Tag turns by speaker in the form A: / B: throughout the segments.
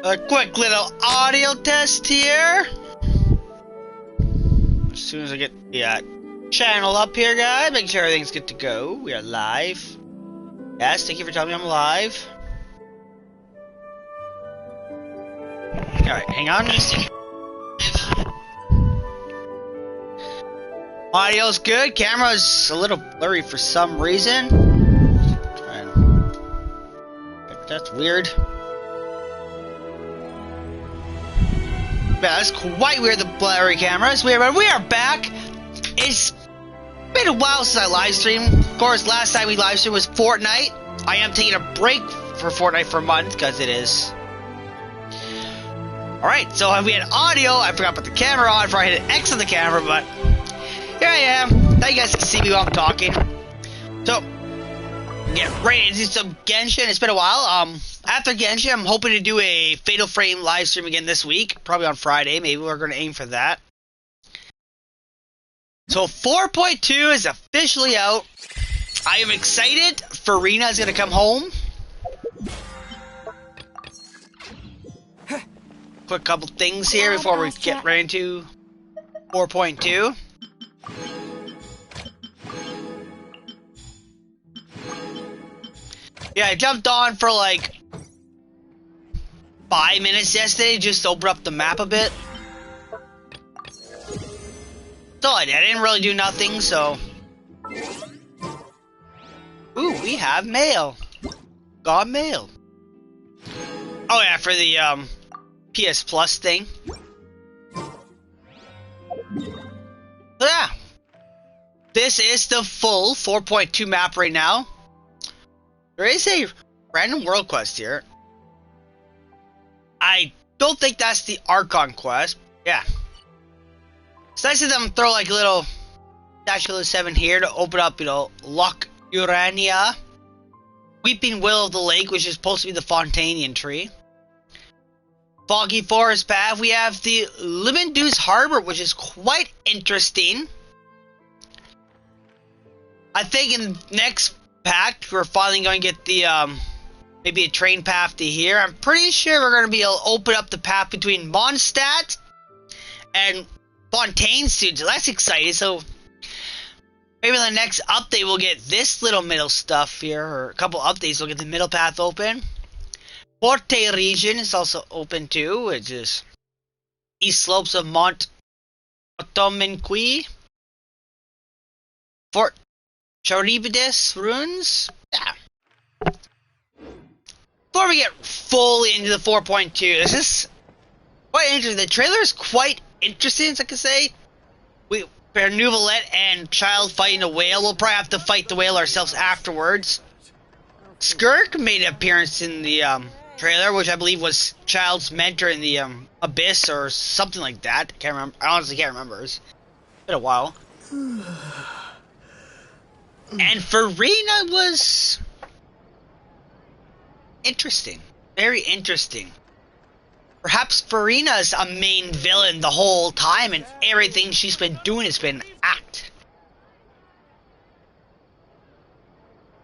A: A quick little audio test here. As soon as I get the channel up here, guys, make sure everything's good to go. We are live. Yes, thank you for telling me I'm live. Alright, hang on. Audio's good. Camera's a little blurry for some reason. That's weird. Yeah, that's quite weird, the blurry cameras. We are back. It's been a while since I live streamed. Of course, last time we live streamed was Fortnite. I am taking a break for Fortnite for a month because it is. Alright, so we had audio. I forgot to put the camera on before I hit X on the camera, but here I am. Now you guys can see me while I'm talking. So, get ready to do some Genshin. It's been a while. After Genshin, I'm hoping to do a Fatal Frame live stream again this week. Probably on Friday. Maybe we're going to aim for that. So 4.2 is officially out. I am excited. Furina is going to come home. Quick couple things here before we get right into 4.2. Yeah, I jumped on for like 5 minutes yesterday just to open up the map a bit. That's all I did. I didn't really do nothing, so. Ooh, we have mail. Got mail. Oh yeah, for the PS Plus thing. So yeah. This is the full 4.2 map right now. There is a random world quest here. I don't think that's the Archon quest. Yeah. It's nice of them to throw like a little Statue 7 here to open up, you know, Loch Urania. Weeping Willow of the Lake, which is supposed to be the Fontanian tree. Foggy Forest Path. We have the Limendus Harbor, which is quite interesting. I think in next pack we're finally going to get the maybe a train path to here. I'm pretty sure we're going to be able to open up the path between Mondstadt and Fontaine soon, so that's exciting. So maybe in the next update we'll get this little middle stuff here, or a couple updates. We'll get the middle path open. Forte region is also open too, which is east slopes of Mont Otomenqui. Fort Charybdis ruins. Yeah. Before we get fully into the 4.2, this is quite interesting. The trailer is quite interesting, as I can say. We are Nouvelette and Child fighting a whale. We'll probably have to fight the whale ourselves afterwards. Skirk made an appearance in the trailer, which I believe was Child's mentor in the Abyss or something like that. Can't remember. I honestly can't remember. It's been a while. And Furina was interesting. Very interesting. Perhaps Furina's a main villain the whole time, and everything she's been doing has been act.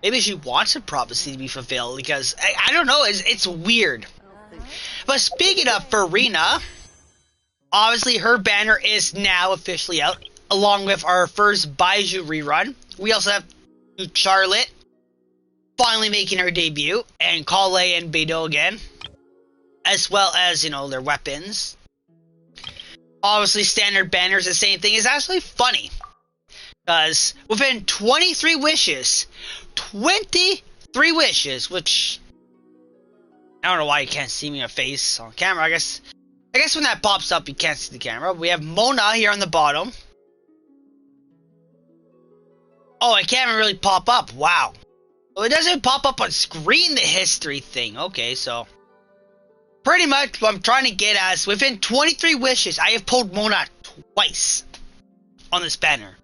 A: Maybe she wants a prophecy to be fulfilled, because, I don't know, it's weird. But speaking of Furina, obviously her banner is now officially out, along with our first Baiju rerun. We also have Charlotte finally making her debut, and Kale and Beidou again, as well as, you know, their weapons. Obviously, standard banners, the same thing. Is actually funny, because within 23 wishes, which I don't know why you can't see me a face on camera. I guess when that pops up, you can't see the camera. We have Mona here on the bottom. Oh, it can't really pop up. Wow. Well, it doesn't pop up on screen, the history thing. Okay, so pretty much what I'm trying to get at is within 23 wishes, I have pulled Mona twice on this banner.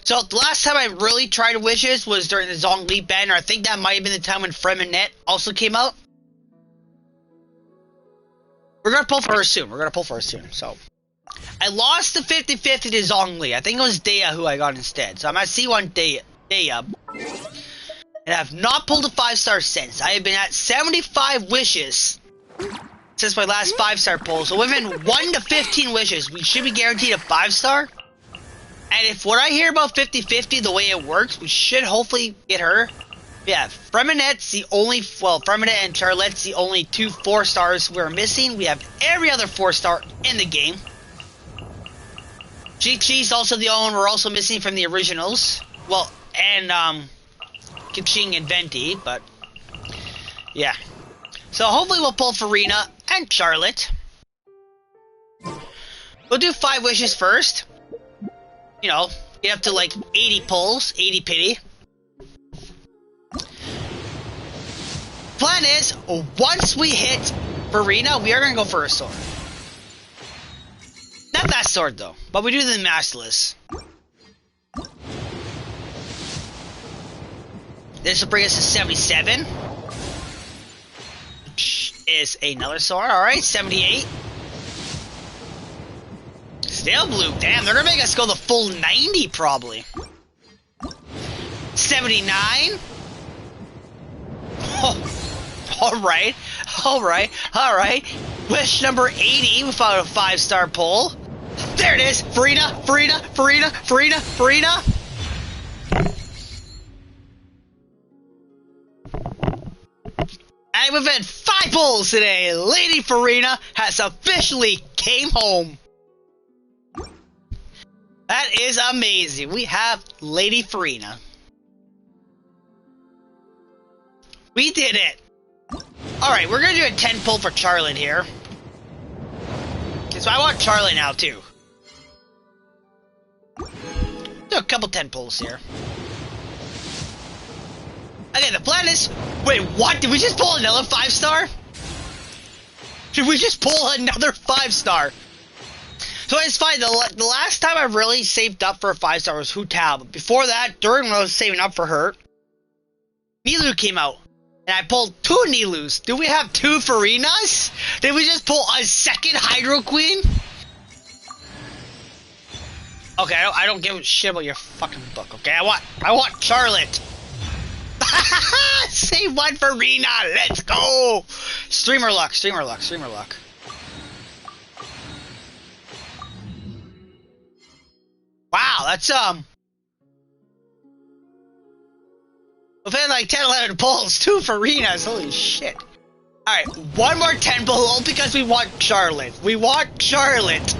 A: So the last time I really tried wishes was during the Zhongli banner. I think that might have been the time when Fremenette also came out. We're going to pull for her soon. So I lost the 50-50 to Zhongli. I think it was Dea who I got instead. So I'm at C1 Dea. And I have not pulled a 5-star since. I have been at 75 wishes since my last 5-star pull. So within 1 to 15 wishes, we should be guaranteed a 5-star. And if what I hear about 50-50, the way it works, we should hopefully get her. Yeah, Freminette's the only, well, Freminette and Charlotte's the only 2 4-stars we're missing. We have every other 4-star in the game. Chi-Chi's also the only one we're also missing from the originals. Well, and, Kaching and Venti, but, yeah. So hopefully we'll pull Furina and Charlotte. We'll do 5 wishes first. You know, get up to like 80 pulls, 80 pity. Plan is, once we hit Furina, we are going to go for a sword. Not that sword though, but we do the Masterless. This will bring us to 77. Which is another sword, alright, 78. Still blue, damn, they're going to make us go the full 90 probably. 79. Oh. Alright, alright, alright. Wish number 80, we found a 5-star pull. There it is! Furina, Furina, Furina, Furina, Furina! And we've had 5 pulls today! Lady Furina has officially came home! That is amazing. We have Lady Furina. We did it! Alright, we're gonna do a 10 pull for Charlotte here. So I want Charlotte now too. Do a couple 10 pulls here. Okay, the plan is... Wait, what? Did we just pull another 5-star? Did we just pull another 5-star? So it's fine. The last time I really saved up for a 5-star was Hu Tao. But before that, during when I was saving up for her, Nilou came out. And I pulled 2 Nilous. Do we have 2 Furinas? Did we just pull a second Hydro Queen? Okay, I don't give a shit about your fucking book, okay? I want Charlotte. Save 1 Furina, let's go! Streamer luck, streamer luck, streamer luck. Wow, that's, we've had like 10, 11 pulls, 2 Furinas, holy shit. Alright, 1 more 10 pull because we want Charlotte. We want Charlotte.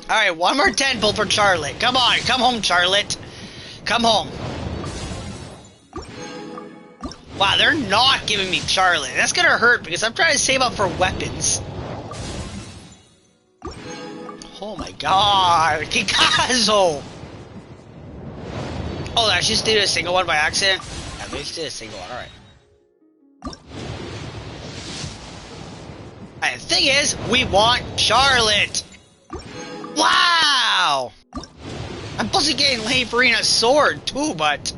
A: Alright, 1 more 10 pull for Charlotte. Come on, come home, Charlotte. Come home. Wow, they're not giving me Charlotte. That's gonna hurt because I'm trying to save up for weapons. Oh my god, Kikazo! Oh, I just did a single one by accident? Yeah, they just did a single one, alright. Alright, the thing is, we want Charlotte! Wow! I'm supposed to get Lady Furina's sword too, but...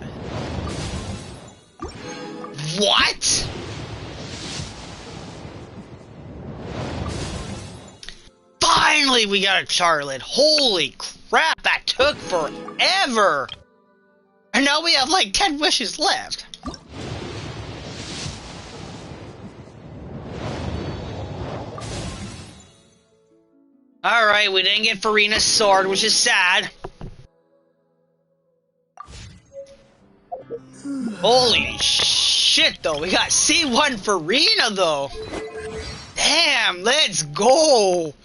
A: What? Finally we got a Charlotte! Holy crap, that took forever! And now we have like 10 wishes left. Alright, we didn't get Furina's sword, which is sad. Holy shit, though. We got C1 Furina, though. Damn, let's go.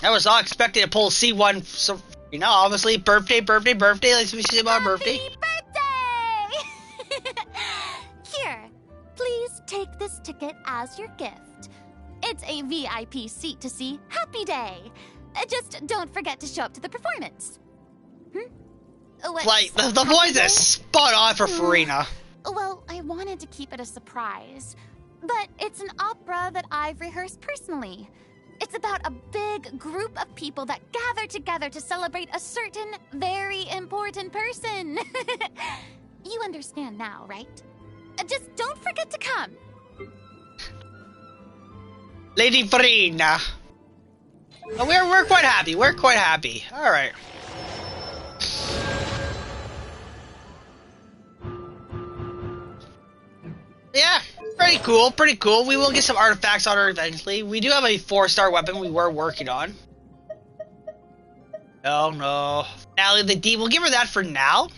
A: I was all expecting to pull C1. So, you know, obviously, birthday. Let's wish about birthday.
B: Happy birthday! Here, please take this ticket as your gift. It's a VIP seat to see Happy Day. Just don't forget to show up to the performance.
A: Like, the voice is spot on for Furina.
B: Well, I wanted to keep it a surprise. But it's an opera that I've rehearsed personally. It's about a big group of people that gather together to celebrate a certain very important person. You understand now, right? Just don't forget to come.
A: Lady Furina. We're quite happy. We're quite happy. Alright. pretty cool, pretty cool. We will get some artifacts on her eventually. We do have a 4-star weapon we were working on. Oh no. Natalie the D, we'll give her that for now.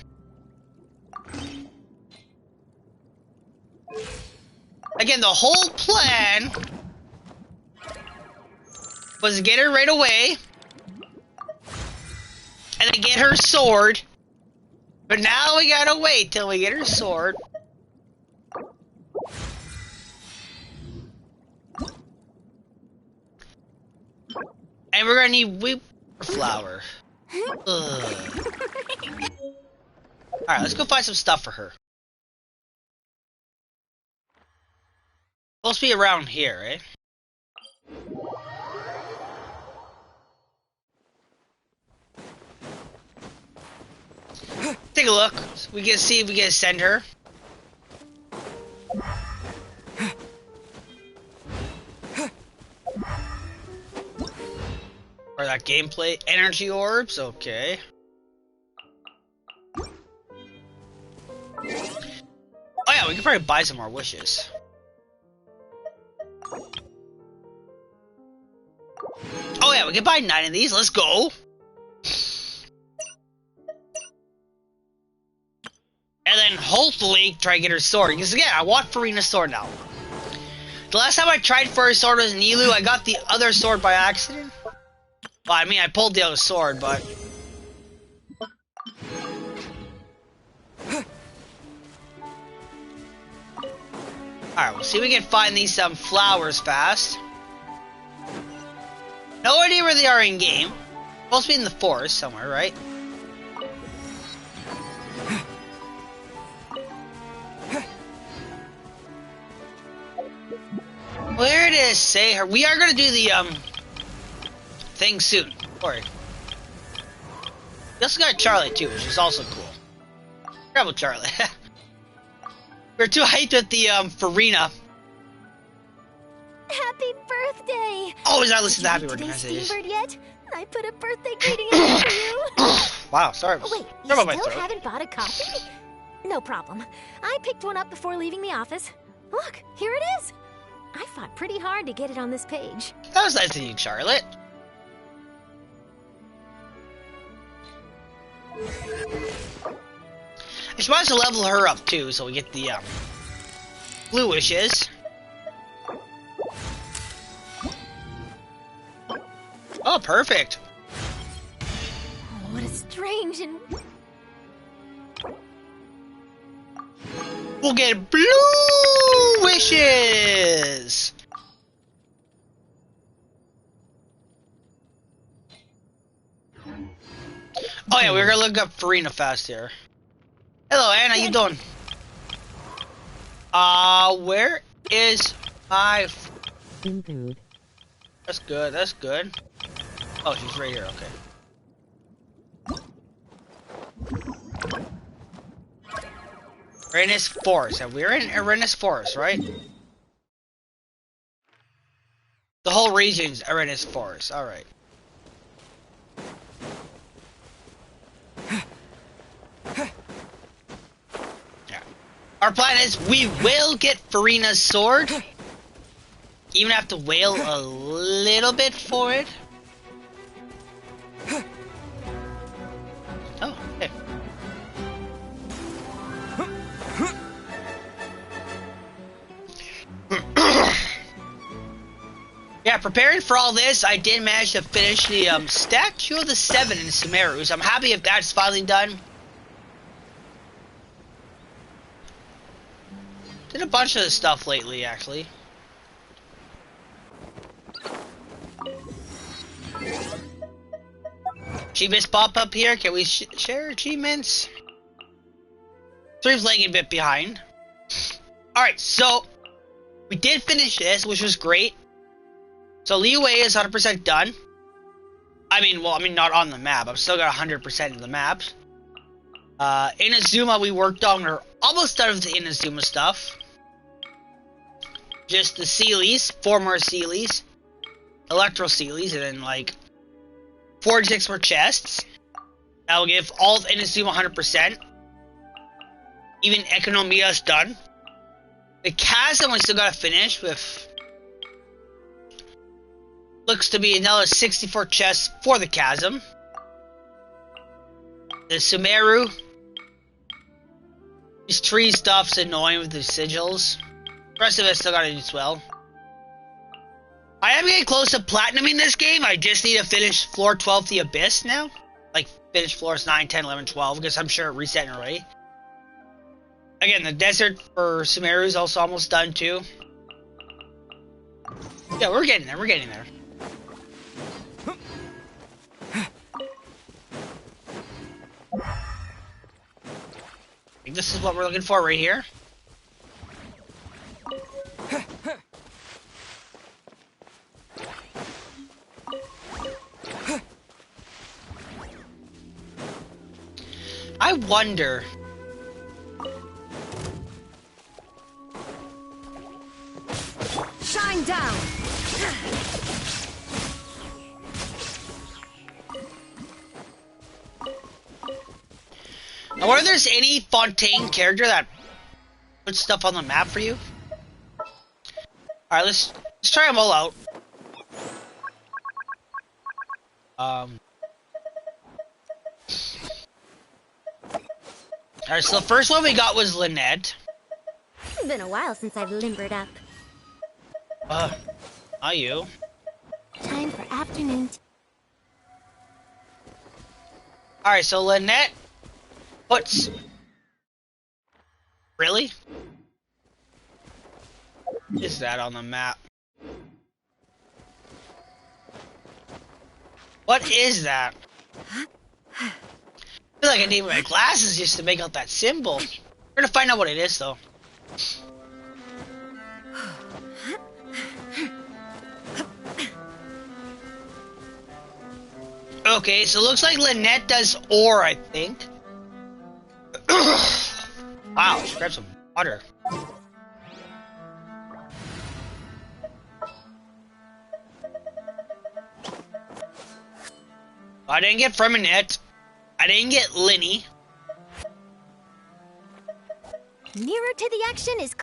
A: Again, the whole plan was to get her right away. And then get her sword. But now we gotta wait till we get her sword. And we're gonna need wheat flour. Alright, let's go find some stuff for her. Supposed to be around here, right? Take a look. We can see if we can send her. Or that gameplay. Energy orbs, okay. Oh yeah, we can probably buy some more wishes. Oh yeah, we can buy 9 of these. Let's go. And then hopefully try to get her sword. Because again, I want Furina's sword now. The last time I tried for her sword was Nilu. I got the other sword by accident. Well, I mean, I pulled the other sword, but... Alright, we'll see if we can find these flowers fast. No idea where they are in game. Supposed to be in the forest somewhere, right? Where did it say her? We are gonna do the thing soon. Sorry. We also got Charlie too, which is also cool. Grab with Charlie. We're too hyped with the Furina.
C: Happy birthday!
A: Always not listen to happy birthday
C: messages.
A: messages.
C: Steambird yet? I put a birthday greeting in for you.
A: Wow, sorry.
C: Oh, wait, you
A: Sorry about my
C: still
A: throat.
C: haven't bought a copy? No problem. I picked one up before leaving the office. Look, here it is. I fought pretty hard to get it on this page.
A: That was nice of you, Charlotte. I should might as well level her up too, so we get the blue wishes. Oh, perfect.
C: Oh, what a strange and...
A: We'll get blue wishes. Oh yeah, we're gonna look up Furina fast here. Hello, Anne, how you doing? Where is my...
C: Food.
A: That's good, that's good. Oh, she's right here, okay. Arenas Forest. And we're in Arenas Forest, right? The whole region's Arenas Forest, alright. Yeah. Our plan is we will get Furina's sword. Even have to wail a little bit for it. Oh, okay. Yeah, preparing for all this, I did manage to finish the Statue of the Seven in Sumeru, so I'm happy if that's finally done. Did a bunch of stuff lately, actually. Achievements pop up here. Can we share achievements? Stream's lagging a bit behind. Alright, so we did finish this, which was great. So Liyue is 100% done. I mean, not on the map. I've still got 100% of the maps. Inazuma we worked on. We're almost done with the Inazuma stuff. Just the Sealies, 4 more Sealies. Electro Sealies, and then like 46 more chests. That will give all of Inazuma 100%. Even Economia's done. The chasm we still gotta finish with. Looks to be another 64 chests for the chasm. The Sumeru. This tree stuff's annoying with the sigils. The rest of it still gotta do swell. I am getting close to platinuming this game. I just need to finish floor 12 the Abyss now. Like, finish floors 9, 10, 11, 12, because I'm sure it reset already. Again, the desert for Sumeru is also almost done too. Yeah, we're getting there, we're getting there. I think this is what we're looking for right here. I wonder.
C: Shine down.
A: I wonder if there's any Fontaine character that puts stuff on the map for you. Alright, let's try them all out. Alright, so the first one we got was Lynette.
C: It's been a while since I've limbered up.
A: Not you.
B: Time for afternoon tea.
A: Alright, so Lynette puts... Really? What is that on the map? What is that? I feel like I need my glasses just to make out that symbol. We're gonna find out what it is, though. Okay, so it looks like Lynette does ore, I think. Wow, she grabbed some water. I didn't get Furina. I didn't get Linny.
C: Nearer to the action is...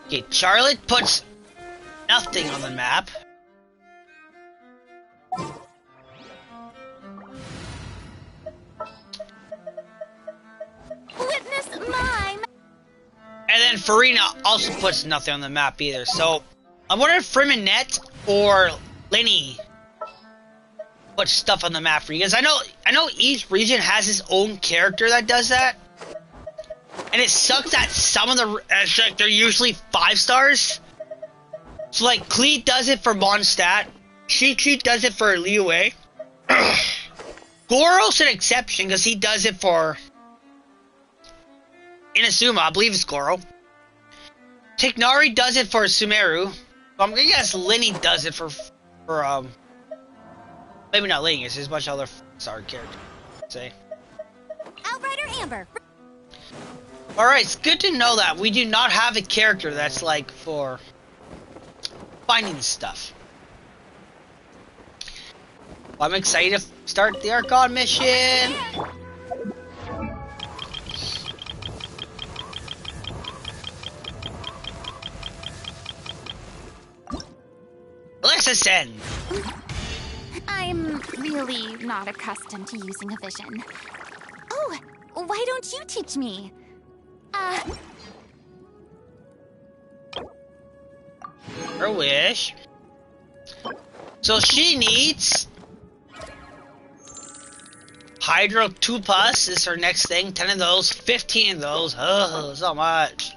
A: Okay, Charlotte puts nothing on the map.
B: Witness my...
A: And then Furina also puts nothing on the map either. So I wonder if Furina or Linny put stuff on the map for you guys. I know each region has its own character that does that. And it sucks that some of the like they're usually 5 stars. So like Cleet does it for Mondstadt, Chi does it for Liyue. Goro's an exception because he does it for Inazuma, I believe it's Goro. Tignari does it for Sumeru. So I'm gonna guess Linny does it for maybe not Linny, it's just a bunch of other star characters, I'd say.
B: Outrider Amber.
A: Alright, it's good to know that we do not have a character that's like for finding stuff. Well, I'm excited to start the Archon mission. Let's ascend.
B: I'm really not accustomed to using a vision. Oh, why don't you teach me?
A: Her wish. So she needs Hydro 2+ is her next thing. 10 of those, 15 of those. Oh, so much.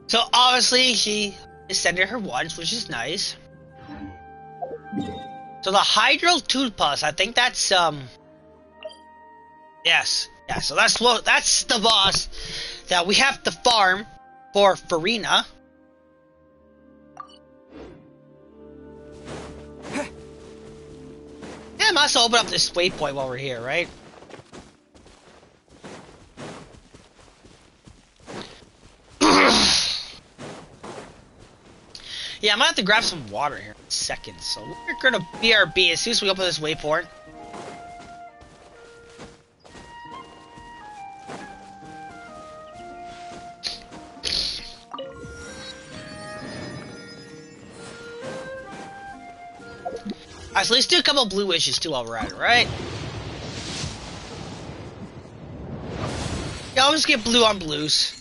A: So obviously she ascended her once, which is nice. So the Hydro 2+, I think that's yes. Yeah, so that's the boss that we have to farm for Furina. Yeah, I must open up this waypoint while we're here, right? Yeah, I might have to grab some water here in a second. So we're gonna BRB as soon as we open this waypoint. Alright, so let's do a couple blue wishes too while we're at it, right? Yeah, I'll just get blue on blues.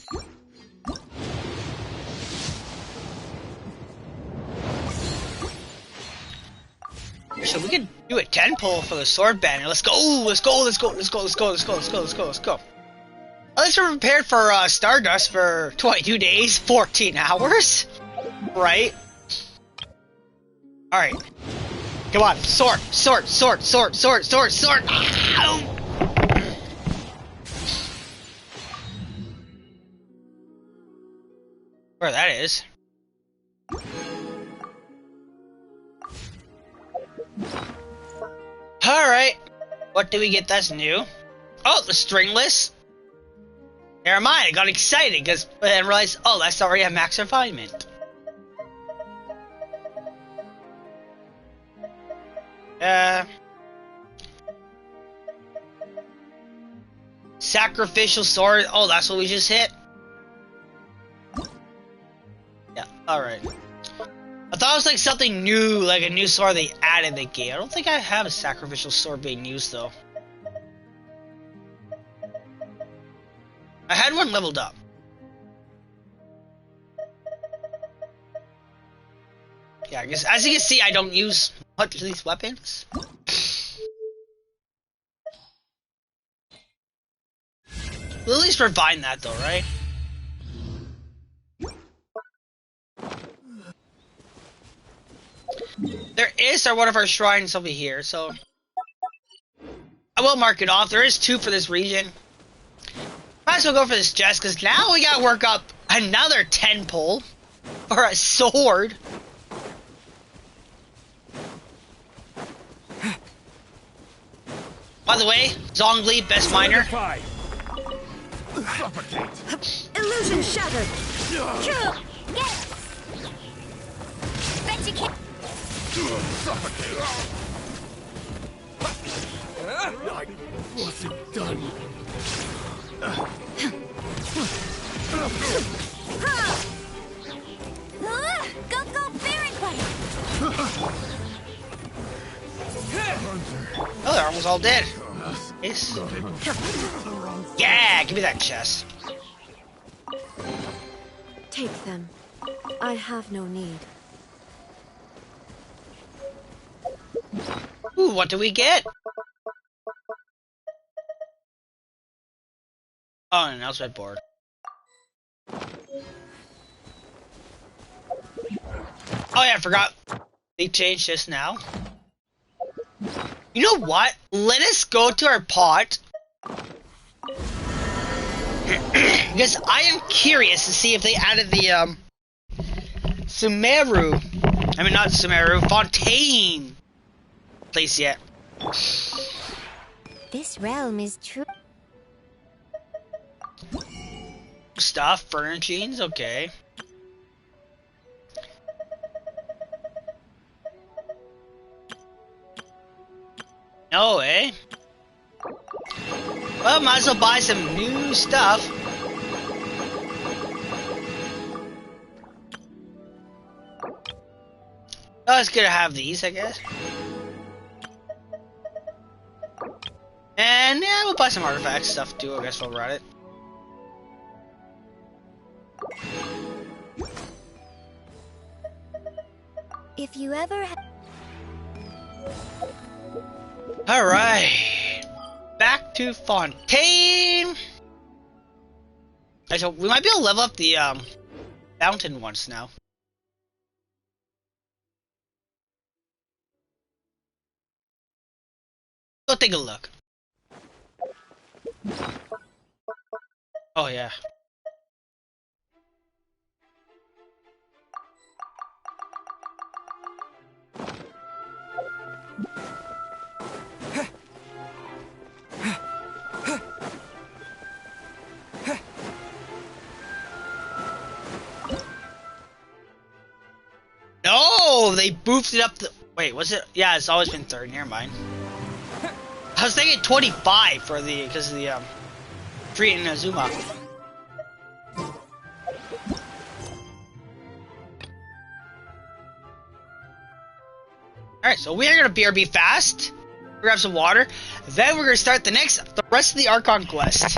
A: So we can do a 10 pull for the sword banner. Let's go! Let's go! Let's go! Let's go! Let's go! Let's go! Let's go! Let's go! Let's go! At least we're prepared for Stardust for 22 days, 14 hours, right? All right. Come on, sword, sword, sword, sword, sword, sword, sword. Ow! Where that is. Alright. What do we get that's new? Oh, the stringless. Never mind, I got excited because I realized, oh, that's already a max refinement. Sacrificial sword. Oh, that's what we just hit? Yeah, alright. I thought it was like something new, like a new sword they added in the game. I don't think I have a sacrificial sword being used though. I had one leveled up. Yeah, I guess as you can see, I don't use much of these weapons. We'll at least refine that though, right? There is one of our shrines over here, so I will mark it off. There is 2 for this region. Might as well go for this chest, because now we gotta work up another 10 pull for a sword. By the way, Zhongli, best miner.
C: Illusion shattered.
B: True. Get it. Bet you can't.
D: What's it done?
B: Go, go, Baron Buddy.
A: Oh, they're almost all dead. Nice. Yeah, give me that chest.
C: Take them. I have no need.
A: Ooh, what do we get? Oh, an announcement board. Oh yeah, I forgot. They changed this now. You know what? Let us go to our pot. Because I am curious to see if they added the, Sumeru. I mean, not Sumeru, Fontaine place yet.
C: This realm is true.
A: Stuff, furnishings, okay. No, eh? Well, might as well buy some new stuff. Oh, it's good to have these, I guess. And yeah, we'll buy some artifact stuff too, I guess while we're at it.
C: If you ever
A: Alright. Back to Fontaine. So we might be able to level up the fountain once now. Go take a look. Oh yeah. Oh, they boosted it up the... Wait, was it? Yeah, it's always been 30. Never mind. I was thinking 25 for the... Because of the, Street in Azuma. Alright, so we are gonna BRB fast. Grab some water. Then we're gonna start the rest of the Archon quest.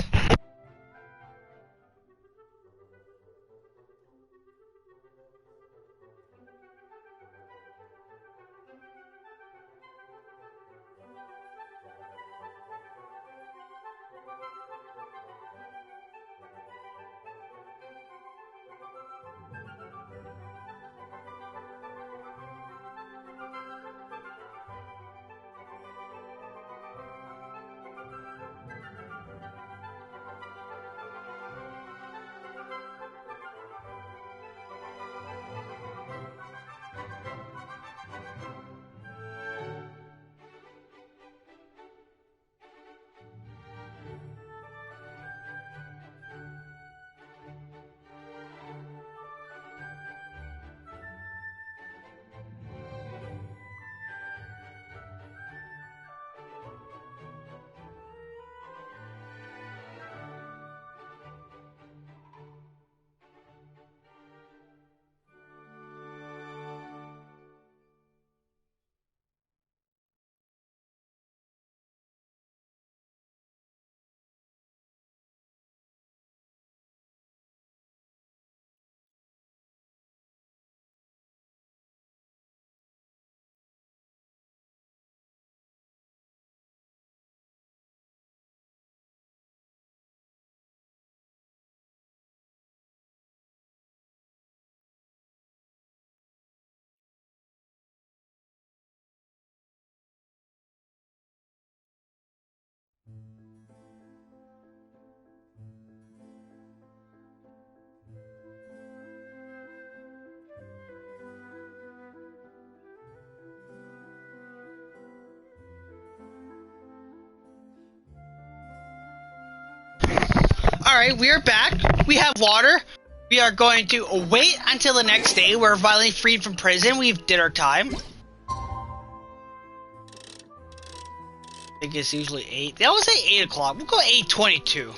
A: Alright, we are back. We have water. We are going to wait until the next day. We're finally freed from prison. We've did our time. I think it's usually 8. They always say 8 o'clock. We'll go 8:22.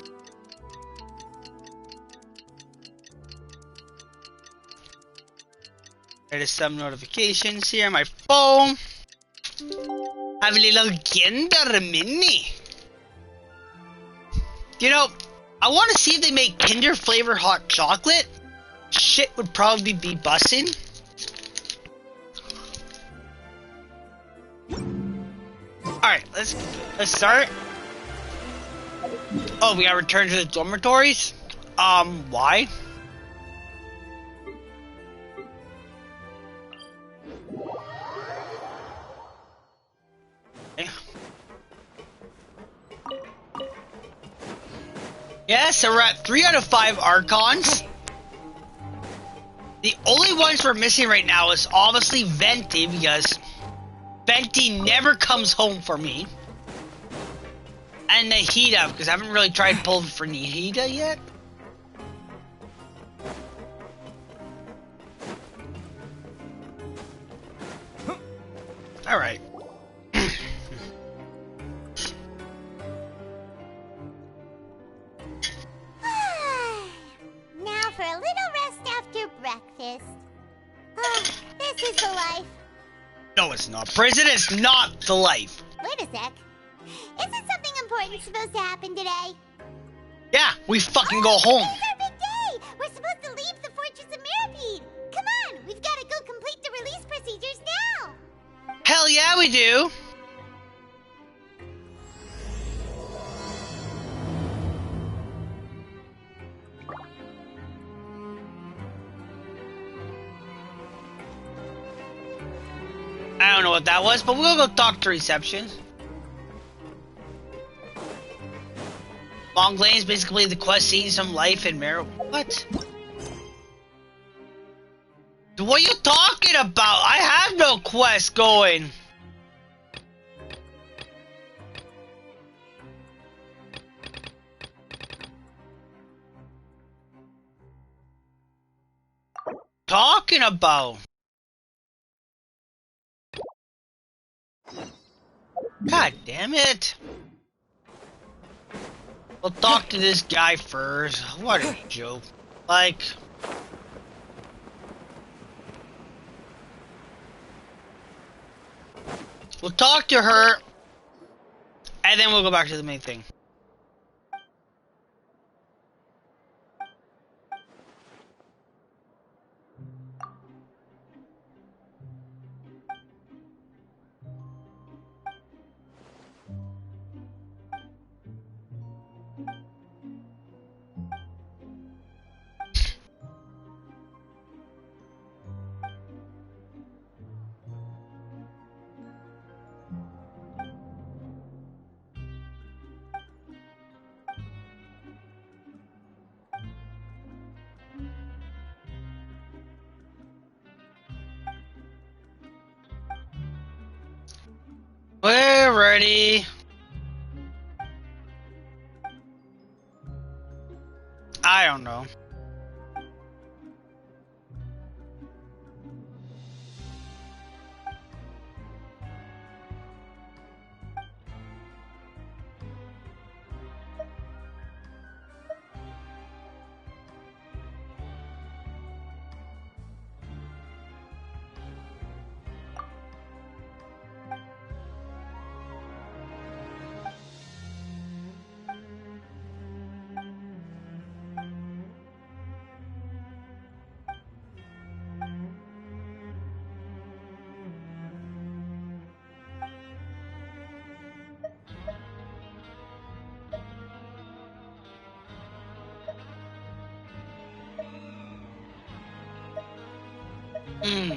A: There's some notifications here on my phone. Have a little Kinder Mini. You know, I want to see if they make Kinder flavor hot chocolate. Shit would probably be bussin'. Alright, let's start. Oh, we gotta return to the dormitories? Why? Okay. Yeah, so we're at 3 out of 5 Archons. The only ones we're missing right now is obviously Venti, because Venti never comes home for me. And Nahida, because I haven't really tried pulling for Nahida yet. Alright.
E: Now for a little rest after breakfast. This is the life.
A: No, it's not. Prison is not the life.
E: Wait a sec. Isn't something important supposed to happen today?
A: Yeah, we fucking go home.
E: Today's our big day! We're supposed to leave the Fortress of Mirapede! Come on! We've got to go complete the release procedures now!
A: Hell yeah, we do. I don't know what that was, but we'll go talk to reception. Long Lane is basically the quest seeing some life in Mar- What? What are you talking about? I have no quest going. Talking about? God damn it! We'll talk to this guy first. What a joke. Like... We'll talk to her, and then we'll go back to the main thing. We're ready. I don't know. Hmm.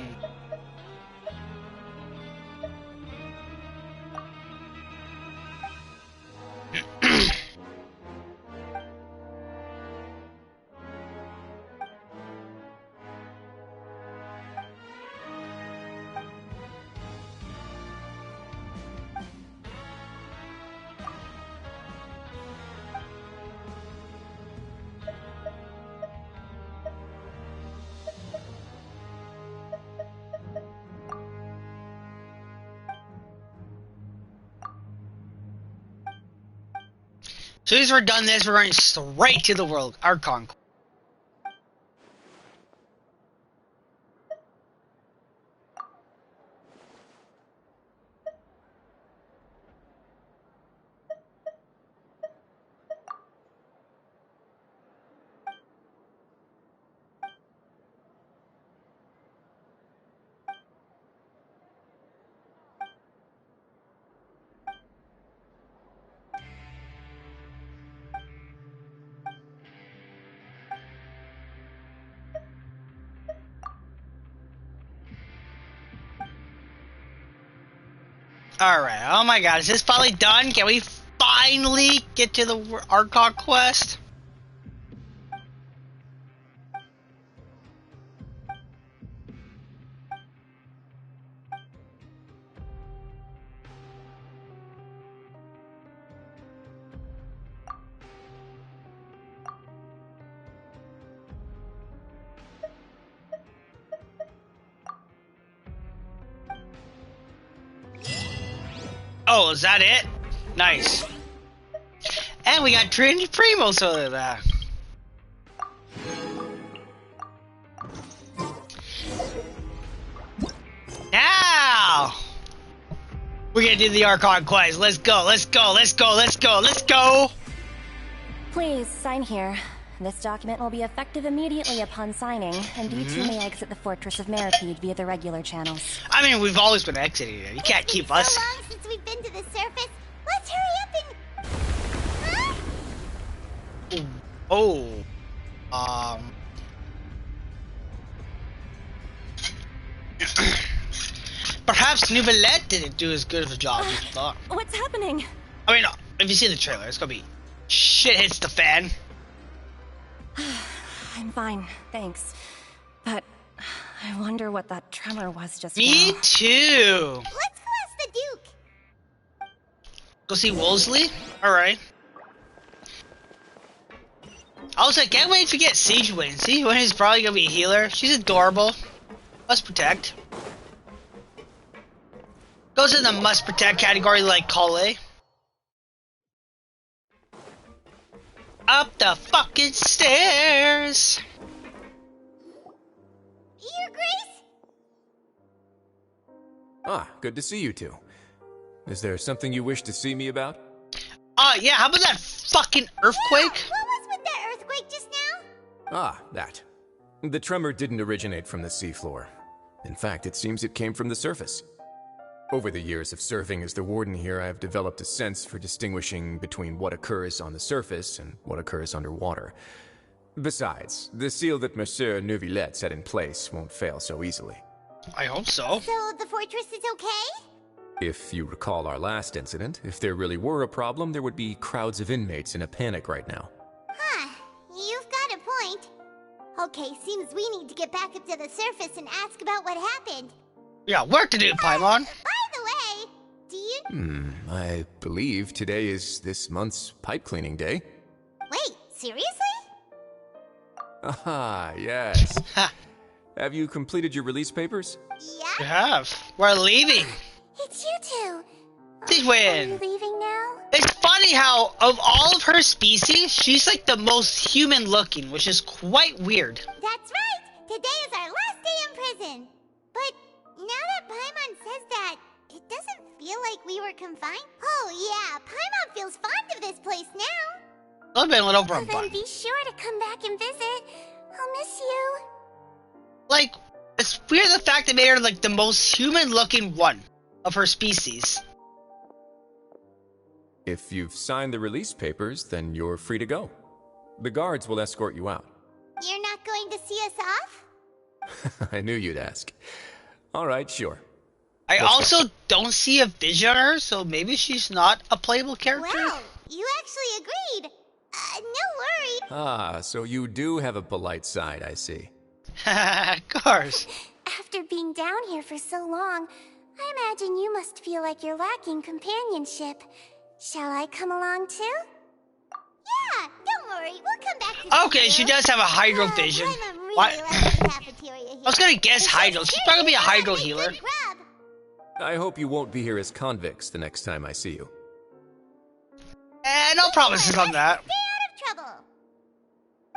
A: As soon as we're done this, we're going straight to the world, our conquest. Alright, oh my god, is this finally done? Can we finally get to our conquest? Oh, is that it? Nice. And we got Trinity Primo, so that. Now we're gonna do the Archon quest. Let's go, let's go, let's go, let's go, let's go.
F: Please sign here. This document will be effective immediately upon signing, and you two may exit the Fortress of Meripede via the regular channels.
A: I mean, we've always been exiting it. You can't keep us.
E: It's been so long since we've been to the surface. Let's hurry up and... Huh?
A: Oh. Perhaps Nouvellette didn't do as good of a job as you thought.
F: What's happening?
A: I mean, if you see the trailer, it's gonna be shit hits the fan.
F: I'm fine, thanks. But I wonder what that tremor was just
A: Me
F: now.
A: too.
E: Let's go ask the Duke.
A: Go see Wolseley? Alright. Also, I can't wait to get Siege Wing. Siege Wing is probably gonna be a healer. She's adorable. Let's protect. Goes in the must protect category like Kale. Up the fucking stairs.
E: Your Grace?
G: Ah, good to see you two. Is there something you wish to see me about?
A: Yeah, how about that fucking earthquake?
E: Yeah, what was with that earthquake just now?
G: Ah, that. The tremor didn't originate from the seafloor. In fact, it seems it came from the surface. Over the years of serving as the warden here, I have developed a sense for distinguishing between what occurs on the surface and what occurs underwater. Besides, the seal that Monsieur Neuvillette set in place won't fail so easily.
A: I hope so.
E: So the fortress is okay?
G: If you recall our last incident, if there really were a problem, there would be crowds of inmates in a panic right now.
E: Huh, you've got a point. Okay, seems we need to get back up to the surface and ask about what happened.
A: Yeah, work to do, Paimon.
E: By the way, do you...
G: I believe today is this month's pipe cleaning day.
E: Wait, seriously?
G: Aha, yes.
A: Ha,
G: Have you completed your release papers?
A: you
E: Yeah?
A: have. We're leaving.
E: It's you two.
A: They
E: Are you
A: win.
E: leaving now?
A: It's funny how, of all of her species, she's like the most human looking, which is quite weird.
E: That's right! Today is our last day in prison. But now that Paimon says that, it doesn't feel like we were confined. Oh yeah, Paimon feels fond of this place now.
A: I've been a little
E: Well, then
A: fun.
E: be sure to come back and visit. I'll miss you.
A: Like, it's weird the fact they made her like the most human looking one of her species.
G: If you've signed the release papers, then you're free to go. The guards will escort you out.
E: You're not going to see us off?
G: I knew you'd ask. All right, sure.
A: I
G: Let's
A: also don't see a vision on her, so maybe she's not a playable character.
E: Well, you actually agreed. No worry.
G: Ah, so you do have a polite side, I see.
A: Of course.
E: After being down here for so long, I imagine you must feel like you're lacking companionship. Shall I come along too? Yeah, don't worry. We'll come back to
A: Okay,
E: you.
A: she does have a hydro vision.
E: Paimon really
A: What?
E: likes the cafeteria here.
A: I was gonna guess hydro. She's probably gonna be a hydro
E: Good
A: healer.
E: grub.
G: I hope you won't be here as convicts the next time I see you.
A: No promises on that.
E: Stay out of trouble.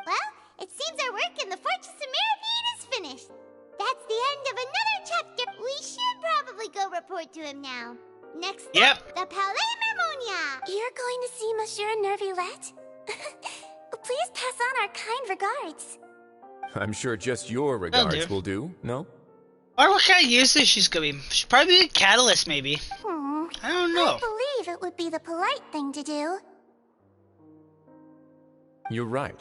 E: Well, it seems our work in the Fortress of Mirapede is finished. That's the end of another chapter. We should probably go report to him now. Next
A: Yep.
E: up, the Palais Mermonia. You're going to see Monsieur Neuvillette? Please pass on our kind regards.
G: I'm sure just your regards will do, no?
A: Or what kind of use is she's gonna be? She'd probably be a catalyst, maybe.
E: Hmm.
A: I don't know.
E: I believe it would be the polite thing to do.
G: You're right.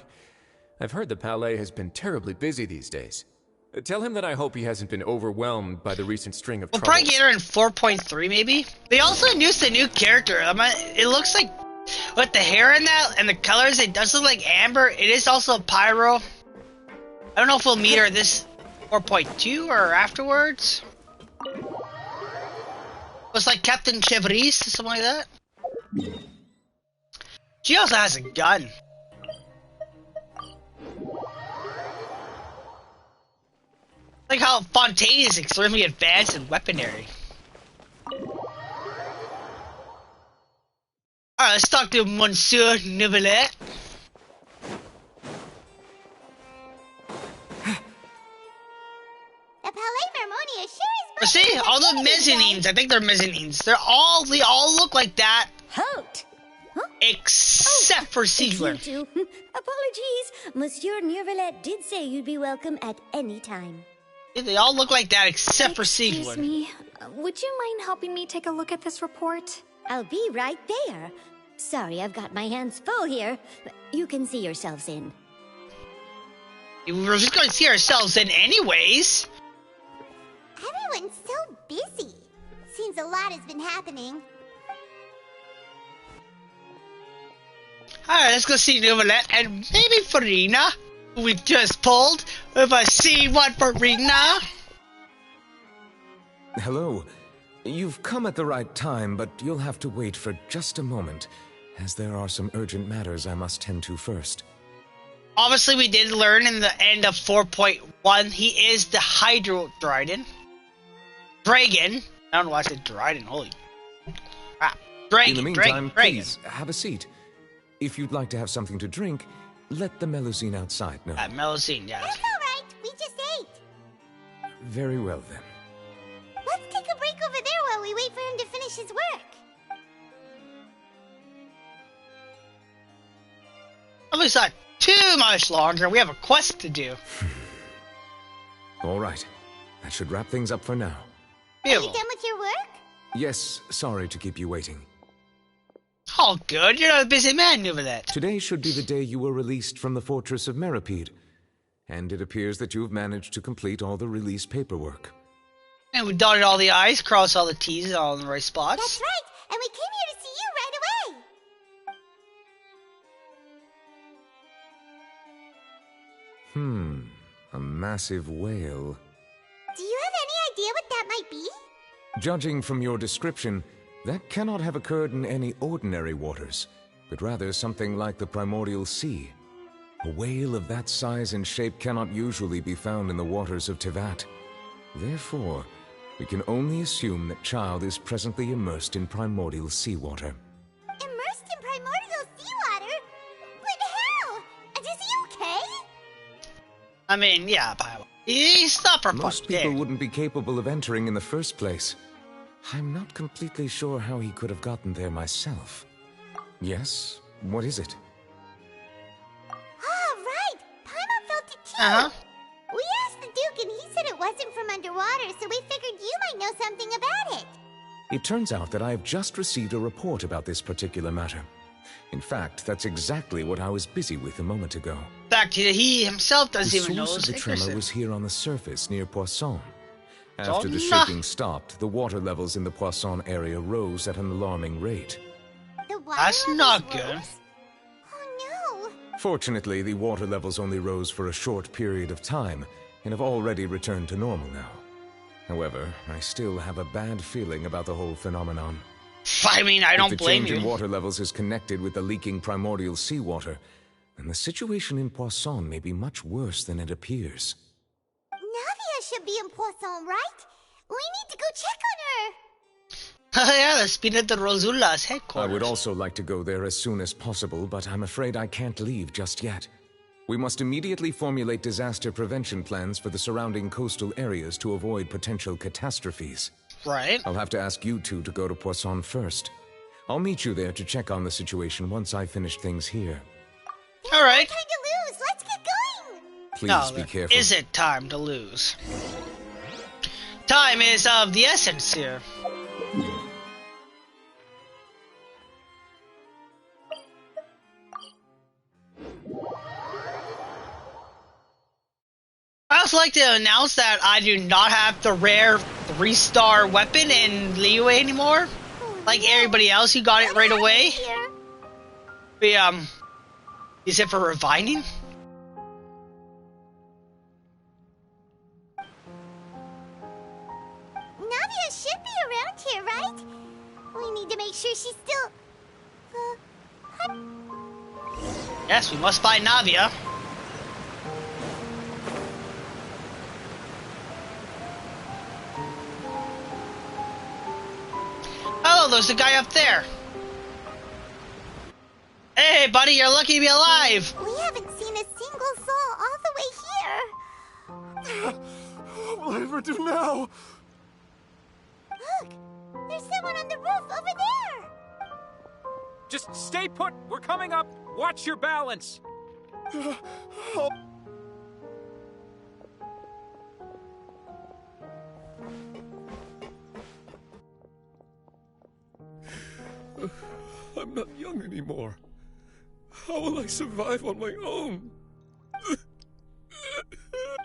G: I've heard the Palais has been terribly busy these days. Tell him that I hope he hasn't been overwhelmed by the recent string of
A: We'll
G: troubles.
A: probably get her in 4.3, maybe. They also introduced a new character. It looks like, with the hair in that and the colors, it does look like Amber. It is also a Pyro. I don't know if we'll meet her this 4.2 or afterwards. It's like Captain Chevrice or something like that. She also has a gun. Like how Fontaine is extremely advanced in weaponry. Alright, let's talk to Monsieur Neuvillette.
E: The Palais Mermonia sure is
A: But see,
E: busy with
A: all the
E: activities today.
A: mezzanines, I think they're mezzanines. They all look like that,
C: Halt!
A: except for Siegler.
C: It's you two. Apologies. Monsieur Neuvillette did say you'd be welcome at any time.
A: They all look like that except for
H: Excuse
A: Siegler.
H: me, would you mind helping me take a look at this report?
C: I'll be right there. Sorry, I've got my hands full here. You can see yourselves in.
A: We were just going to see ourselves in anyways.
E: Everyone's so busy. Seems a lot has been happening.
A: Alright, let's go see Neuvillette and maybe Furina, who we just pulled with a C1 Furina.
I: Hello. You've come at the right time, but you'll have to wait for just a moment, as there are some urgent matters I must tend to first.
A: Obviously, we did learn in the end of 4.1, he is the Hydro Dragon. I don't know why I said Dryden. Holy crap. Drink,
I: In the meantime,
A: drink.
I: please, have a seat. If you'd like to have something to drink, let the Melusine outside know.
A: Melusine, yes.
E: That's alright, we just ate.
I: Very well, then.
E: Let's take a break over there while we wait for him to finish his work.
A: At least not too much longer. We have a quest to do.
I: All right. That should wrap things up for now.
E: Are you
A: Beautiful.
E: done with your work?
I: Yes, sorry to keep you waiting.
A: All good. You're not a busy man over that.
I: Today should be the day you were released from the fortress of Meripede, and it appears that you have managed to complete all the release paperwork.
A: And we dotted all the I's, crossed all the T's, all in the right spots.
E: That's right, and we came here to see you right away.
I: A massive whale.
E: Do you have any idea what that might be?
I: Judging from your description, that cannot have occurred in any ordinary waters, but rather something like the primordial sea. A whale of that size and shape cannot usually be found in the waters of Tevat. Therefore, we can only assume that Child is presently immersed in primordial seawater.
E: Immersed in primordial seawater? But how? And is he okay?
A: I mean, yeah, he's not for
I: Most people wouldn't be capable of entering in the first place. I'm not completely sure how he could have gotten there myself. Yes? What is it?
E: Ah, right! Paimon felt it too!
A: Uh-huh.
E: We asked the Duke and he said it wasn't from underwater, so we figured you might know something about it.
I: It turns out that I have just received a report about this particular matter. In fact, that's exactly what I was busy with a moment ago.
A: In fact, he himself doesn't
I: The
A: even know
I: source of the
A: his
I: tremor
A: secret.
I: was here on the surface near Poisson. After the
A: Poisson?
I: shaking stopped, the water levels in the Poisson area rose at an alarming rate.
E: The water
A: That's
E: levels
A: not
E: rose?
A: good.
E: Oh no!
I: Fortunately, the water levels only rose for a short period of time and have already returned to normal now. However, I still have a bad feeling about the whole phenomenon.
A: I mean, I don't
I: If the
A: blame
I: change in
A: you.
I: water levels is connected with the leaking primordial seawater, then the situation in Poisson may be much worse than it appears.
E: Navia should be in Poisson, right? We need to go check on her!
A: Yeah, let's speed at the Rosula's
I: I
A: headquarters.
I: would also like to go there as soon as possible, but I'm afraid I can't leave just yet. We must immediately formulate disaster prevention plans for the surrounding coastal areas to avoid potential catastrophes.
A: Right.
I: I'll have to ask you two to go to Poisson first. I'll meet you there to check on the situation once I finish things here.
A: All right.
E: Time to lose! Let's get going!
I: Please
A: No,
I: be
A: there
I: careful.
A: isn't time to lose. Time is of the essence here. I also like to announce that I do not have the rare 3-star weapon in Liyue anymore. Like everybody else who got it right away.
E: Here.
A: We, is it for reviving?
E: Navia should be around here, right? We need to make sure she's still...
A: Yes, we must find Navia. Oh, there's a guy up there. Hey, buddy, you're lucky to be alive.
E: We haven't seen a single soul all the way here.
D: What will I ever do now?
E: Look, there's someone on the roof over there.
J: Just stay put. We're coming up. Watch your balance.
D: I'm not young anymore. How will I survive on my own?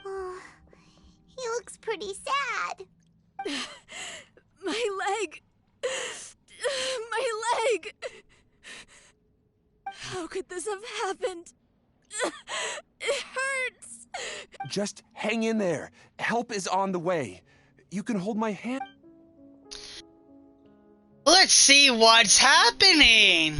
E: Oh, he looks pretty sad.
C: My leg! My leg! How could this have happened? It hurts!
K: Just hang in there. Help is on the way. You can hold my hand.
A: Let's see what's happening.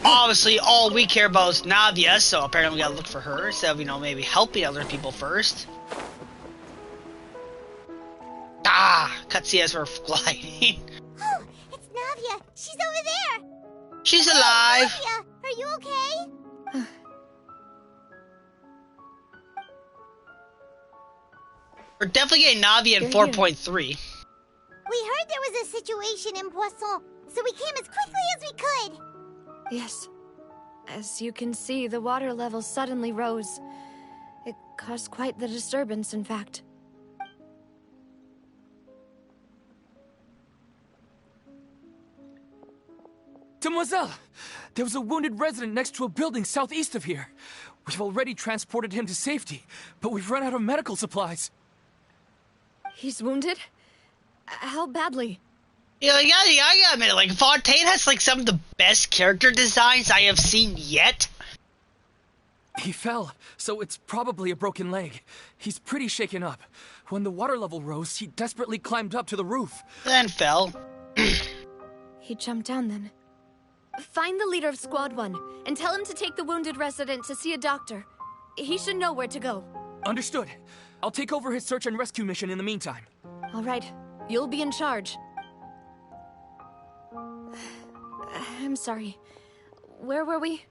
A: obviously all we care about is Navia, so apparently we gotta look for her instead of, maybe helping other people first. Cutscene as we're gliding.
E: Oh, it's Navia. She's over there.
A: She's alive.
E: Navia, are you okay?
A: We're definitely getting Navia in 4.3.
E: We heard there was a situation in Poisson, so we came as quickly as we could.
L: Yes. As you can see, the water level suddenly rose. It caused quite the disturbance, in fact.
J: Demoiselle! There was a wounded resident next to a building southeast of here. We've already transported him to safety, but we've run out of medical supplies.
L: He's wounded? How badly?
A: Yeah, I gotta admit, like, Fontaine has, like, some of the best character designs I have seen yet.
J: He fell, so it's probably a broken leg. He's pretty shaken up. When the water level rose, he desperately climbed up to the roof.
A: Then fell.
L: He jumped down then. Find the leader of Squad 1, and tell him to take the wounded resident to see a doctor. He should know where to go.
J: Understood. I'll take over his search and rescue mission in the meantime.
L: All right. You'll be in charge. I'm sorry. Where were we?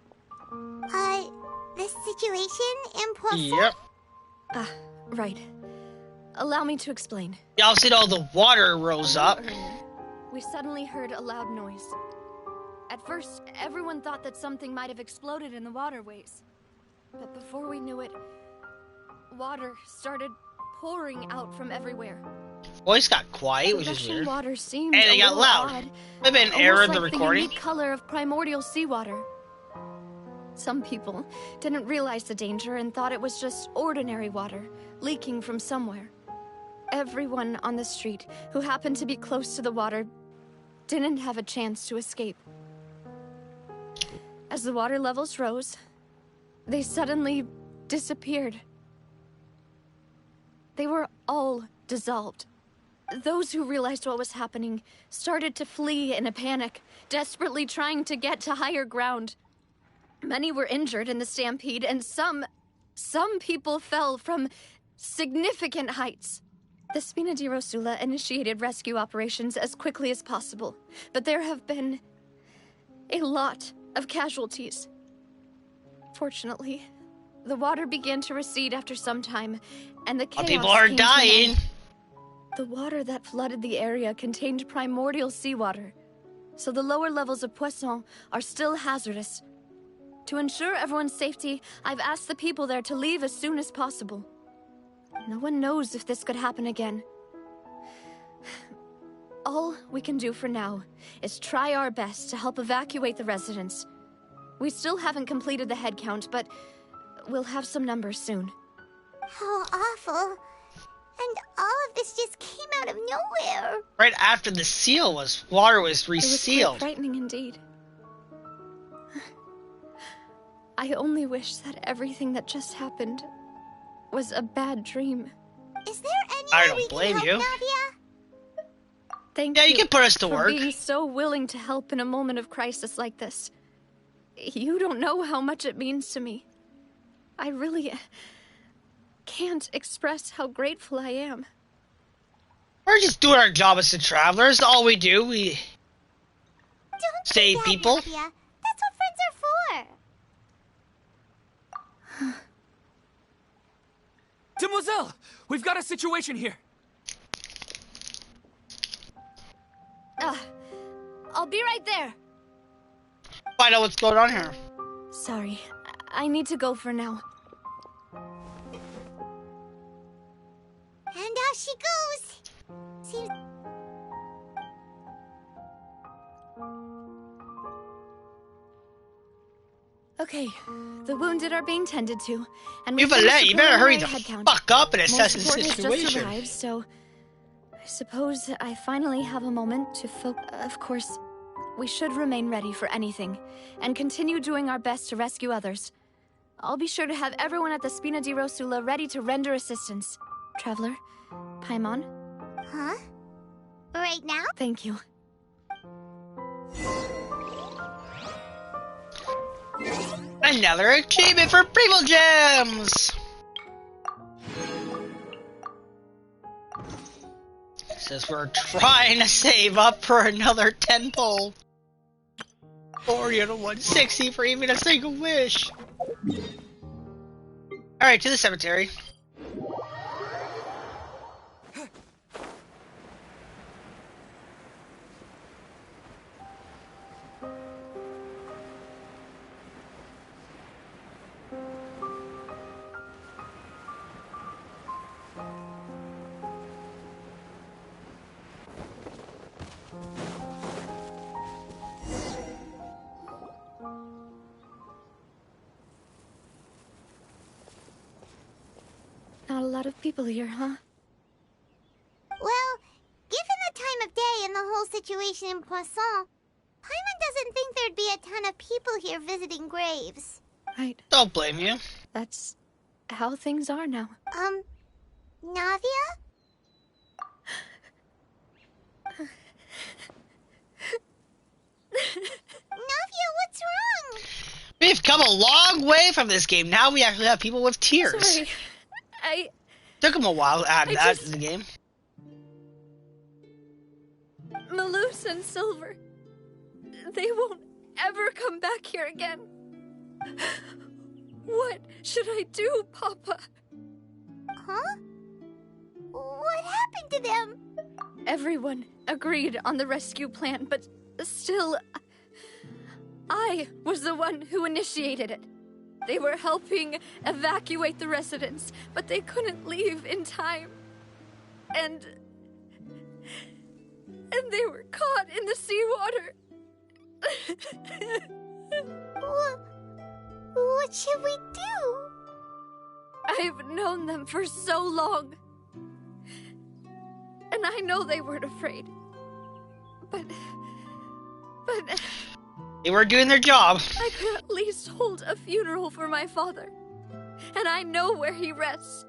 E: This situation in Poisson?
A: Yep.
L: Right. Allow me to explain.
A: Y'all see all the water rose up.
L: We suddenly heard a loud noise. At first, everyone thought that something might have exploded in the waterways. But before we knew it, water started pouring out from everywhere.
A: Voice got quiet, which is weird.
L: Water seemed
A: and it got loud. Maybe an error in the recording.
L: The unique color of primordial seawater. Some people didn't realize the danger and thought it was just ordinary water leaking from somewhere. Everyone on the street who happened to be close to the water didn't have a chance to escape. As the water levels rose, they suddenly disappeared. They were all dissolved. Those who realized what was happening started to flee in a panic, desperately trying to get to higher ground. Many were injured in the stampede, and some people fell from significant heights. The Spina di Rosula initiated rescue operations as quickly as possible, but there have been a lot of casualties. Fortunately, the water began to recede after some time, and the chaos
A: people are
L: came to an
A: dying.
L: end. The water that flooded the area contained primordial seawater, so the lower levels of Poisson are still hazardous. To ensure everyone's safety, I've asked the people there to leave as soon as possible. No one knows if this could happen again. All we can do for now is try our best to help evacuate the residents. We still haven't completed the head count, but we'll have some numbers soon.
E: How awful. And all of this just came out of nowhere.
A: Right after the water was
L: It was
A: resealed.
L: quite frightening indeed. I only wish that everything that just happened was a bad dream.
E: Is there any
A: I
E: way
A: don't
E: we
A: blame
E: can
A: you.
E: help Navia?
L: Thank you.
A: Yeah, you can put us to
L: for
A: work.
L: being so willing to help in a moment of crisis like this. You don't know how much it means to me. I really can't express how grateful I am.
A: We're just doing our job as the travelers. All we do, we
E: Don't
A: save
E: do that,
A: people.
E: Navia. That's what friends are for.
J: Demoiselle! We've got a situation here.
L: I'll be right there.
A: Find out what's going on here.
L: Sorry, I need to go for now.
E: And off she goes. Seems...
L: Okay, the wounded are being tended to, and
A: You better hurry the
L: head count.
A: fuck up and
L: More
A: assess the
L: support has just
A: situation.
L: arrived, so I suppose I finally have a moment to Of course, we should remain ready for anything, and continue doing our best to rescue others. I'll be sure to have everyone at the Spina di Rosula ready to render assistance. Traveler, Paimon?
E: Huh? Right now?
L: Thank you.
A: Another achievement for Primo Gems! Says we're trying to save up for another 10 pull. 40 to 160 for even a single wish. Alright, to the cemetery.
L: Not a lot of people here, huh?
E: Well, given the time of day and the whole situation in Poisson, Paimon doesn't think there'd be a ton of people here visiting graves.
L: Right.
A: Don't blame you.
L: That's how things are now.
E: Navia? Navia, what's wrong?
A: We've come a long way from this game. Now we actually have people with tears.
L: Sorry.
A: Took them a while to add that to the game.
L: Malus and Silver. They won't ever come back here again. What should I do, Papa?
E: Huh? What happened to them?
L: Everyone agreed on the rescue plan, but still, I was the one who initiated it. They were helping evacuate the residents, but they couldn't leave in time. And they were caught in the seawater.
E: What should we do?
L: I've known them for so long. And I know they weren't afraid. But
A: they were doing their job.
L: I could at least hold a funeral for my father. And I know where he rests.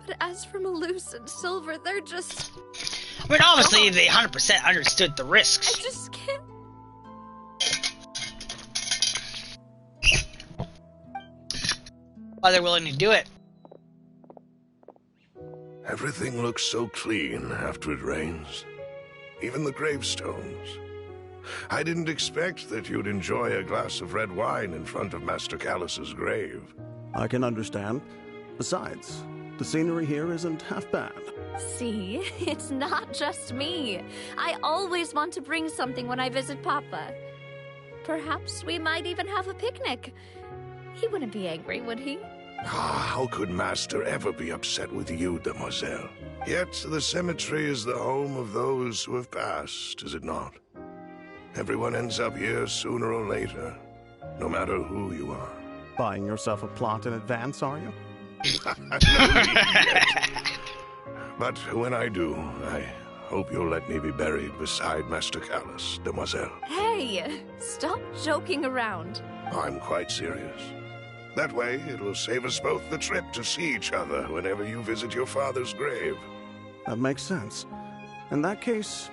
L: But as for Malus and Silver, they're just...
A: I mean, obviously, they 100% understood the risks.
L: I just can't...
A: Why they're willing to do it.
M: Everything looks so clean after it rains. Even the gravestones. I didn't expect that you'd enjoy a glass of red wine in front of Master Callus's grave.
N: I can understand. Besides, the scenery here isn't half bad.
L: See, it's not just me. I always want to bring something when I visit Papa. Perhaps we might even have a picnic. He wouldn't be angry, would he?
M: How could Master ever be upset with you, Demoiselle? Yet the cemetery is the home of those who have passed, is it not? Everyone ends up here sooner or later, no matter who you are.
N: Buying yourself a plot in advance, are you?
M: No need yet. But when I do, I hope you'll let me be buried beside Master Callus, Demoiselle.
L: Hey, stop joking around.
M: I'm quite serious. That way, it will save us both the trip to see each other whenever you visit your father's grave.
N: That makes sense. In that case,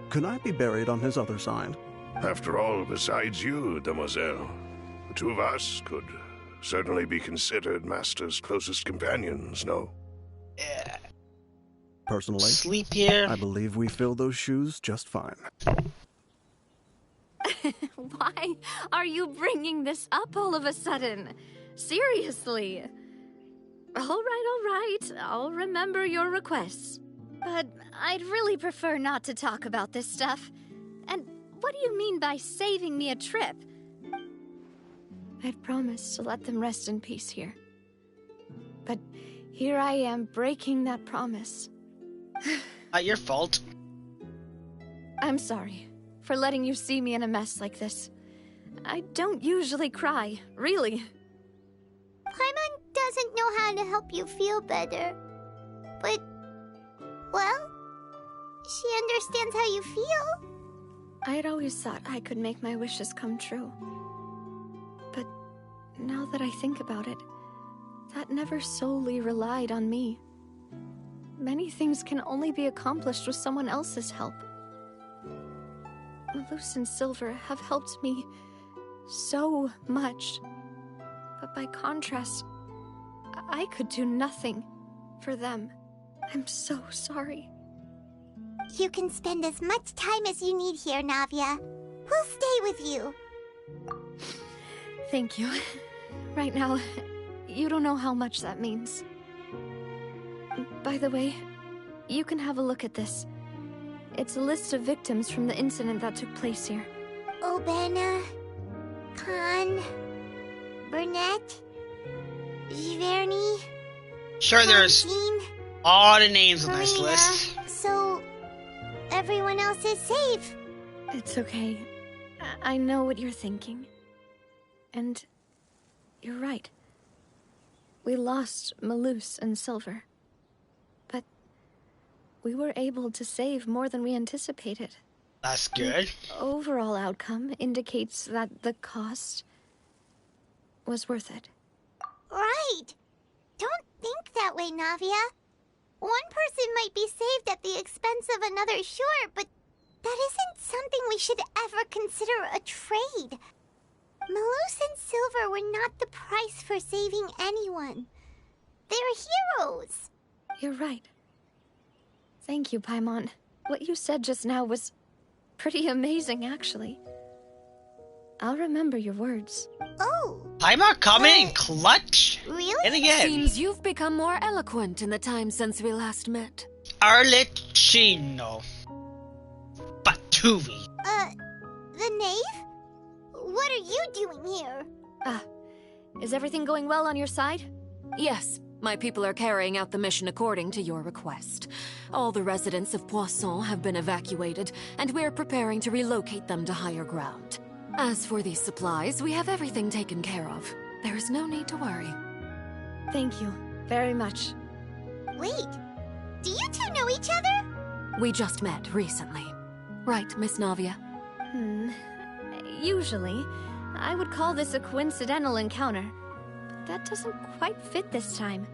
N: could I be buried on his other side?
M: After all, besides you, Demoiselle, the two of us could certainly be considered Master's closest companions, no?
A: Yeah.
N: Personally,
A: sleep here.
N: I believe we fill those shoes just fine.
L: Why are you bringing this up all of a sudden? Seriously. All right. I'll remember your requests. But I'd really prefer not to talk about this stuff. And what do you mean by saving me a trip? I'd promised to let them rest in peace here. But here I am breaking that promise.
A: Not your fault.
L: I'm sorry for letting you see me in a mess like this. I don't usually cry, really.
E: Paimon doesn't know how to help you feel better. But, well, she understands how you feel.
L: I had always thought I could make my wishes come true. But now that I think about it, that never solely relied on me. Many things can only be accomplished with someone else's help. Malus and Silver have helped me so much. But by contrast, I could do nothing for them. I'm so sorry.
E: You can spend as much time as you need here, Navia. We'll stay with you.
L: Thank you. Right now, you don't know how much that means. By the way, you can have a look at this. It's a list of victims from the incident that took place here.
E: Obena, Khan, Burnett, Giverny.
A: Sure, there's all the names on this
E: Furina.
A: list.
E: So, everyone else is safe.
L: It's okay. I know what you're thinking. And you're right. We lost Malus and Silver. But we were able to save more than we anticipated.
A: That's good.
L: The overall outcome indicates that the cost was worth it.
E: Right. Don't think that way, Navia. One person might be saved at the expense of another, sure, but that isn't something we should ever consider a trade. Malus and Silver were not the price for saving anyone. They're heroes.
L: You're right. Thank you, Paimon. What you said just now was pretty amazing, actually. I'll remember your words.
E: Oh.
A: Paimon coming in clutch.
E: Really?
A: And again.
O: Seems you've become more eloquent in the time since we last met.
A: Arlecchino. Fatui.
E: The knave? What are you doing here?
L: Is everything going well on your side?
O: Yes, my people are carrying out the mission according to your request. All the residents of Poisson have been evacuated, and we're preparing to relocate them to higher ground. As for these supplies, we have everything taken care of. There is no need to worry.
L: Thank you very much.
E: Wait, do you two know each other?
O: We just met recently. Right, Miss Navia?
L: Usually, I would call this a coincidental encounter. But that doesn't quite fit this time.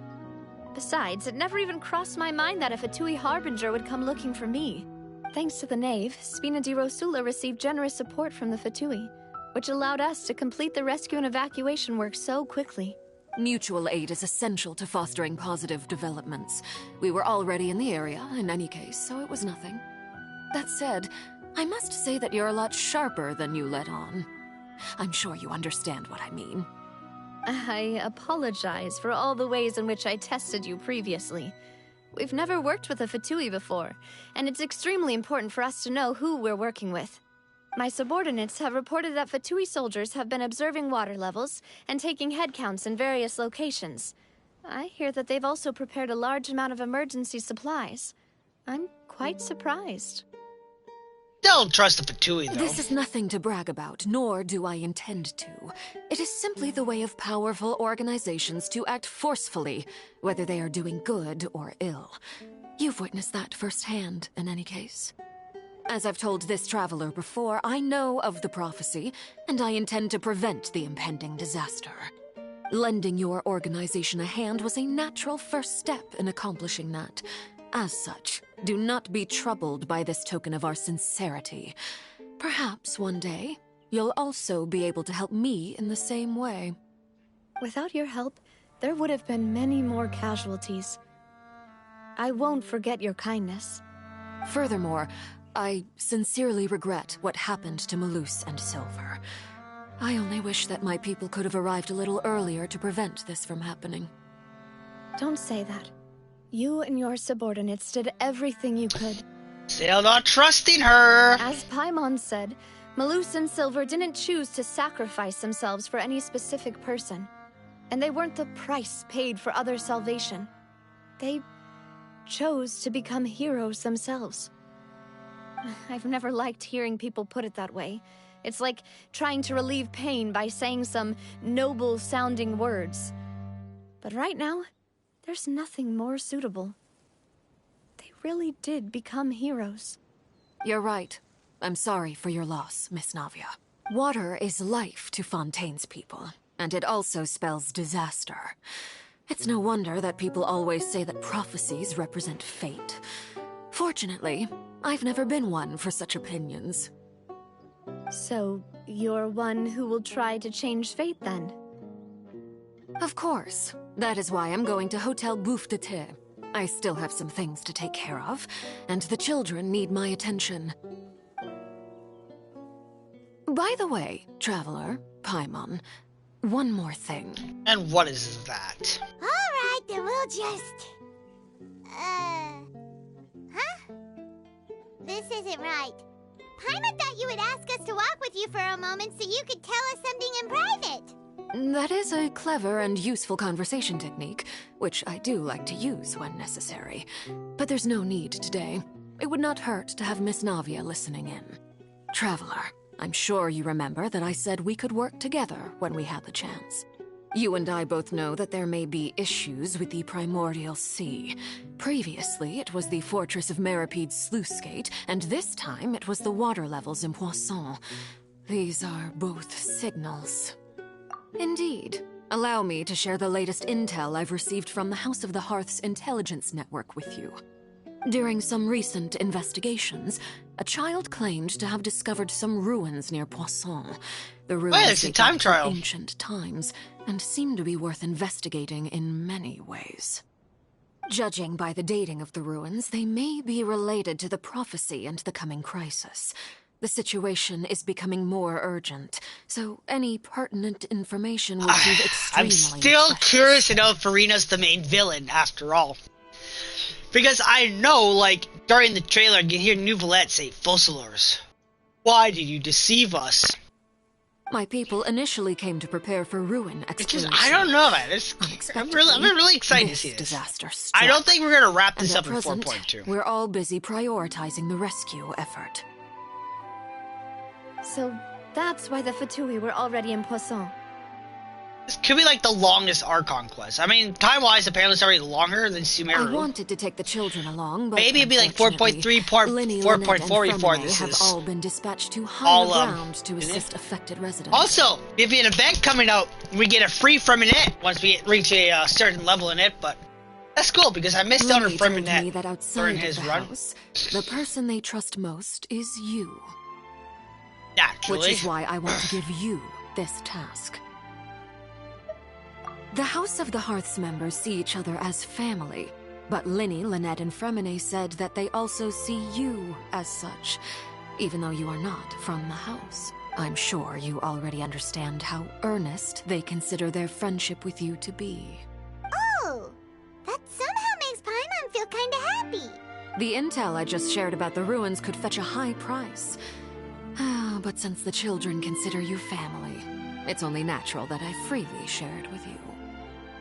L: Besides, it never even crossed my mind that a Fatui Harbinger would come looking for me. Thanks to the Knave, Spina di Rosula received generous support from the Fatui, which allowed us to complete the rescue and evacuation work so quickly.
O: Mutual aid is essential to fostering positive developments. We were already in the area, in any case, so it was nothing. That said, I must say that you're a lot sharper than you let on. I'm sure you understand what I mean.
L: I apologize for all the ways in which I tested you previously. We've never worked with a Fatui before, and it's extremely important for us to know who we're working with. My subordinates have reported that Fatui soldiers have been observing water levels and taking head counts in various locations. I hear that they've also prepared a large amount of emergency supplies. I'm quite surprised.
A: Don't trust the Fatui, though.
O: This is nothing to brag about, nor do I intend to. It is simply the way of powerful organizations to act forcefully, whether they are doing good or ill. You've witnessed that firsthand, in any case. As I've told this traveler before, I know of the prophecy, and I intend to prevent the impending disaster. Lending your organization a hand was a natural first step in accomplishing that. As such, do not be troubled by this token of our sincerity. Perhaps one day, you'll also be able to help me in the same way.
L: Without your help, there would have been many more casualties. I won't forget your kindness.
O: Furthermore, I sincerely regret what happened to Malus and Silver. I only wish that my people could have arrived a little earlier to prevent this from happening.
L: Don't say that. You and your subordinates did everything you could.
A: Still not trusting her.
L: As Paimon said, Malus and Silver didn't choose to sacrifice themselves for any specific person. And they weren't the price paid for other salvation. They chose to become heroes themselves. I've never liked hearing people put it that way. It's like trying to relieve pain by saying some noble-sounding words. But right now, there's nothing more suitable. They really did become heroes.
O: You're right. I'm sorry for your loss, Miss Navia. Water is life to Fontaine's people, and it also spells disaster. It's no wonder that people always say that prophecies represent fate. Fortunately, I've never been one for such opinions.
L: So, you're one who will try to change fate then?
O: Of course. That is why I'm going to Hotel Bouffe de Thé. I still have some things to take care of, and the children need my attention. By the way, Traveler, Paimon, one more thing.
A: And what is that?
E: Alright, then we'll just... Huh? This isn't right. Paimon thought you would ask us to walk with you for a moment so you could tell us something in private.
O: That is a clever and useful conversation technique, which I do like to use when necessary. But there's no need today. It would not hurt to have Miss Navia listening in. Traveler, I'm sure you remember that I said we could work together when we had the chance. You and I both know that there may be issues with the Primordial Sea. Previously, it was the Fortress of Meripede's sluice gate, and this time it was the water levels in Poisson. These are both signals. Indeed. Allow me to share the latest intel I've received from the House of the Hearth's intelligence network with you. During some recent investigations, a child claimed to have discovered some ruins near Poisson. The ruins date back to ancient times, and seem to be worth investigating in many ways. Judging by the dating of the ruins, they may be related to the prophecy and the coming crisis. The situation is becoming more urgent, so any pertinent information will prove extremely
A: I'm still curious to know if Furina's the main villain, after all. Because I know, like, during the trailer, you hear Nouvelette say, Fossilors, why did you deceive us?
O: My people initially came to prepare for ruin exploration.
A: I don't know, man. I'm really excited to see this.
O: Disaster
A: I don't think we're going to wrap this up in
O: present,
A: 4.2.
O: We're all busy prioritizing the rescue effort.
L: So that's why the Fatui were already in Poisson.
A: This could be like the longest Archon quest. I mean, time-wise, apparently it's already longer than Sumeru.
O: I wanted to take the children along, but
A: maybe it'd be like 4.3, part 4.4 before this
O: have
A: is
O: all been dispatched to higher ground to assist affected residents.
A: Also, if you have an event coming out, we get a free Freminette once we reach a certain level in it, but that's cool because I missed out on Freminette during his run.
O: The person they trust most is you.
A: Naturally.
O: Which is why I want to give you this task. The House of the Hearth's members see each other as family, but Linny, Lynette, and Fremine said that they also see you as such, even though you are not from the house. I'm sure you already understand how earnest they consider their friendship with you to be.
E: Oh, that somehow makes Paimon feel kinda happy.
O: The intel I just shared about the ruins could fetch a high price. But since the children consider you family, it's only natural that I freely share it with you.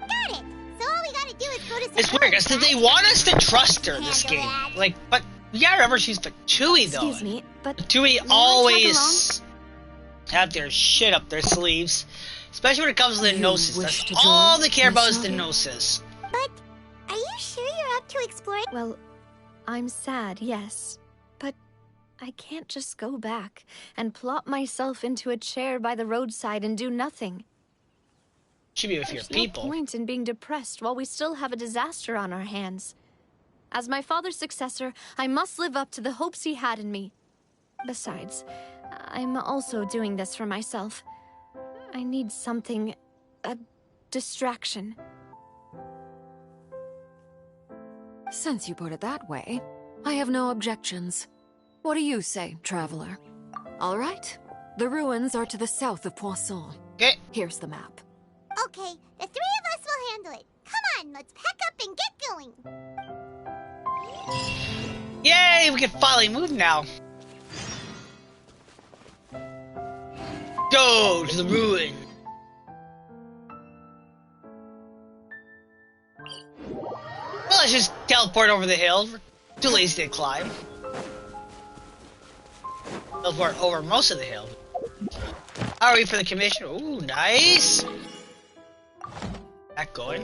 E: Got it! So all we gotta do is go to some...
A: It's weird, because they want us to trust her this game. Like, but you gotta remember she's Fatui, though.
L: Excuse me, but...
A: Fatui always have their shit up their sleeves. Especially when it comes to the Gnosis. That's all they care about is the Gnosis.
E: But, are you sure you're up to exploring?
L: Well, I'm sad, yes. But I can't just go back and plop myself into a chair by the roadside and do nothing.
A: Should be with your people.
L: There's no point in being depressed while we still have a disaster on our hands. As my father's successor, I must live up to the hopes he had in me. Besides, I'm also doing this for myself. I need something... a distraction.
O: Since you put it that way, I have no objections. What do you say, traveler? All right. The ruins are to the south of Poisson.
A: Okay.
O: Here's the map.
E: Okay, the three of us will handle it. Come on, let's pack up and get going.
A: Yay, we can finally move now. Go to the ruin. Well, let's just teleport over the hill. We're too lazy to climb. Teleport over most of the hill. How are we for the commission? Ooh, nice. Back going.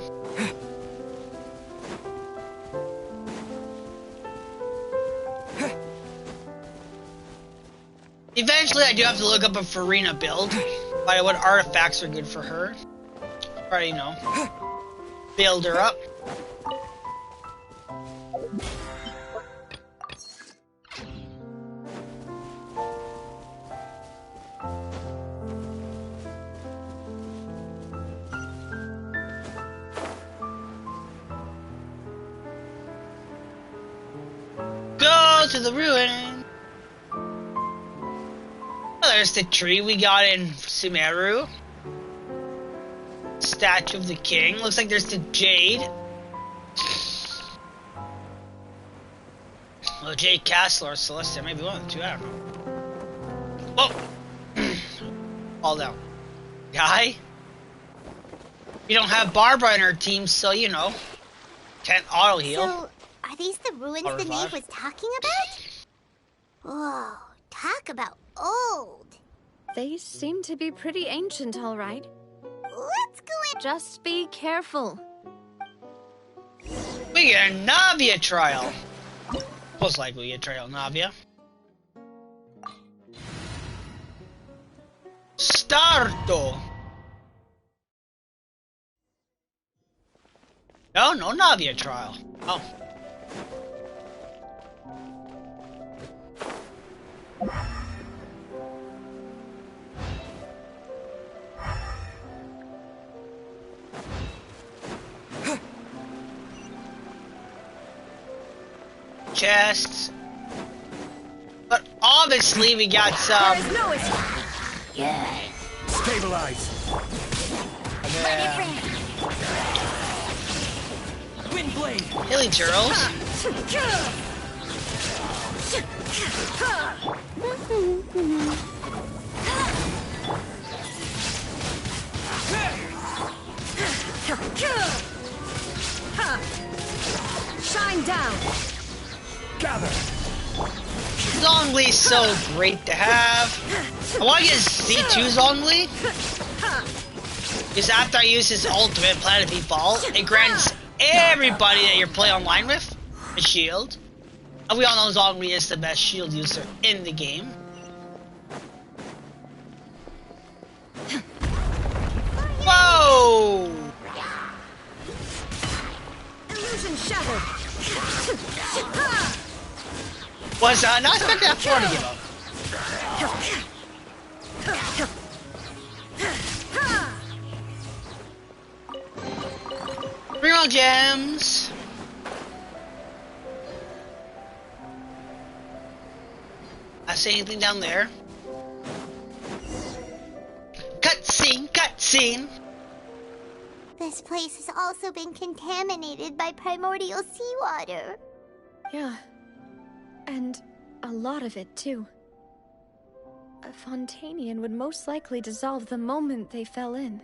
A: Eventually, I do have to look up a Furina build. Find out what artifacts are good for her. Or, you know, build her up. to the ruin. Oh, there's the tree we got in Sumeru. Statue of the king. Looks like there's the jade. Well, Jade Castle or Celestia, maybe one of the two, I don't know. Whoa! Fall down. Guy? We don't have Barbara in our team, so you know. Can't auto heal.
E: So, are these the ruins the knave was talking about? Whoa, talk about old.
L: They seem to be pretty ancient, all right.
E: Let's go in.
L: Just be careful.
A: We get a Navia trial. Most likely we get a trial Navia. Starto. No, no Navia trial. Oh. Chests. But obviously we got some.
E: Yeah.
K: Stabilize.
A: Yeah.
J: Wind blade.
A: Hilly turtles.
C: Shine down.
K: Gather.
A: Zongli's so great to have. I want to get C2 Zongli. Because after I use his ultimate Planet Default, it grants everybody that you're playing online with a shield. And we all know Zongli is the best shield user in the game. Whoa!
C: Illusion shattered.
A: Was not expecting that far to give up. Real gems. I see anything down there? Cutscene, cutscene.
E: This place has also been contaminated by primordial seawater.
L: Yeah. And a lot of it, too. A Fontanian would most likely dissolve the moment they fell in.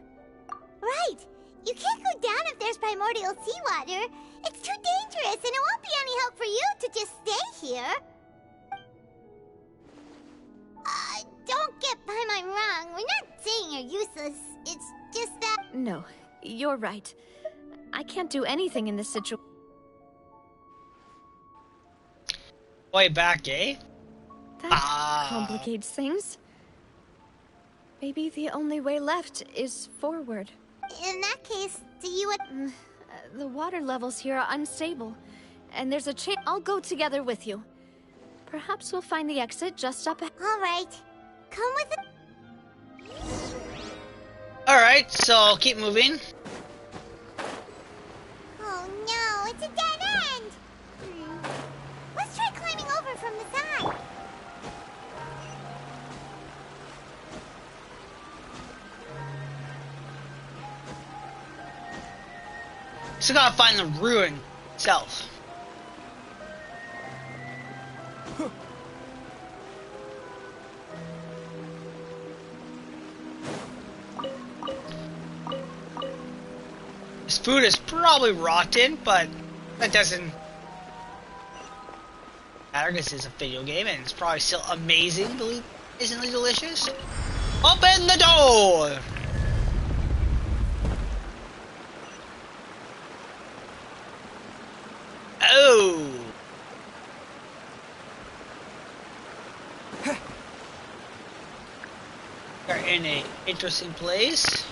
E: Right! You can't go down if there's primordial seawater. It's too dangerous, and it won't be any help for you to just stay here. Don't get Paimon wrong. We're not saying you're useless. It's just that...
L: No, you're right. I can't do anything in this situation.
A: Way back, eh?
L: That complicates things. Maybe the only way left is forward.
E: In that case, do you...
L: The water levels here are unstable, and there's a chance I'll go together with you. Perhaps we'll find the exit just up ahead.
E: All right. Come with it.
A: Alright, so keep moving.
E: Oh no, it's a dead end! Let's try climbing over from the side.
A: Still gotta find the ruin itself. This food is probably rotten, but that doesn't matter because it's a video game and it's probably still amazingly delicious. Open the door! Oh! We're in an interesting place.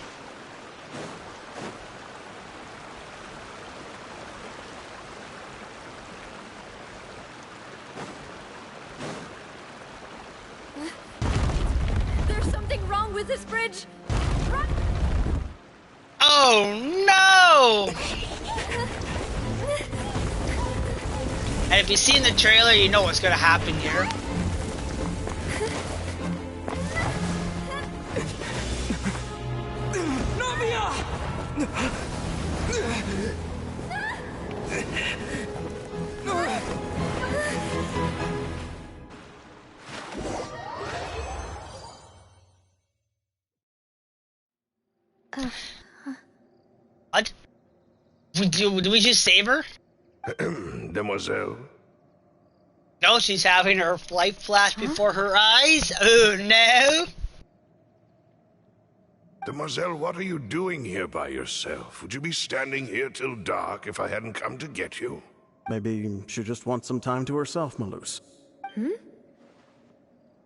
L: There's something wrong with this bridge. Run!
A: Oh no! And if you've seen the trailer, you know what's gonna happen here. What? Did we just save her?
M: Demoiselle?
A: No, she's having her life flash before her eyes. Oh no!
M: Demoiselle, what are you doing here by yourself? Would you be standing here till dark if I hadn't come to get you?
N: Maybe she just wants some time to herself, Malus.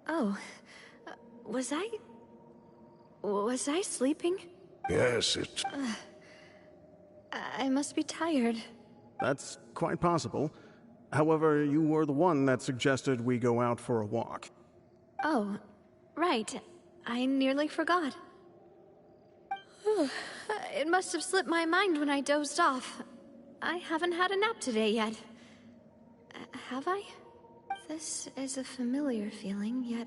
L: Oh, was I sleeping?
M: Yes, it...
L: I must be tired.
N: That's quite possible. However, you were the one that suggested we go out for a walk.
L: Oh, right. I nearly forgot. It must have slipped my mind when I dozed off. I haven't had a nap today yet. Have I? This is a familiar feeling, yet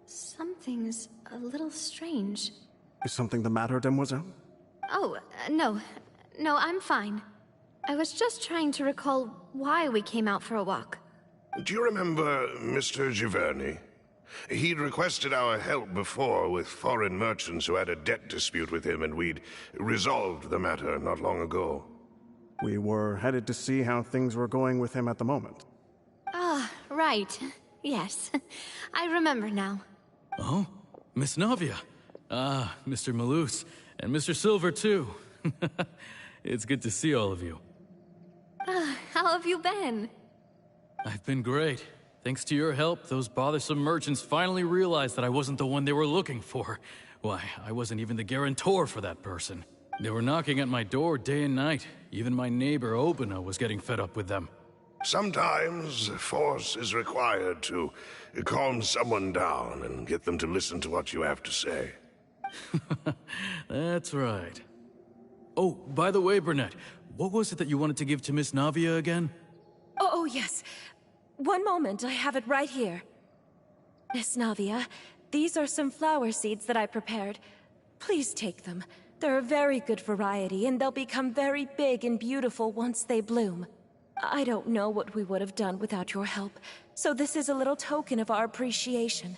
L: something's a little strange.
N: Is something the matter, Demoiselle?
L: Oh, no. No, I'm fine. I was just trying to recall why we came out for a walk.
M: Do you remember Mr. Giverny? He'd requested our help before with foreign merchants who had a debt dispute with him, and we'd resolved the matter not long ago.
N: We were headed to see how things were going with him at the moment.
L: Ah, right. Yes. I remember now.
J: Oh, Miss Navia. Ah, Mr. Malus. And Mr. Silver, too. It's good to see all of you.
L: How have you been?
J: I've been great. Thanks to your help, those bothersome merchants finally realized that I wasn't the one they were looking for. Why, I wasn't even the guarantor for that person. They were knocking at my door day and night. Even my neighbor, Obina, was getting fed up with them.
M: Sometimes force is required to calm someone down and get them to listen to what you have to say.
J: That's right. Oh, by the way, Burnett, what was it that you wanted to give to Miss Navia again?
P: Oh, yes. One moment, I have it right here. Miss Navia, these are some flower seeds that I prepared. Please take them. They're a very good variety, and they'll become very big and beautiful once they bloom. I don't know what we would have done without your help, so this is a little token of our appreciation.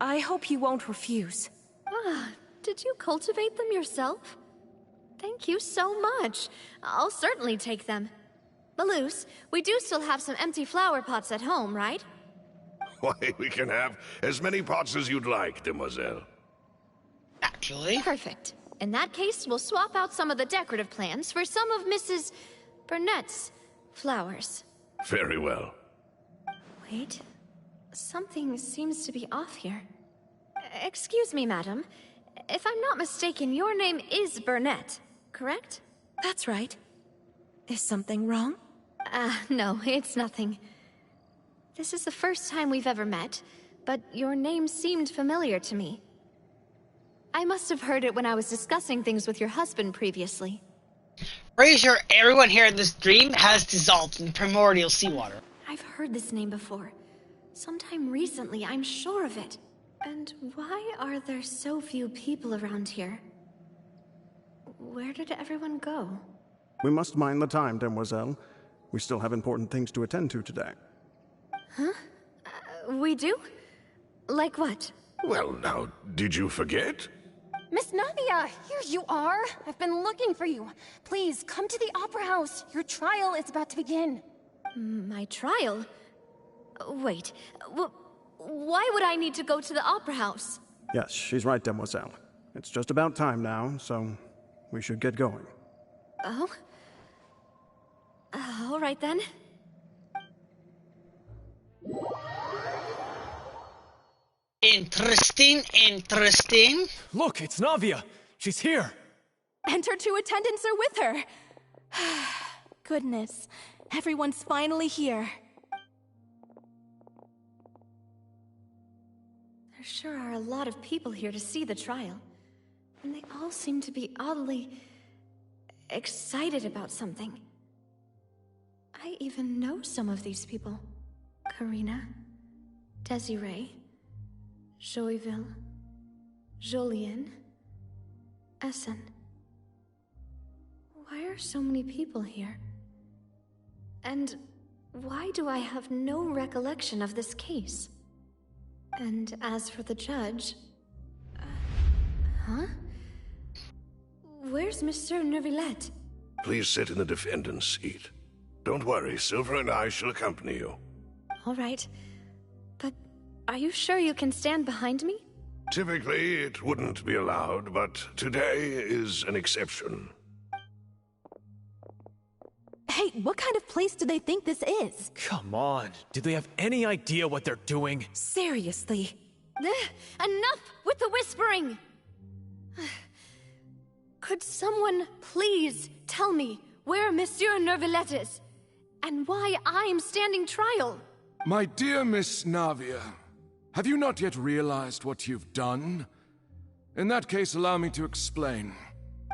P: I hope you won't refuse.
L: Ah, did you cultivate them yourself? Thank you so much. I'll certainly take them. Malus, we do still have some empty flower pots at home, right?
M: Why, we can have as many pots as you'd like, Demoiselle.
A: Actually.
L: Perfect. In that case, we'll swap out some of the decorative plants for some of Mrs. Burnett's flowers.
M: Very well.
L: Wait. Something seems to be off here. Excuse me, madam. If I'm not mistaken, your name is Burnett, correct?
P: That's right. Is something wrong?
L: No, it's nothing. This is the first time we've ever met, but your name seemed familiar to me. I must have heard it when I was discussing things with your husband previously.
A: Pretty sure everyone here in this dream has dissolved in primordial seawater.
L: I've heard this name before. Sometime recently, I'm sure of it. And why are there so few people around here? Where did everyone go?
N: We must mind the time, Demoiselle. We still have important things to attend to today.
L: Huh? We do? Like what?
M: Well, now, did you forget?
F: Miss Navia, here you are. I've been looking for you. Please, come to the Opera House. Your trial is about to begin.
L: My trial? Wait, why would I need to go to the Opera House?
N: Yes, she's right, Demoiselle. It's just about time now, so we should get going.
L: Oh? All right then.
A: Interesting, interesting.
J: Look, it's Navia. She's here.
F: And her two attendants are with her. Goodness, everyone's finally here.
L: There sure are a lot of people here to see the trial. And they all seem to be oddly excited about something. I I even know some of these people. Karina, Desiree, Joyville, Jolien, Essen. Why are so many people here? And why do I have no recollection of this case? And as for the judge... huh? Where's Monsieur Neuvillette?
M: Please sit in the defendant's seat. Don't worry, Silver and I shall accompany you.
L: All right. But are you sure you can stand behind me?
M: Typically, it wouldn't be allowed, but today is an exception.
P: Hey, what kind of place do they think this is?
Q: Come on, do they have any idea what they're doing?
P: Seriously.
L: Enough with the whispering! Could someone please tell me where Monsieur Neuvillette is? And why I'm standing trial?
D: My dear Miss Navia, have you not yet realized what you've done? In that case, allow me to explain.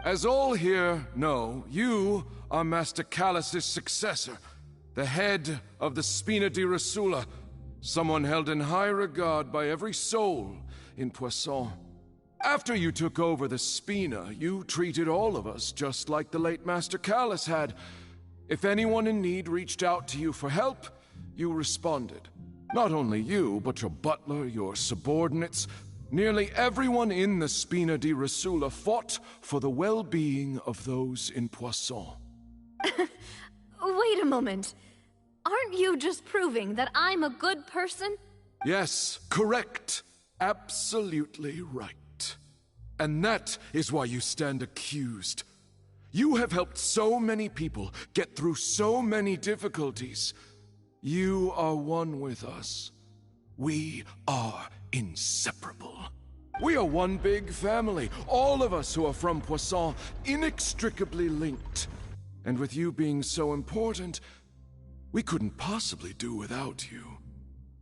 D: As all here know, you are Master Callus's successor, the head of the Spina di Rosula, someone held in high regard by every soul in Poisson. After you took over the Spina, you treated all of us just like the late Master Callus had. If anyone in need reached out to you for help, you responded. Not only you, but your butler, your subordinates, nearly everyone in the Spina di Rosula fought for the well-being of those in Poisson.
L: Wait a moment. Aren't you just proving that I'm a good person?
D: Yes, correct. Absolutely right. And that is why you stand accused. You have helped so many people get through so many difficulties. You are one with us. We are inseparable. We are one big family, all of us who are from Poisson, inextricably linked. And with you being so important, we couldn't possibly do without you.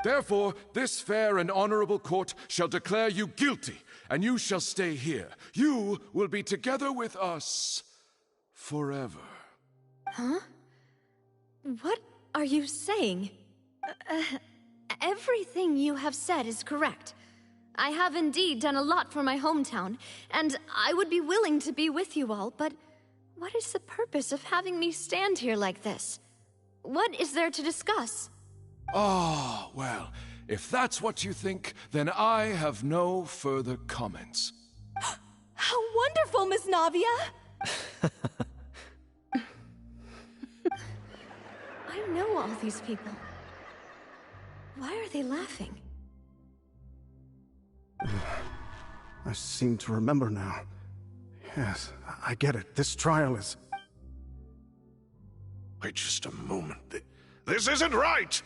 D: Therefore, this fair and honorable court shall declare you guilty, and you shall stay here. You will be together with us forever.
L: Huh? What are you saying? Everything you have said is correct. I have indeed done a lot for my hometown, and I would be willing to be with you all, but what is the purpose of having me stand here like this? What is there to discuss?
D: Ah, well, if that's what you think, then I have no further comments.
P: How wonderful, Miss Navia!
L: I know all these people. Why are they laughing?
N: I seem to remember now. Yes, I get it. This trial is...
M: Wait just a moment. This isn't right!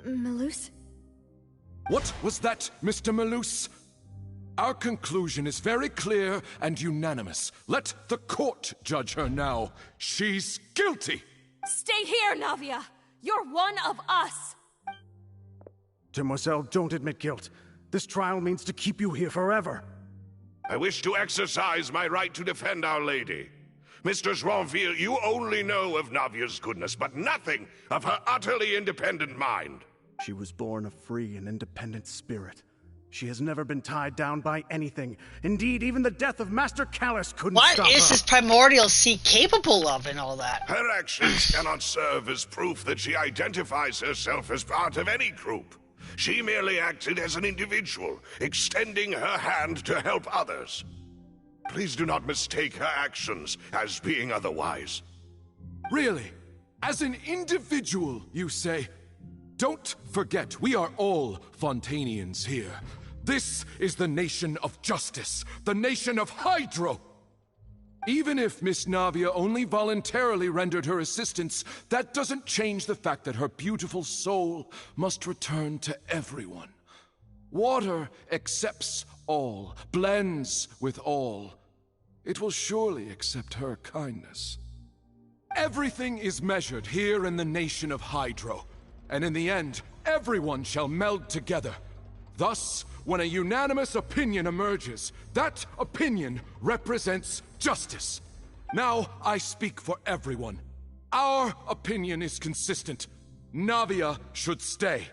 L: Malus?
D: What was that, Mr. Malus? Our conclusion is very clear and unanimous. Let the court judge her now. She's guilty!
P: Stay here, Navia! You're one of us!
N: Demoiselle, don't admit guilt. This trial means to keep you here forever.
M: I wish to exercise my right to defend Our Lady. Mr. Joinville, you only know of Navia's goodness, but nothing of her utterly independent mind.
N: She was born a free and independent spirit. She has never been tied down by anything. Indeed, even the death of Master Callus couldn't stop her.
A: What is this primordial sea capable of and all that?
M: Her actions cannot serve as proof that she identifies herself as part of any group. She merely acted as an individual, extending her hand to help others. Please do not mistake her actions as being otherwise.
D: Really? As an individual, you say? Don't forget, we are all Fontanians here. This is the nation of justice, the nation of Hydro. Even if Miss Navia only voluntarily rendered her assistance, that doesn't change the fact that her beautiful soul must return to everyone. Water accepts all, blends with all. It will surely accept her kindness. Everything is measured here in the nation of Hydro, and in the end, everyone shall meld together. Thus, when a unanimous opinion emerges, that opinion represents justice. Now I speak for everyone. Our opinion is consistent. Navia should stay.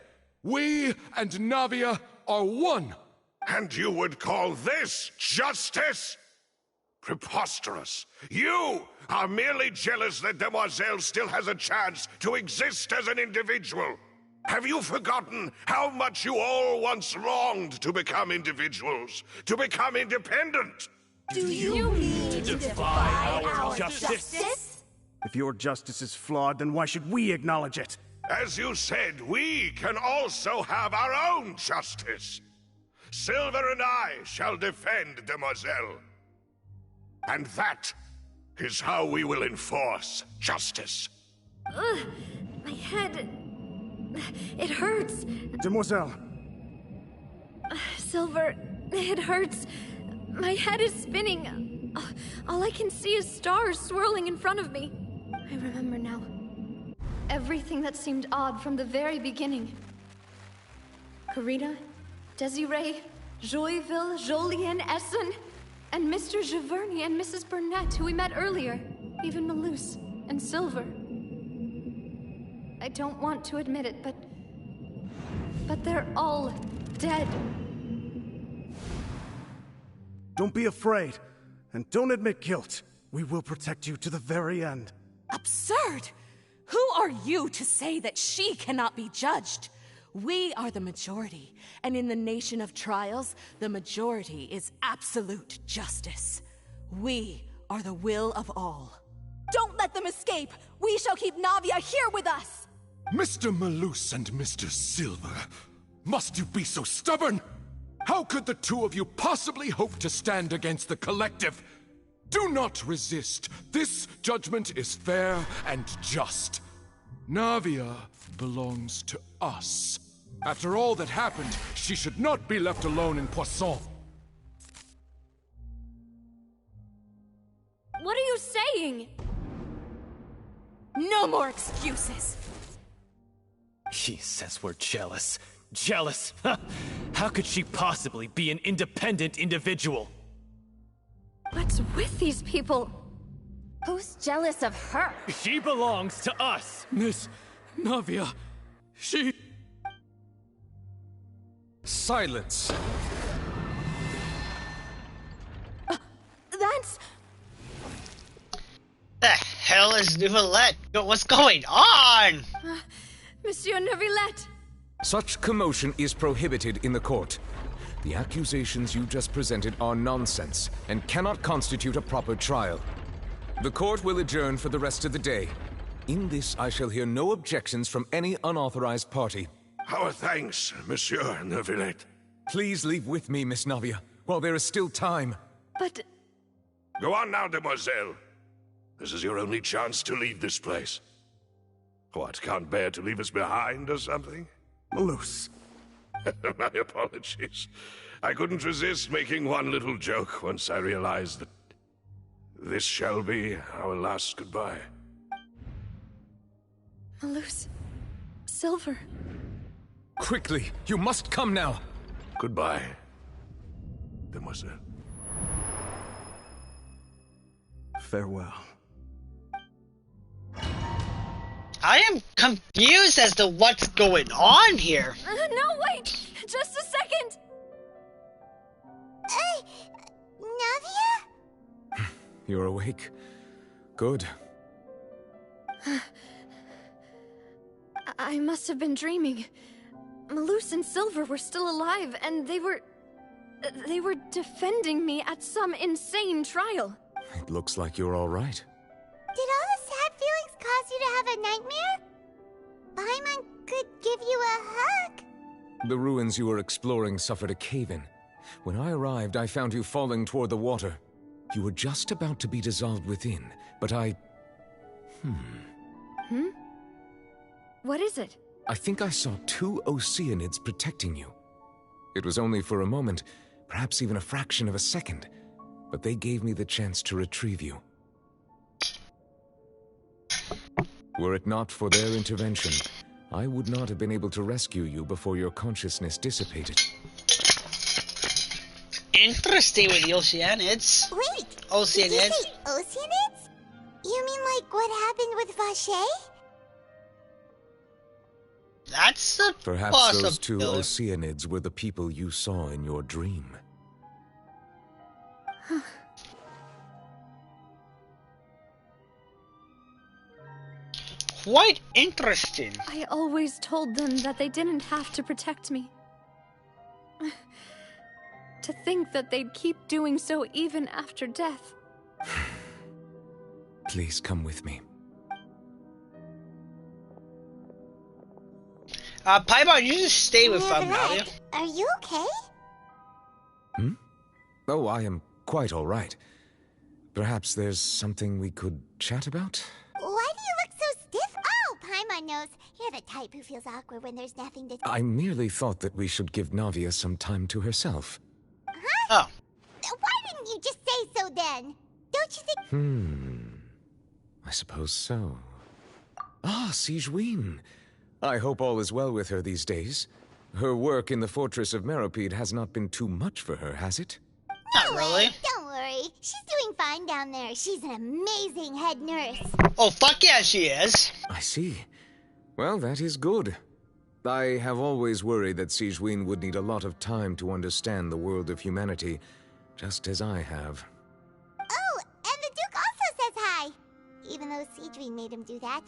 D: We and Navia are one.
M: And you would call this justice? Preposterous. You are merely jealous that Demoiselle still has a chance to exist as an individual. Have you forgotten how much you all once longed to become individuals, to become independent?
R: Do you mean to defy our justice?
N: If your justice is flawed, then why should we acknowledge it?
M: As you said, we can also have our own justice. Silver and I shall defend Demoiselle. And that is how we will enforce justice.
L: Ugh, my head... It hurts.
N: Demoiselle.
L: Silver, it hurts. My head is spinning. All I can see is stars swirling in front of me. I remember now. Everything that seemed odd from the very beginning. Karina, Desiree, Joyville, Jolien, Essen, and Mr. Giverny and Mrs. Burnett, who we met earlier. Even Malus and Silver. I don't want to admit it, but they're all dead.
N: Don't be afraid, and don't admit guilt. We will protect you to the very end.
R: Absurd! Who are you to say that she cannot be judged? We are the majority, and in the nation of trials, the majority is absolute justice. We are the will of all. Don't let them escape! We shall keep Navia here with us!
D: Mr. Malus and Mr. Silver, must you be so stubborn? How could the two of you possibly hope to stand against the collective? Do not resist. This judgment is fair and just. Navia belongs to us. After all that happened, she should not be left alone in Poisson.
L: What are you saying?
R: No more excuses!
Q: He says we're jealous. Jealous? How could she possibly be an independent individual?
L: What's with these people?
B: Who's jealous of her?
Q: She belongs to us!
J: Miss Navia, she...
I: Silence!
L: That's...
A: The hell is Neuvillette? What's going on?
L: Monsieur Neuvillette!
I: Such commotion is prohibited in the court. The accusations you just presented are nonsense and cannot constitute a proper trial. The court will adjourn for the rest of the day. In this, I shall hear no objections from any unauthorized party.
M: Our thanks, Monsieur Neuvillette.
I: Please leave with me, Miss Navia, while there is still time.
L: But...
M: Go on now, Demoiselle. This is your only chance to leave this place. What, can't bear to leave us behind or something?
N: Malus.
M: My apologies. I couldn't resist making one little joke once I realized that this shall be our last goodbye.
L: Malus... Silver...
I: Quickly, you must come now!
M: Goodbye, Demoiselle.
N: Farewell.
A: I am confused as to what's going on here.
L: No, wait! Just a second!
E: Hey, Navia?
I: You're awake. Good.
L: I must have been dreaming. Malus and Silver were still alive, and they were defending me at some insane trial.
I: It looks like you're all right.
E: Did all the sad feelings cause you to have a nightmare? Paimon could give you a hug.
I: The ruins you were exploring suffered a cave-in. When I arrived, I found you falling toward the water. You were just about to be dissolved within, but I...
L: What is it?
I: I think I saw 2 Oceanids protecting you. It was only for a moment, perhaps even a fraction of a second, but they gave me the chance to retrieve you. Were it not for their intervention, I would not have been able to rescue you before your consciousness dissipated.
A: Interesting with the Oceanids.
E: Wait,
A: Oceanids.
E: did you say Oceanids? You mean like what happened with Vache?
A: That's a
I: Perhaps those two
A: possibility.
I: Oceanids were the people you saw in your dream.
A: Quite interesting.
L: I always told them that they didn't have to protect me. To think that they'd keep doing so even after death.
I: Please come with me.
A: Paimon, you just stay with Nadia.
E: Are you okay?
I: Oh, I am quite all right. Perhaps there's something we could chat about?
E: Why do you look so stiff? Oh, Paimon knows. You're the type who feels awkward when there's nothing to...
I: I merely thought that we should give Navia some time to herself.
E: Huh? Oh. Why didn't you just say so then? Don't you think...
I: I suppose so. Ah, Sigewinne. I hope all is well with her these days. Her work in the Fortress of Meropide has not been too much for her, has it?
A: Not really.
E: Don't worry. She's doing fine down there. She's an amazing head nurse.
A: Oh, fuck yeah, she is.
I: I see. Well, that is good. I have always worried that Sigewinne would need a lot of time to understand the world of humanity, just as I have.
E: Oh, and the Duke also says hi. Even though Sigewinne made him do that.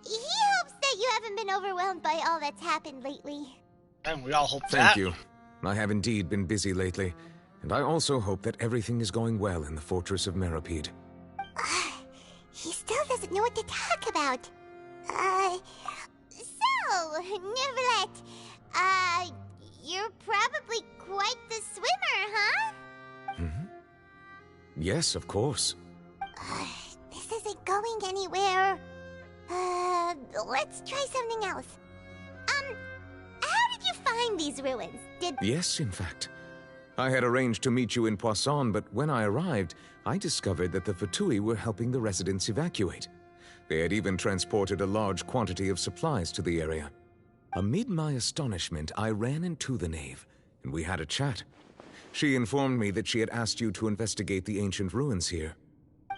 E: He hopes that you haven't been overwhelmed by all that's happened lately.
A: And we all hope that.
I: Thank you. I have indeed been busy lately, and I also hope that everything is going well in the Fortress of Meropide.
E: He still doesn't know what to talk about. So, Neverlet, you're probably quite the swimmer, huh?
I: Yes, of course.
E: This isn't going anywhere. Let's try something else. How did you find these ruins?
I: Yes, in fact. I had arranged to meet you in Poisson, but when I arrived, I discovered that the Fatui were helping the residents evacuate. They had even transported a large quantity of supplies to the area. Amid my astonishment, I ran into the knave, and we had a chat. She informed me that she had asked you to investigate the ancient ruins here.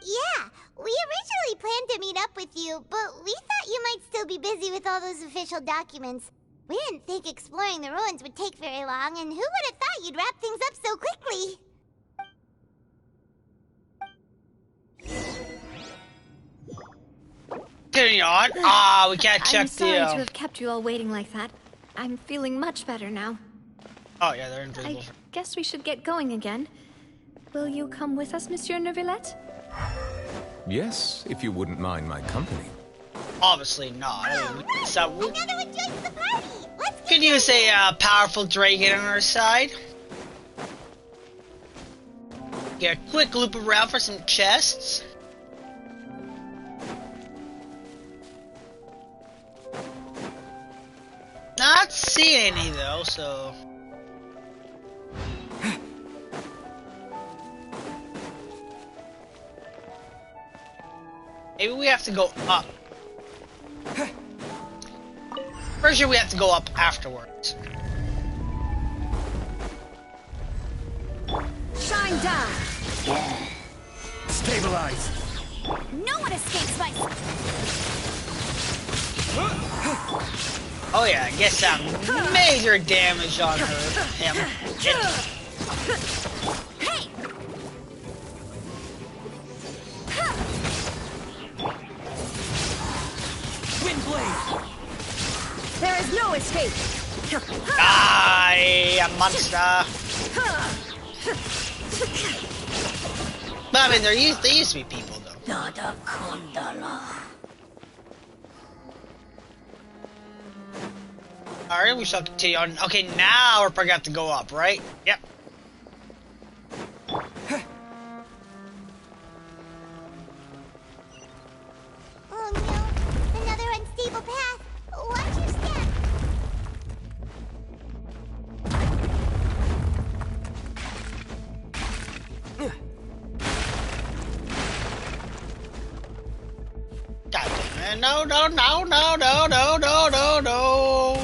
E: Yeah, we originally planned to meet up with you, but we thought you might still be busy with all those official documents. We didn't think exploring the ruins would take very long, and who would have thought you'd wrap things up so quickly?
A: Getting on. We can't check
L: I'm sorry
A: the...
L: to have kept you all waiting like that. I'm feeling much better now.
A: Oh, yeah, they're invisible.
L: I guess we should get going again. Will you come with us, Monsieur Neuvillette?
I: Yes, if you wouldn't mind my company.
A: Obviously not.
E: Another one joins the party! Let's
A: Could use a powerful dragon on our side. Get a quick loop around for some chests. Not seeing any though, so... Maybe we have to go up. Pretty sure we have to go up afterwards.
C: Shine down!
N: Stabilize!
B: No one escapes my...
A: Oh yeah, get some major damage on him.
B: Hey!
Q: Wind blade!
C: There is no escape!
A: Die, a monster! But I mean, they used to be people though. Alright, we shall continue on. Okay, now we're probably gonna have to go up, right? Yep.
E: Oh no, another unstable path. Watch your step.
A: God damn it. No, no, no, no, no, no, no, no, no.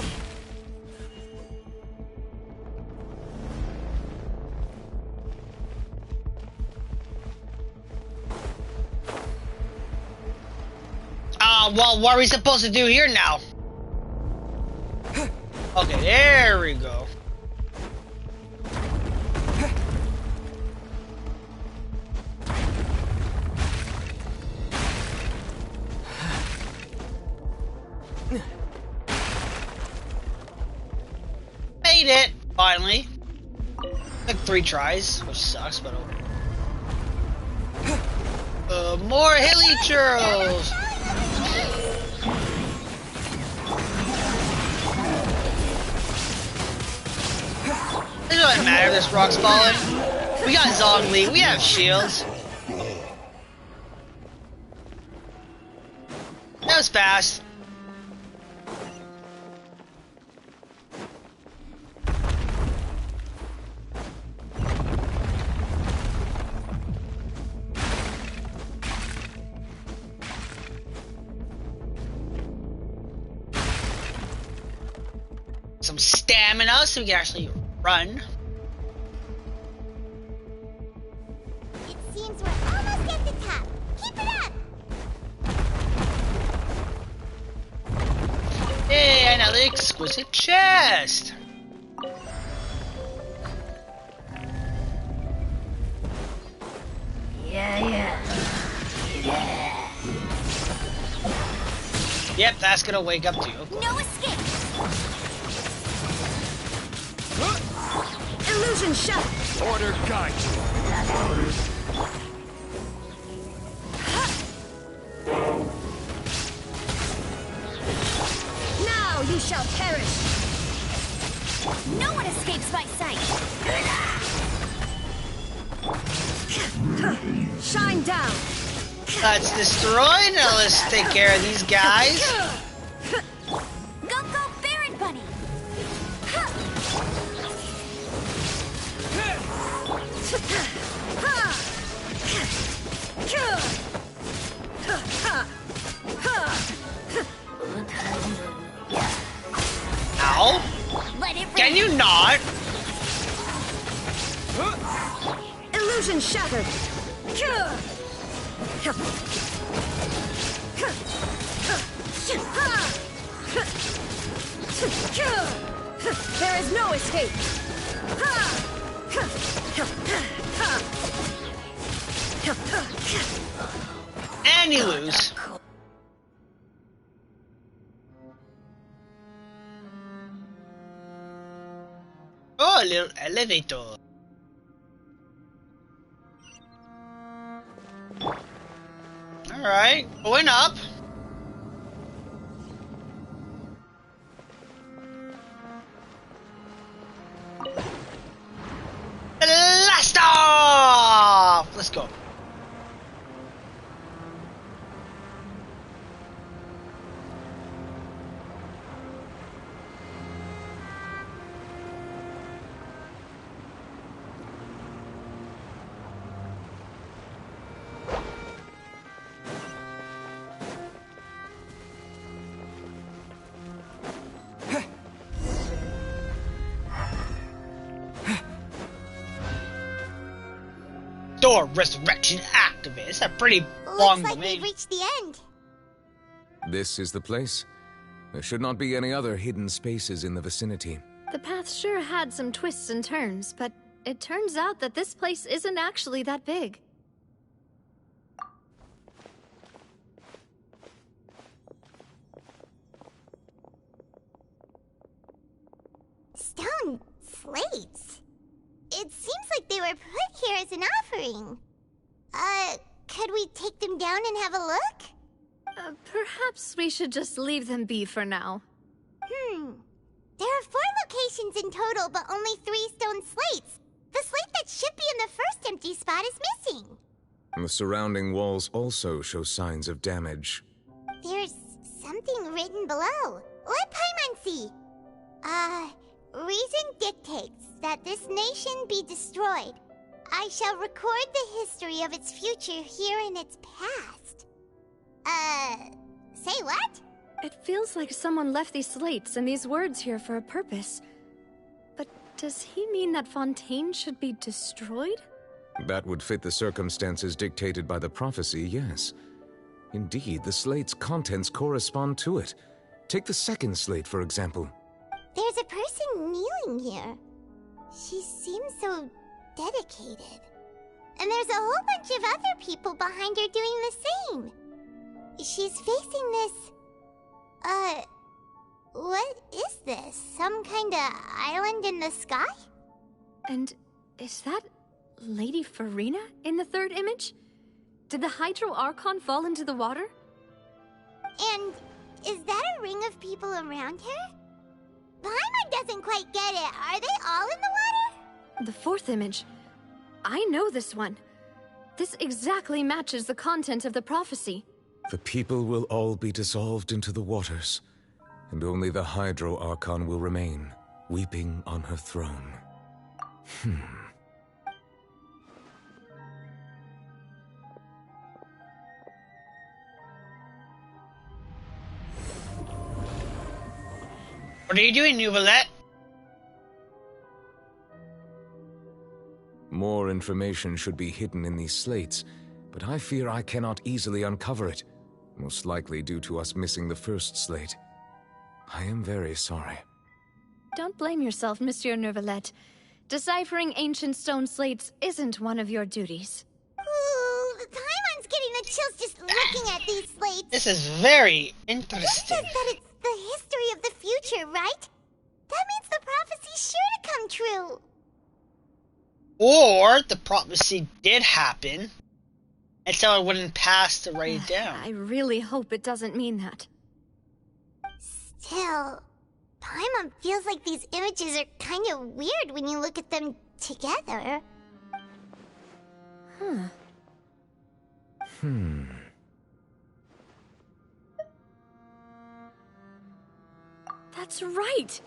A: Well, what are we supposed to do here now? Okay, there we go. Made it, finally. Like 3 tries, which sucks, but okay. More hilly churros! It doesn't matter if this rock's falling. We got Zhongli, we have shields. That was fast. Some stamina so we can actually run.
E: It seems we're almost at the top. Keep it up!
A: Hey, another exquisite chest!
E: Yeah.
A: Yep, that's gonna wake up to you.
E: No escape!
C: Illusion shut!
D: Order guide.
C: Now you shall perish!
E: No one escapes my sight!
C: Shine down!
A: Let's destroy. Now let's take care of these guys.
E: Go, Baron Bunny!
A: Ow. Can you not?
C: Illusion shattered! There is no escape!
A: And you lose. Oh, a little elevator. Alright, going up. Blast off! Let's go. Door resurrection activate. It's a pretty long
E: Looks like
A: domain.
E: we've reached the end.
I: This is the place. There should not be any other hidden spaces in the vicinity.
L: The path sure had some twists and turns, but it turns out that this place isn't actually that big.
E: Stone slates. It seems like they were put here as an offering. Could we take them down and have a look?
L: Perhaps we should just leave them be for now.
E: There are 4 locations in total, but only 3 stone slates. The slate that should be in the first empty spot is missing.
I: The surrounding walls also show signs of damage.
E: There's something written below. Let Paimon see. Reason dictates that this nation be destroyed. I shall record the history of its future here in its past. Say what?
L: It feels like someone left these slates and these words here for a purpose. But does he mean that Fontaine should be destroyed?
I: That would fit the circumstances dictated by the prophecy, yes. Indeed, the slate's contents correspond to it. Take the second slate, for example.
E: There's a person kneeling here. She seems so dedicated. And there's a whole bunch of other people behind her doing the same. She's facing this... what is this? Some kind of island in the sky?
L: And is that Lady Furina in the third image? Did the Hydro Archon fall into the water?
E: And is that a ring of people around her? Paimon doesn't quite get it. Are they all in the water?
L: The fourth image. I know this one. This exactly matches the content of the prophecy.
I: The people will all be dissolved into the waters, and only the Hydro Archon will remain, weeping on her throne.
A: What are you doing, Nouvellette?
I: More information should be hidden in these slates, but I fear I cannot easily uncover it, most likely due to us missing the first slate. I am very sorry.
L: Don't blame yourself, Monsieur Nouvellette. Deciphering ancient stone slates isn't one of your duties.
E: Ooh, Paimon's getting the chills just looking at these slates.
A: This is very
E: This
A: interesting.
E: says that it's the history of the future, right? That means the prophecy's sure to come true.
A: Or the prophecy did happen, and someone wouldn't pass to write it down.
L: I really hope it doesn't mean that.
E: Still, Paimon feels like these images are kind of weird when you look at them together.
L: That's right!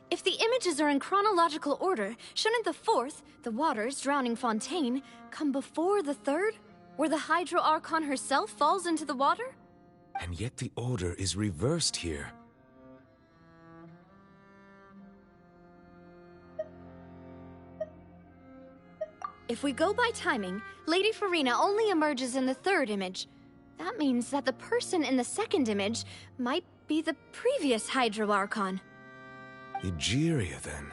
L: If the images are in chronological order, shouldn't the fourth, the waters drowning Fontaine, come before the third, where the Hydro Archon herself falls into the water?
I: And yet the order is reversed here.
L: If we go by timing, Lady Furina only emerges in the third image. That means that the person in the second image might be the previous Hydro Archon.
I: Egeria, then.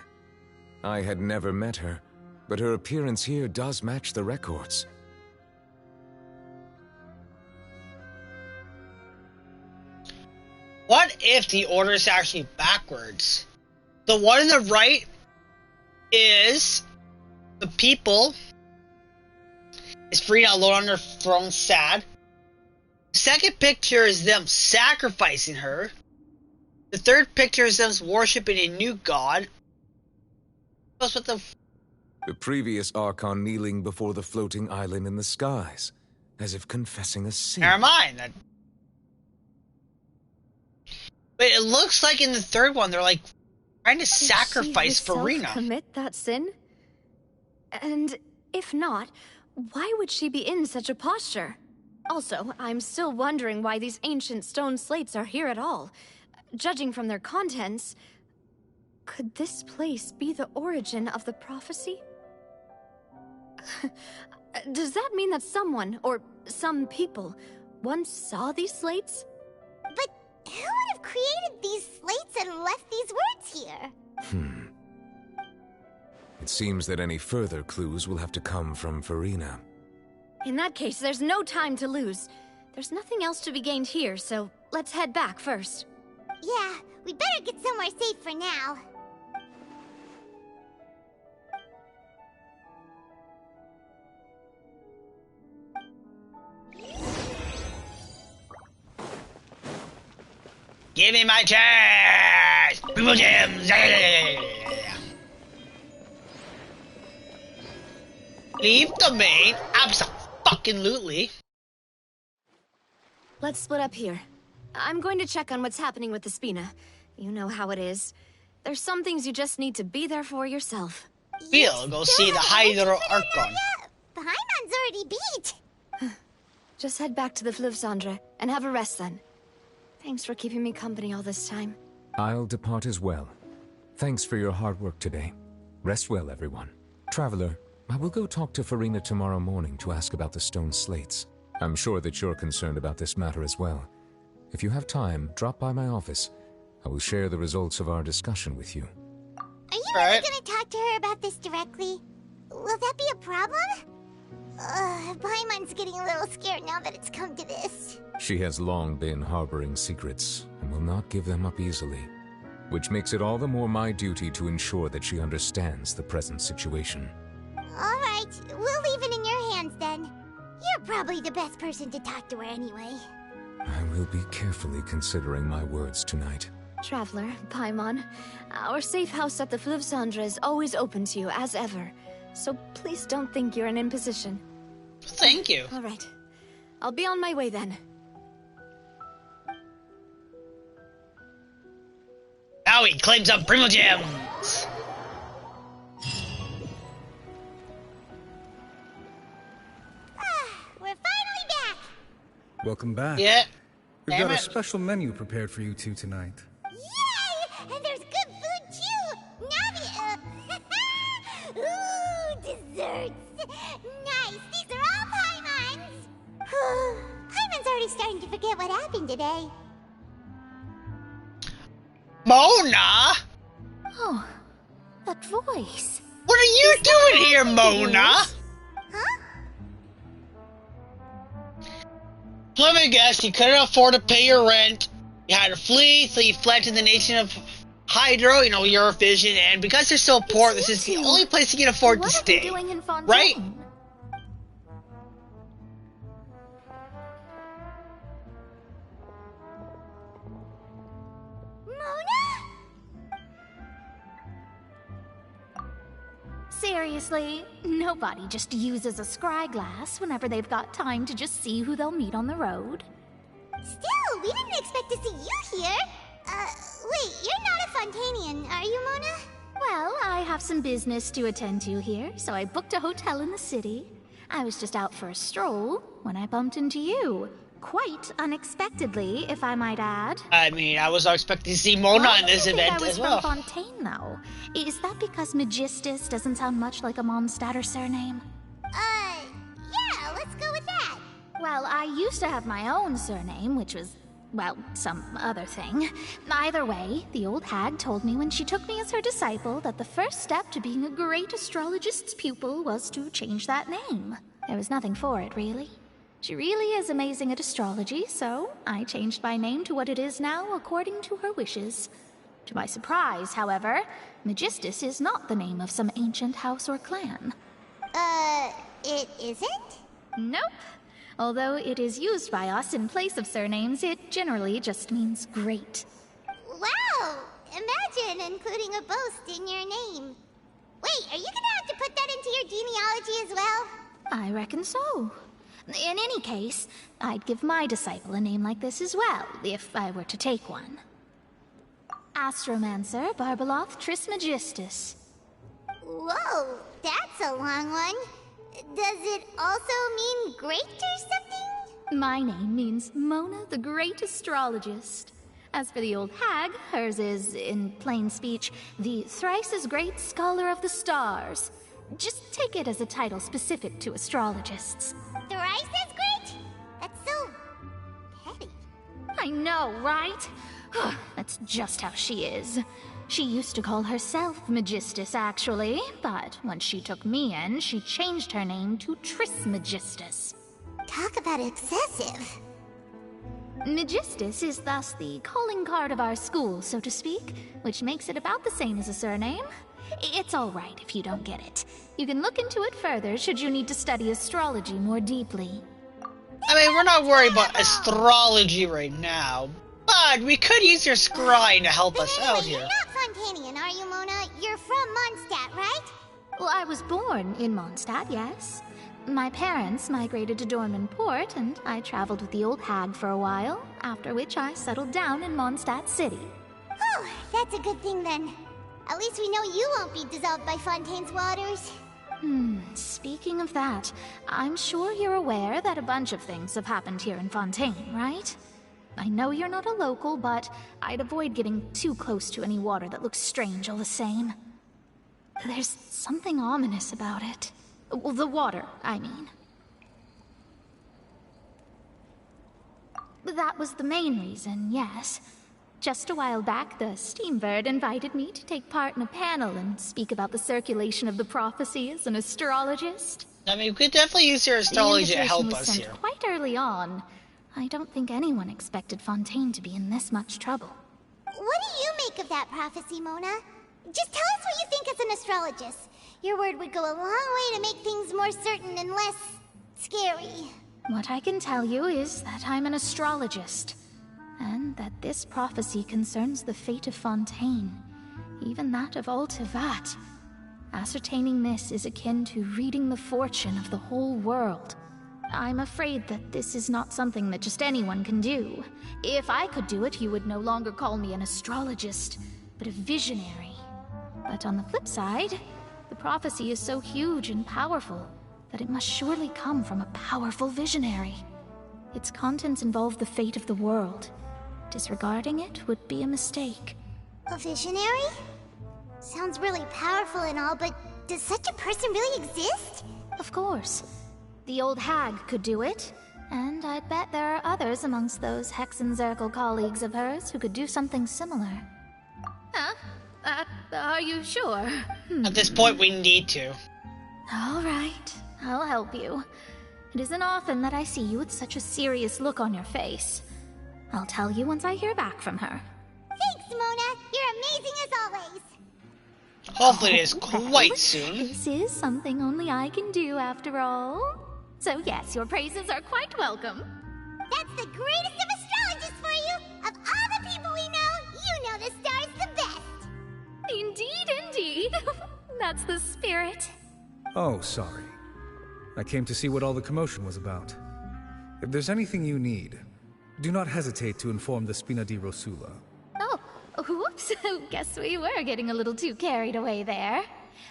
I: I had never met her, but her appearance here does match the records.
A: What if the order is actually backwards? The one on the right is the people. Is Furina alone on her throne, sad? The second picture is them sacrificing her. The third picture is them worshipping a new god. What's with
I: the previous Archon kneeling before the floating island in the skies, as if confessing a sin.
A: Never mind. But it looks like in the third one, they're like trying to sacrifice Furina.
L: Commit that sin? And if not, why would she be in such a posture? Also, I'm still wondering why these ancient stone slates are here at all. Judging from their contents, could this place be the origin of the prophecy? Does that mean that someone, or some people, once saw these slates?
E: But who would have created these slates and left these words here?
I: It seems that any further clues will have to come from Furina.
L: In that case, there's no time to lose. There's nothing else to be gained here, so let's head back first.
E: Yeah, we better get somewhere safe for now.
A: Give me my chance! People gems! Leave the main? Abso-fucking-lutely.
L: Let's split up here. I'm going to check on what's happening with the Spina. You know how it is. There's some things you just need to be there for yourself.
A: We'll go see the Hydro Archon.
E: Paimon's already beat.
L: Just head back to the Fleuve Cendre and have a rest then. Thanks for keeping me company all this time.
I: I'll depart as well. Thanks for your hard work today. Rest well, everyone. Traveler, I will go talk to Furina tomorrow morning to ask about the stone slates. I'm sure that you're concerned about this matter as well. If you have time, drop by my office. I will share the results of our discussion with you.
E: Are you really gonna talk to her about this directly? Will that be a problem? Paimon's getting a little scared now that it's come to this.
I: She has long been harboring secrets and will not give them up easily, which makes it all the more my duty to ensure that she understands the present situation.
E: Alright, we'll leave it in your hands then. You're probably the best person to talk to her anyway.
I: I will be carefully considering my words tonight.
L: Traveler, Paimon, our safe house at the Fleuve Cendre is always open to you, as ever. So please don't think you're an imposition.
A: Thank you.
L: All right. I'll be on my way then.
A: Now he claims some Primo Gems.
E: We're finally back!
S: Welcome back.
A: Yeah.
S: We've got a special menu prepared for you two tonight.
E: Yay! And there's good food too! Navi, ooh, desserts! Nice! These are all Paimon's! Paimon's already starting to forget what happened today.
A: Mona?
B: Oh, that voice.
A: What are you doing here, Mona?
E: Huh?
A: Let me guess, you couldn't afford to pay your rent. You had to flee, so you fled to the nation of Hydro, you know, your vision, and because you're so poor, this is the only place you can afford to stay.
B: What are you doing in Fontaine?
A: Right?
B: Seriously, nobody just uses a scry glass whenever they've got time to just see who they'll meet on the road.
E: Still, we didn't expect to see you here. Wait, you're not a Fontanian, are you, Mona?
B: Well, I have some business to attend to here, so I booked a hotel in the city. I was just out for a stroll when I bumped into you. Quite unexpectedly, if I might add.
A: I mean, I was expecting to see Mona in this event as well.
B: I was from Fontaine, though. Is that because Magistus doesn't sound much like a Mondstadter surname?
E: Yeah, let's go with that.
B: Well, I used to have my own surname, which was, well, some other thing. Either way, the old hag told me when she took me as her disciple that the first step to being a great astrologist's pupil was to change that name. There was nothing for it, really. She really is amazing at astrology, so I changed my name to what it is now according to her wishes. To my surprise, however, Magistus is not the name of some ancient house or clan.
E: It isn't?
B: Nope. Although it is used by us in place of surnames, it generally just means great.
E: Wow! Imagine including a boast in your name. Wait, are you gonna have to put that into your genealogy as well?
B: I reckon so. In any case, I'd give my disciple a name like this as well, if I were to take one. Astromancer Barbeloth Trismegistus.
E: Whoa, that's a long one. Does it also mean great or something?
B: My name means Mona the Great Astrologist. As for the old hag, hers is, in plain speech, the thrice-as-great Scholar of the Stars. Just take it as a title specific to astrologists.
E: Thrice as great? That's so petty.
B: I know, right? That's just how she is. She used to call herself Magistus, actually, but once she took me in, she changed her name to Trismegistus.
E: Talk about excessive.
B: Magistus is thus the calling card of our school, so to speak, which makes it about the same as a surname. It's all right if you don't get it. You can look into it further should you need to study astrology more deeply.
A: I mean, we're not worried about astrology right now, but we could use your scrying to help us out here.
E: You're not Fontanian, are you, Mona? You're from Mondstadt, right?
B: Well, I was born in Mondstadt, yes. My parents migrated to Dorman Port, and I traveled with the old hag for a while, after which I settled down in Mondstadt City.
E: Oh, that's a good thing then. At least we know you won't be dissolved by Fontaine's waters.
B: Speaking of that, I'm sure you're aware that a bunch of things have happened here in Fontaine, right? I know you're not a local, but I'd avoid getting too close to any water that looks strange all the same. There's something ominous about it. Well, the water, I mean. That was the main reason, yes. Just a while back, the Steambird invited me to take part in a panel and speak about the circulation of the prophecy as an astrologist.
A: I mean, we could definitely use your astrology to help us
B: sent
A: here.
B: Quite early on. I don't think anyone expected Fontaine to be in this much trouble.
E: What do you make of that prophecy, Mona? Just tell us what you think as an astrologist. Your word would go a long way to make things more certain and less scary.
B: What I can tell you is that I'm an astrologist, and that this prophecy concerns the fate of Fontaine, even that of Ultivat. Ascertaining this is akin to reading the fortune of the whole world. I'm afraid that this is not something that just anyone can do. If I could do it, you would no longer call me an astrologist, but a visionary. But on the flip side, the prophecy is so huge and powerful that it must surely come from a powerful visionary. Its contents involve the fate of the world. Disregarding it would be a mistake.
E: A visionary? Sounds really powerful and all, but does such a person really exist?
B: Of course. The old hag could do it, and I bet there are others amongst those Hexenzirkel colleagues of hers who could do something similar. Huh? Are you sure?
A: At this point, we need to.
B: All right, I'll help you. It isn't often that I see you with such a serious look on your face. I'll tell you once I hear back from her.
E: Thanks, Mona. You're amazing as always.
A: Hopefully it is quite soon.
B: This is something only I can do, after all. So yes, your praises are quite welcome.
E: That's the greatest of astrologists for you! Of all the people we know, you know the star's the best!
B: Indeed, indeed. That's the spirit.
S: Oh, sorry. I came to see what all the commotion was about. If there's anything you need, do not hesitate to inform the Spina di Rosula.
B: Oh, whoops. Guess we were getting a little too carried away there.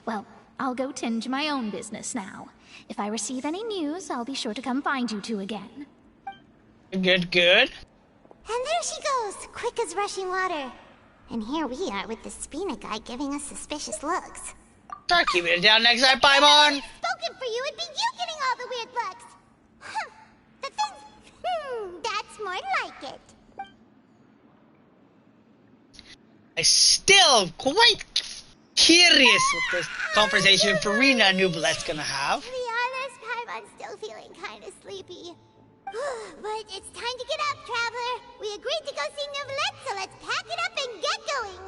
B: Well, I'll go tend to my own business now. If I receive any news, I'll be sure to come find you two again.
A: Good, good.
E: And there she goes, quick as rushing water. And here we are with the Spina guy giving us suspicious looks.
A: Start keeping it down next time, Paimon!
E: Spoken for you, it'd be you getting all the weird looks. The thing... that's more like it.
A: I'm still quite curious with this conversation Furina and Nubilet's gonna have.
E: To be honest, Paimon's still feeling kind of sleepy. But it's time to get up, Traveler. We agreed to go see Nubilet, so let's pack it up and get going.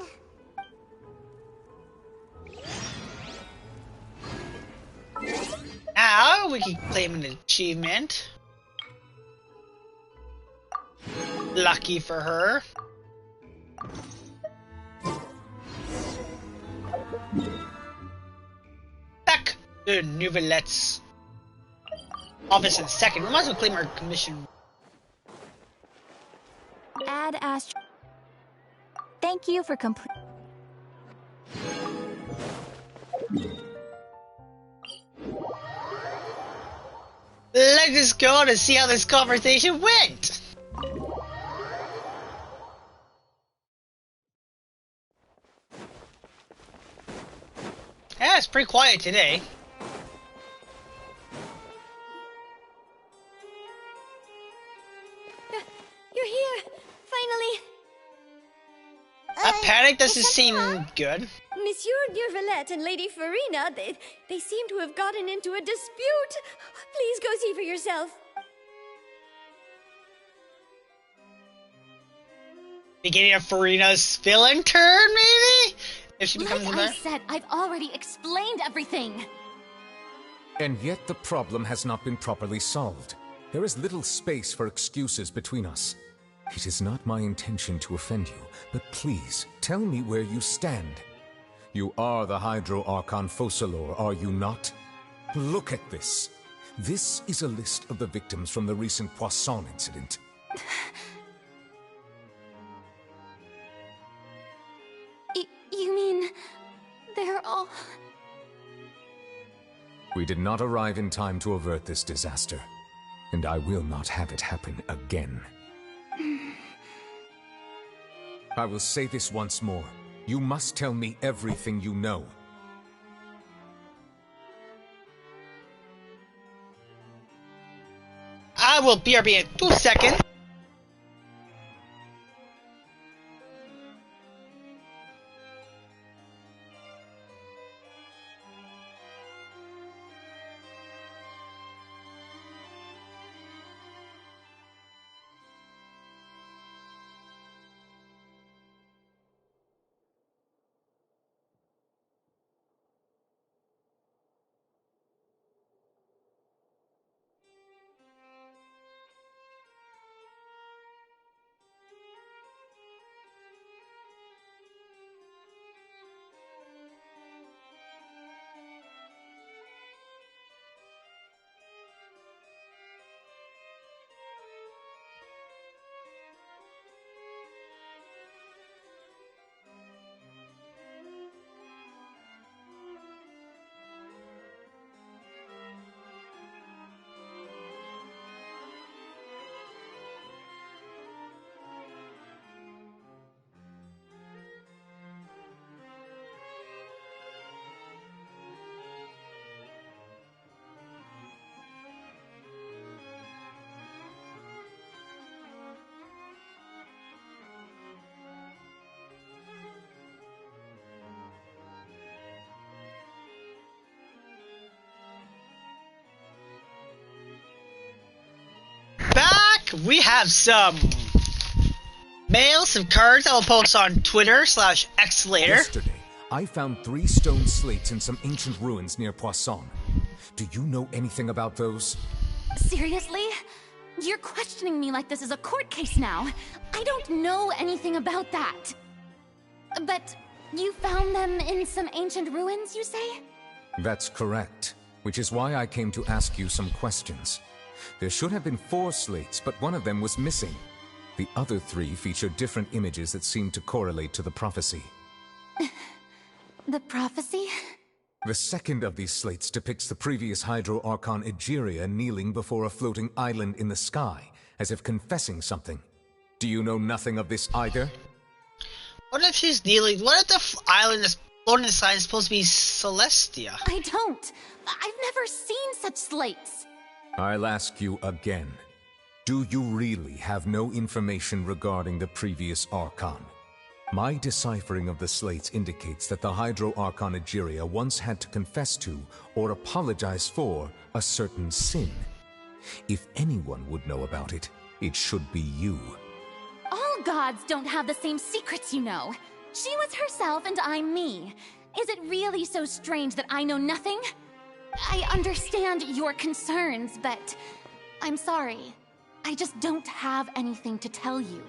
A: Now we can claim an achievement. Lucky for her. Back to Nubilet's office in a second. We might as well claim our commission.
F: Add Astro. Thank you for complete.
A: Let's go to see how this conversation went. Yeah, it's pretty quiet today.
C: You're here! Finally!
A: That panic doesn't seem good.
C: Monsieur Neurvalette and Lady Furina, they seem to have gotten into a dispute. Please go see for yourself.
A: Beginning of Furina's villain turn, maybe? If she becomes
B: Like
A: a
B: I said, I've already explained everything.
I: And yet the problem has not been properly solved. There is little space for excuses between us. It is not my intention to offend you, but please, tell me where you stand. You are the Hydro Archon Focalor, are you not? Look at this. This is a list of the victims from the recent Poisson incident.
B: You mean... they're all...
I: We did not arrive in time to avert this disaster, and I will not have it happen again. I will say this once more. You must tell me everything you know.
A: I will BRB in 2 seconds. we have some mail, some cards I'll post on Twitter/X later.
I: Yesterday, I found 3 stone slates in some ancient ruins near Poisson. Do you know anything about those?
B: Seriously? You're questioning me like this is a court case now. I don't know anything about that. But you found them in some ancient ruins, you say?
I: That's correct, which is why I came to ask you some questions. There should have been 4 slates, but one of them was missing. The other 3 feature different images that seem to correlate to the prophecy.
B: The prophecy?
I: The second of these slates depicts the previous Hydro Archon Egeria kneeling before a floating island in the sky, as if confessing something. Do you know nothing of this either?
A: What if she's kneeling? What if the island is floating in the sky is supposed to be Celestia?
B: I don't. I've never seen such slates.
I: I'll ask you again. Do you really have no information regarding the previous Archon? My deciphering of the slates indicates that the Hydro Archon Egeria once had to confess to, or apologize for, a certain sin. If anyone would know about it, it should be you.
B: All gods don't have the same secrets, you know. She was herself and I'm me. Is it really so strange that I know nothing? I understand your concerns, but I'm sorry. I just don't have anything to tell you.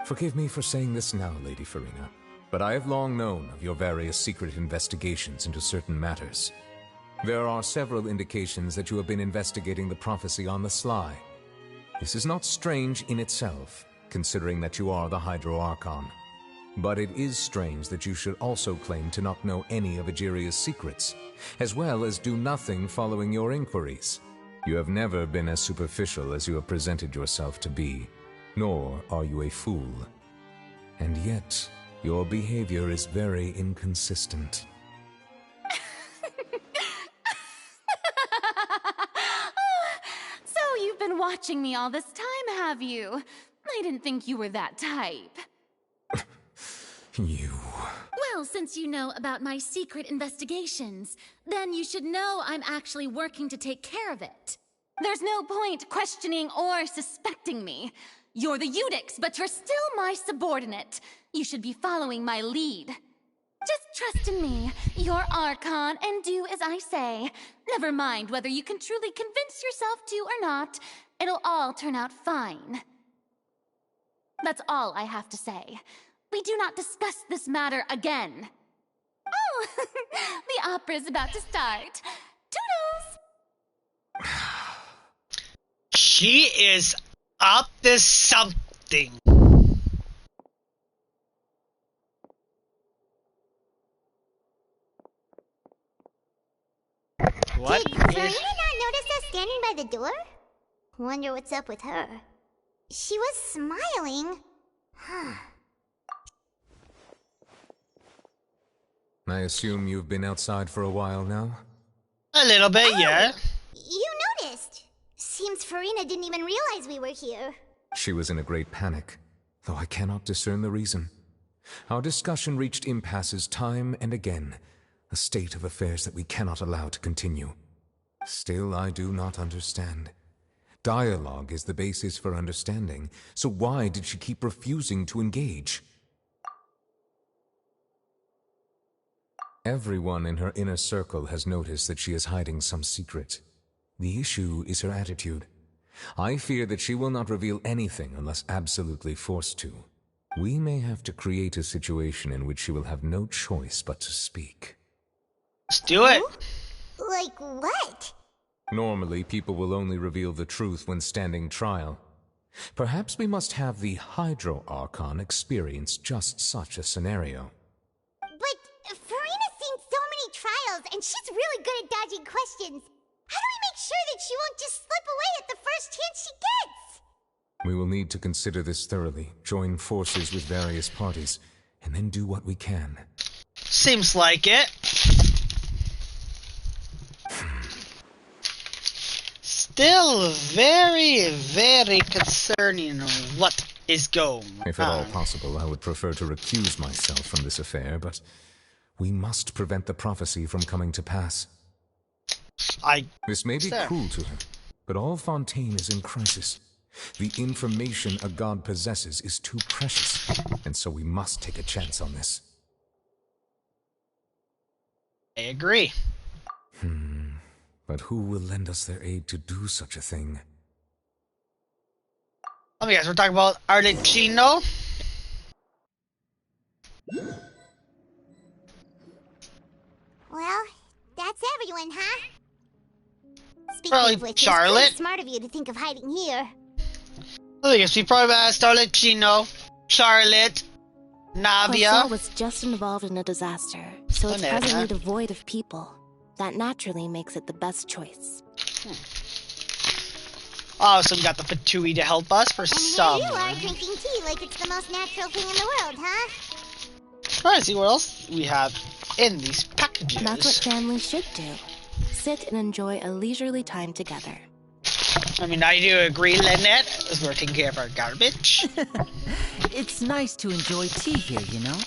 I: Forgive me for saying this now, Lady Furina, but I have long known of your various secret investigations into certain matters. There are several indications that you have been investigating the prophecy on the sly. This is not strange in itself, considering that you are the Hydro Archon. But it is strange that you should also claim to not know any of Egeria's secrets, as well as do nothing following your inquiries. You have never been as superficial as you have presented yourself to be. Nor are you a fool. And yet, your behavior is very inconsistent.
B: So you've been watching me all this time, have you? I didn't think you were that type.
I: You...
B: Well, since you know about my secret investigations, then you should know I'm actually working to take care of it. There's no point questioning or suspecting me. You're the Eudix, but you're still my subordinate. You should be following my lead. Just trust in me, your Archon, and do as I say. Never mind whether you can truly convince yourself to or not. It'll all turn out fine. That's all I have to say. We do not discuss this matter again. Oh, the opera's about to start. Toodles!
A: She is up to something. What?
E: Did Furina not notice us standing by the door? Wonder what's up with her. She was smiling.
I: I assume you've been outside for a while now?
A: A little bit, yeah.
E: You noticed. Seems Furina didn't even realize we were here.
I: She was in a great panic, though I cannot discern the reason. Our discussion reached impasses time and again, a state of affairs that we cannot allow to continue. Still, I do not understand. Dialogue is the basis for understanding, so why did she keep refusing to engage? Everyone in her inner circle has noticed that she is hiding some secret. The issue is her attitude. I fear that she will not reveal anything unless absolutely forced to. We may have to create a situation in which she will have no choice but to speak.
A: Let's do it!
E: Like what?
I: Normally, people will only reveal the truth when standing trial. Perhaps we must have the Hydro Archon experience just such a scenario.
E: But Furina's seen so many trials, and she's really good at dodging questions. How do we make sure that she won't just slip away at the first chance she gets?
I: We will need to consider this thoroughly, join forces with various parties, and then do what we can.
A: Seems like it. Still very, very concerning what is going on.
I: If at all possible, I would prefer to recuse myself from this affair, but we must prevent the prophecy from coming to pass. This may be cruel to her, But all Fontaine is in crisis. The information a god possesses is too precious, and so we must take a chance on this.
A: I agree.
I: But who will lend us their aid to do such a thing?
A: Let me guess, we're talking about Arlecchino?
E: Well, that's everyone, huh? Speaking
A: Probably
E: of which,
A: Charlotte.
E: it's pretty smart of you to think of hiding here.
A: I guess we probably asked Arlecchino, Charlotte, Navia.
T: Corsair was just involved in a disaster, so it's
A: Whatever.
T: presently devoid of people. That naturally makes it the best choice.
A: Oh, so we got the Fatui to help us for some.
E: Here you are drinking tea like it's the most natural thing in the world, huh?
A: Trying to see what else we have in these packages.
T: That's what families should do. Sit and enjoy a leisurely time together.
A: I mean, I do agree, Lynette, as we're taking care of our garbage.
U: It's nice to enjoy tea here, you know?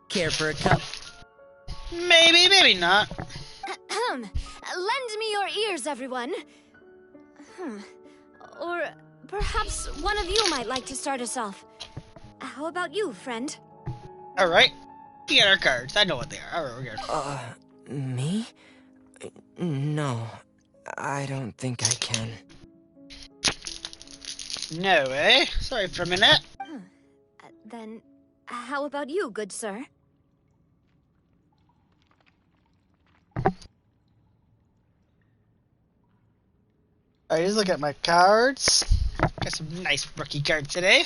U: Care for a cup?
A: Maybe, maybe not.
L: Lend me your ears, everyone. Or perhaps one of you might like to start us off. How about you, friend?
A: Alright. We got our cards. I know what they are. Alright, we're good.
V: Me? No, I don't think I can.
A: No, eh? Sorry for a minute.
L: Then, how about you, good sir?
A: Alright, just look at my cards. Got some nice rookie cards today.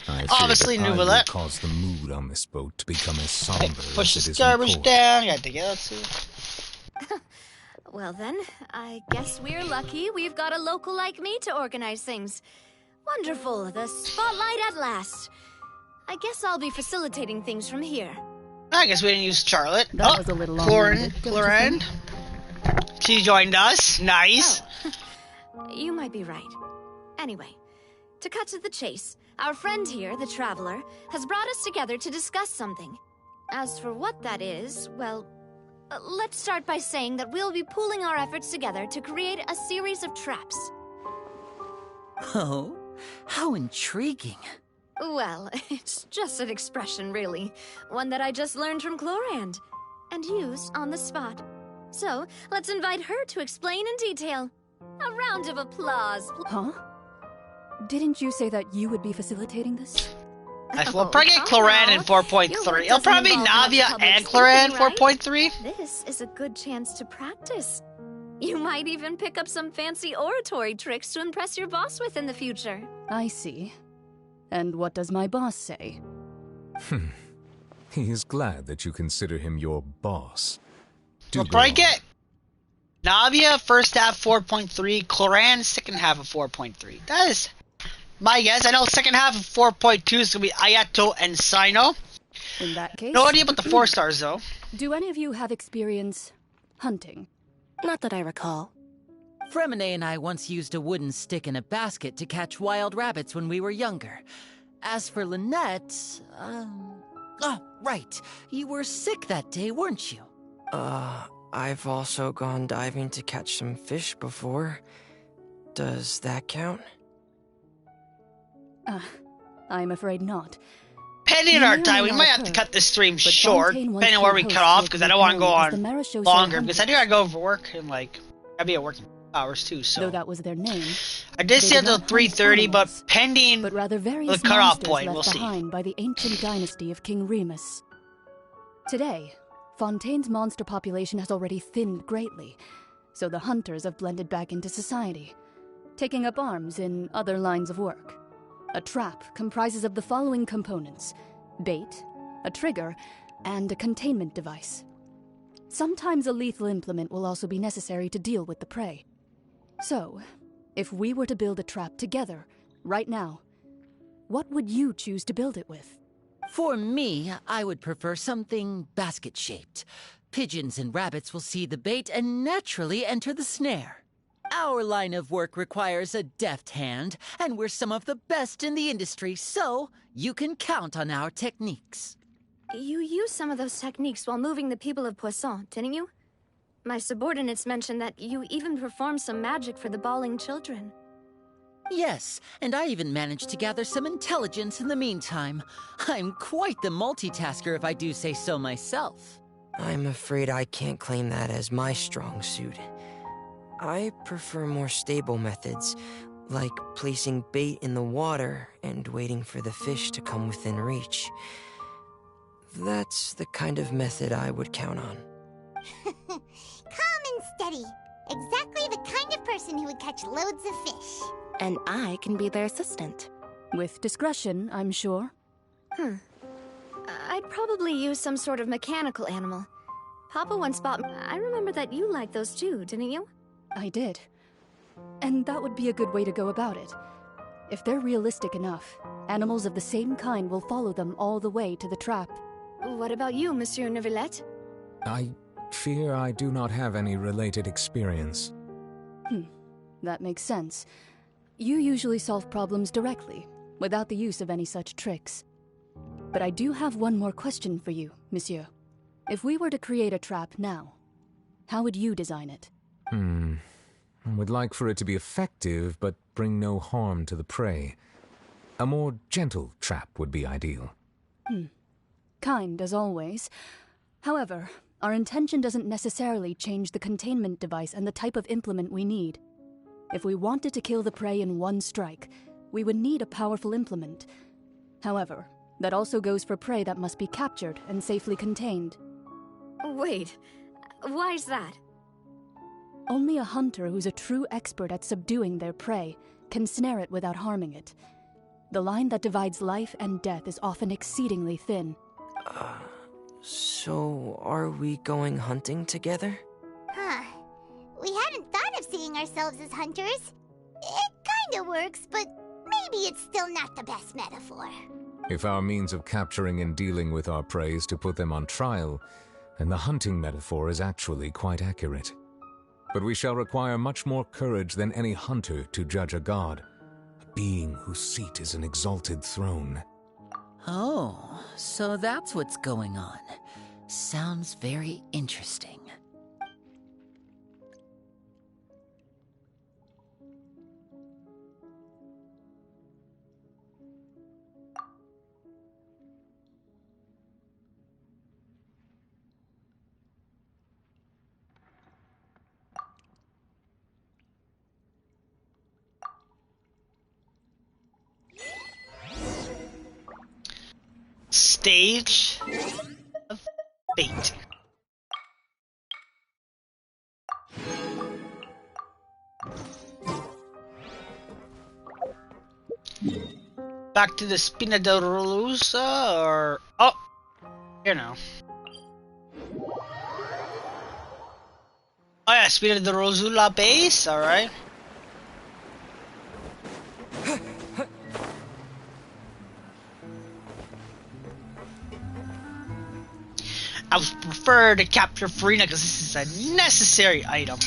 I: I fear
A: Obviously,
I: that I will
A: Nouvellette.
I: cause the mood on this boat to become as somber
A: Push
I: as
A: this
I: it is in
A: garbage
I: port.
A: down. Gotta take it out, see.
L: Well then, I guess we're lucky we've got a local like me to organize things. Wonderful, the spotlight at last. I guess I'll be facilitating things from here.
A: I guess we didn't use Charlotte.
L: That was a little
A: Clorin,
L: long-winded, don't you
A: Clorin. She joined us. Nice.
L: You might be right. Anyway, to cut to the chase, our friend here, the Traveler, has brought us together to discuss something. As for what that is, well, let's start by saying that we'll be pooling our efforts together to create a series of traps.
U: Oh, how intriguing.
L: Well, it's just an expression, really. One that I just learned from Clorand, and used on the spot. So, let's invite her to explain in detail. A round of applause.
W: Huh? Didn't you say that you would be facilitating this?
A: We'll probably get Cloran in 4.3. It'll probably be Navia and Cloran 4.3.
L: This is a good chance to practice. You might even pick up some fancy oratory tricks to impress your boss with in the future.
W: I see. And what does my boss say?
I: He is glad that you consider him your boss.
A: We'll probably get Navia first half 4.3, Cloran second half of 4.3. That is my guess. I know second half of 4.2 is going to be Ayato and Sino.
W: In that case...
A: No idea about the 4 stars, though.
W: Do any of you have experience hunting?
T: Not that I recall.
U: Fremine and I once used a wooden stick in a basket to catch wild rabbits when we were younger. As for Lynette, oh, right. You were sick that day, weren't you?
V: I've also gone diving to catch some fish before. Does that count?
W: I'm afraid not.
A: Depending on our time, we might have to cut this stream short, depending on where we cut off, because I don't want to go on longer, because I do gotta go for work, and like, I'll be at working hours too, so.
W: Though that was their name.
A: I did say until 3:30, but pending
W: but rather various
A: the cutoff
W: monsters
A: point,
W: left
A: we'll see.
W: behind by the ancient dynasty of King Remus. Today, Fontaine's monster population has already thinned greatly, so the hunters have blended back into society, taking up arms in other lines of work. A trap comprises of the following components: bait, a trigger, and a containment device. Sometimes a lethal implement will also be necessary to deal with the prey. So, if we were to build a trap together, right now, what would you choose to build it with?
U: For me, I would prefer something basket-shaped. Pigeons and rabbits will see the bait and naturally enter the snare. Our line of work requires a deft hand, and we're some of the best in the industry, so you can count on our techniques.
L: You used some of those techniques while moving the people of Poisson, didn't you? My subordinates mentioned that you even performed some magic for the bawling children.
U: Yes, and I even managed to gather some intelligence in the meantime. I'm quite the multitasker if I do say so myself.
V: I'm afraid I can't claim that as my strong suit. I prefer more stable methods, like placing bait in the water and waiting for the fish to come within reach. That's the kind of method I would count on.
E: Calm and steady. Exactly the kind of person who would catch loads of fish.
T: And I can be their assistant.
W: With discretion, I'm sure.
L: I'd probably use some sort of mechanical animal. Papa once bought me. I remember that you liked those too, didn't you?
W: I did. And that would be a good way to go about it. If they're realistic enough, animals of the same kind will follow them all the way to the trap.
L: What about you, Monsieur Neuvillette?
I: I fear I do not have any related experience.
W: That makes sense. You usually solve problems directly, without the use of any such tricks. But I do have one more question for you, Monsieur. If we were to create a trap now, how would you design it?
I: I would like for it to be effective, but bring no harm to the prey. A more gentle trap would be ideal.
W: Kind, as always. However, our intention doesn't necessarily change the containment device and the type of implement we need. If we wanted to kill the prey in one strike, we would need a powerful implement. However, that also goes for prey that must be captured and safely contained.
L: Wait, why's that?
W: Only a hunter who's a true expert at subduing their prey can snare it without harming it. The line that divides life and death is often exceedingly thin.
V: So are we going hunting together?
E: We hadn't thought of seeing ourselves as hunters. It kinda works, but maybe it's still not the best metaphor.
I: If our means of capturing and dealing with our prey is to put them on trial, then the hunting metaphor is actually quite accurate. But we shall require much more courage than any hunter to judge a god, a being whose seat is an exalted throne.
U: Oh, so that's what's going on. Sounds very interesting.
A: Stage of bait. Back to the Spina Rosa, or oh, here now. Oh yeah, Spina de Rosula base. All right. I would prefer to capture Furina because this is a necessary item.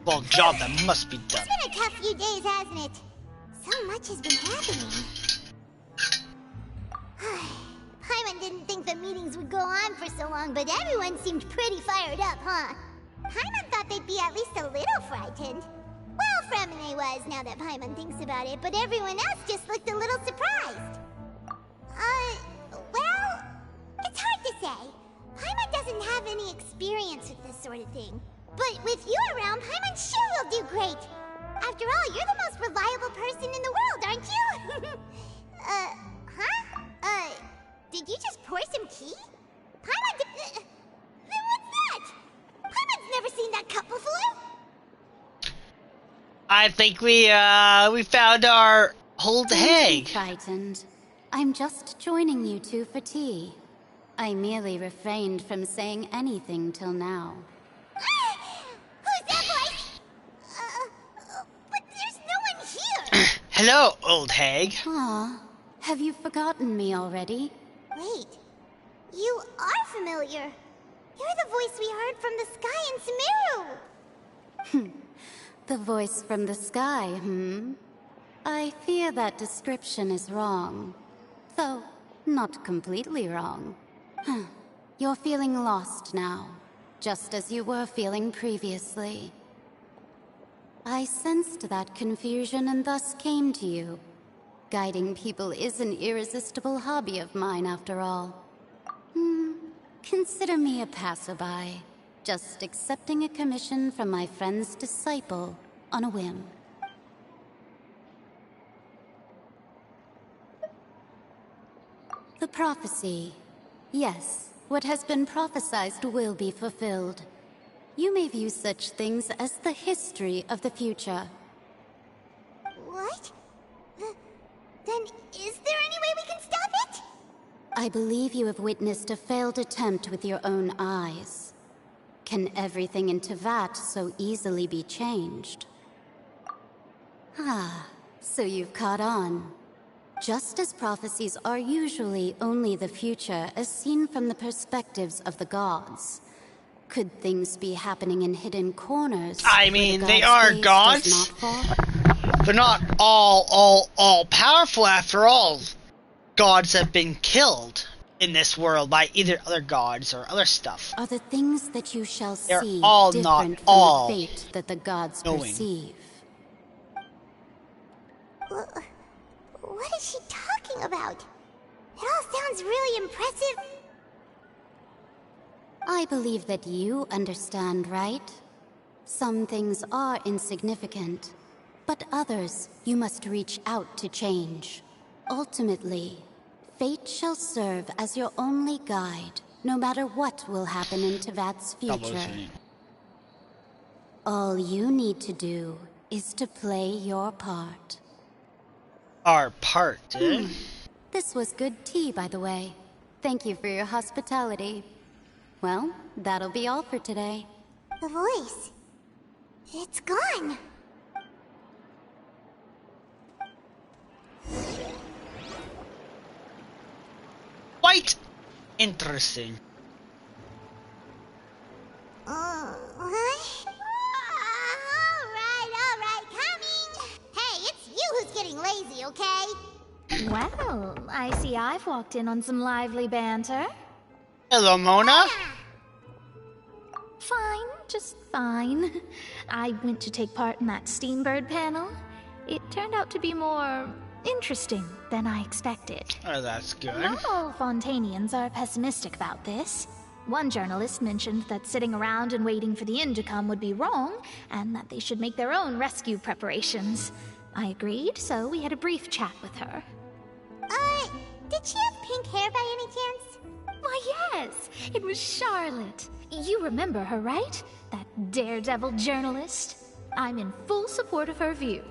A: Well, job that must be done.
E: It's been a tough few days, hasn't it? So much has been happening. Paimon didn't think the meetings would go on for so long, but everyone seemed pretty fired up, huh? Paimon thought they'd be at least a little frightened. Well, Fremine was, now that Paimon thinks about it, but everyone else just looked a little surprised. Well, it's hard to say. Paimon doesn't have any experience with this sort of thing. But with you around, Paimon sure will do great. After all, you're the most reliable person in the world, aren't you? Did you just pour some tea? Paimon did... Then what's that? Paimon's never seen that cup before.
A: I think we found our old hag.
B: Don't be frightened. I'm just joining you two for tea. I merely refrained from saying anything till now.
E: Who's that voice? But there's no one here.
A: Hello, old hag.
B: Aw, have you forgotten me already?
E: Wait, you are familiar. You're the voice we heard from the sky in Sumeru.
B: The voice from the sky, I fear that description is wrong. Though, not completely wrong. You're feeling lost now.
G: just as you were feeling previously. I sensed that confusion and thus came to you. Guiding people is an irresistible hobby of mine, after all. Consider me a passerby, just accepting a commission from my friend's disciple on a whim. The prophecy. Yes, what has been prophesied will be fulfilled. You may view such things as the history of the future.
E: What? Then is there any way we can stop it?
G: I believe you have witnessed a failed attempt with your own eyes. Can everything in Teyvat so easily be changed? Ah, so you've caught on. Just as prophecies are usually only the future as seen from the perspectives of the gods, could things be happening in hidden corners?
A: I mean, they are gods. They're not all powerful after all. Gods have been killed in this world by either other gods or other stuff.
G: Are the things that you shall
A: They're
G: see
A: all
G: different
A: not
G: from
A: all
G: the fate that the gods
A: knowing.
G: perceive?
E: What is she talking about? It all sounds really impressive.
G: I believe that you understand, right? Some things are insignificant, but others you must reach out to change. Ultimately, fate shall serve as your only guide, no matter what will happen in Teyvat's future. All you need to do is to play your part.
A: Our part, eh?
G: This was good tea, by the way. Thank you for your hospitality. Well, that'll be all for today.
E: The voice. It's gone.
A: Quite interesting.
E: Alright, coming. Hey, it's you who's getting lazy, okay?
L: Well, I see I've walked in on some lively banter.
A: Hello, Mona.
L: Fine, just fine. I went to take part in that Steambird panel. It turned out to be more interesting than I expected.
A: Oh, that's good.
L: Not all Fontanians are pessimistic about this. One journalist mentioned that sitting around and waiting for the end to come would be wrong, and that they should make their own rescue preparations. I agreed, so we had a brief chat with her.
E: Did she have pink hair by any chance?
L: Why, yes! It was Charlotte. You remember her, right? That daredevil journalist? I'm in full support of her view.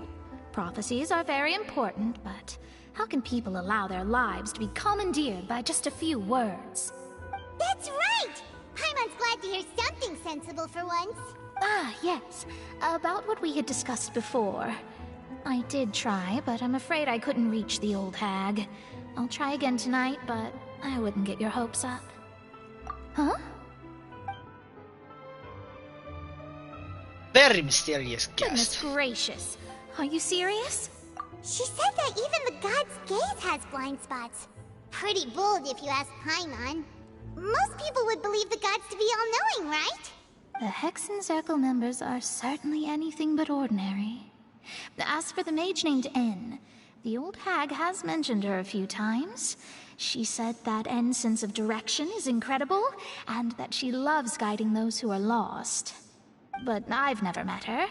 L: Prophecies are very important, but how can people allow their lives to be commandeered by just a few words?
E: That's right! Paimon's glad to hear something sensible for once.
L: Ah, yes. About what we had discussed before. I did try, but I'm afraid I couldn't reach the old hag. I'll try again tonight, but I wouldn't get your hopes up. Huh?
A: Very mysterious guest.
L: Goodness gracious. Are you serious?
E: She said that even the god's gaze has blind spots. Pretty bold if you ask Paimon. Most people would believe the gods to be all-knowing, right?
L: The Hexen Circle members are certainly anything but ordinary. As for the mage named N, the old hag has mentioned her a few times. She said that N's sense of direction is incredible, and that she loves guiding those who are lost. But I've never met her,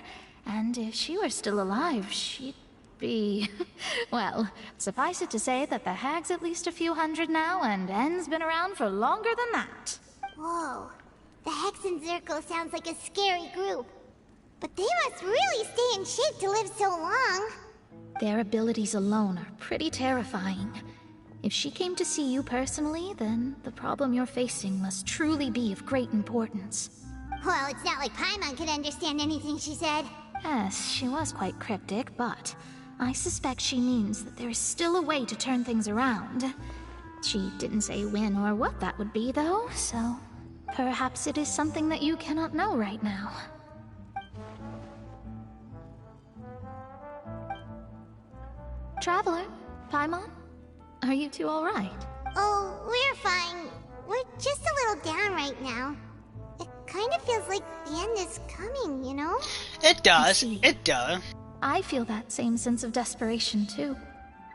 L: and if she were still alive, she'd be... well, suffice it to say that the hag's at least a few hundred now, and N's been around for longer than that.
E: Whoa. The Hexen Circle sounds like a scary group. But they must really stay in shape to live so long.
L: Their abilities alone are pretty terrifying. If she came to see you personally, then the problem you're facing must truly be of great importance.
E: Well, it's not like Paimon could understand anything she said.
L: Yes, she was quite cryptic, but I suspect she means that there is still a way to turn things around. She didn't say when or what that would be, though, so perhaps it is something that you cannot know right now. Traveler, Paimon, are you two all right?
E: Oh, we're fine. We're just a little down right now. kind of feels like the end is coming, you know?
A: It does. It does.
L: I feel that same sense of desperation, too.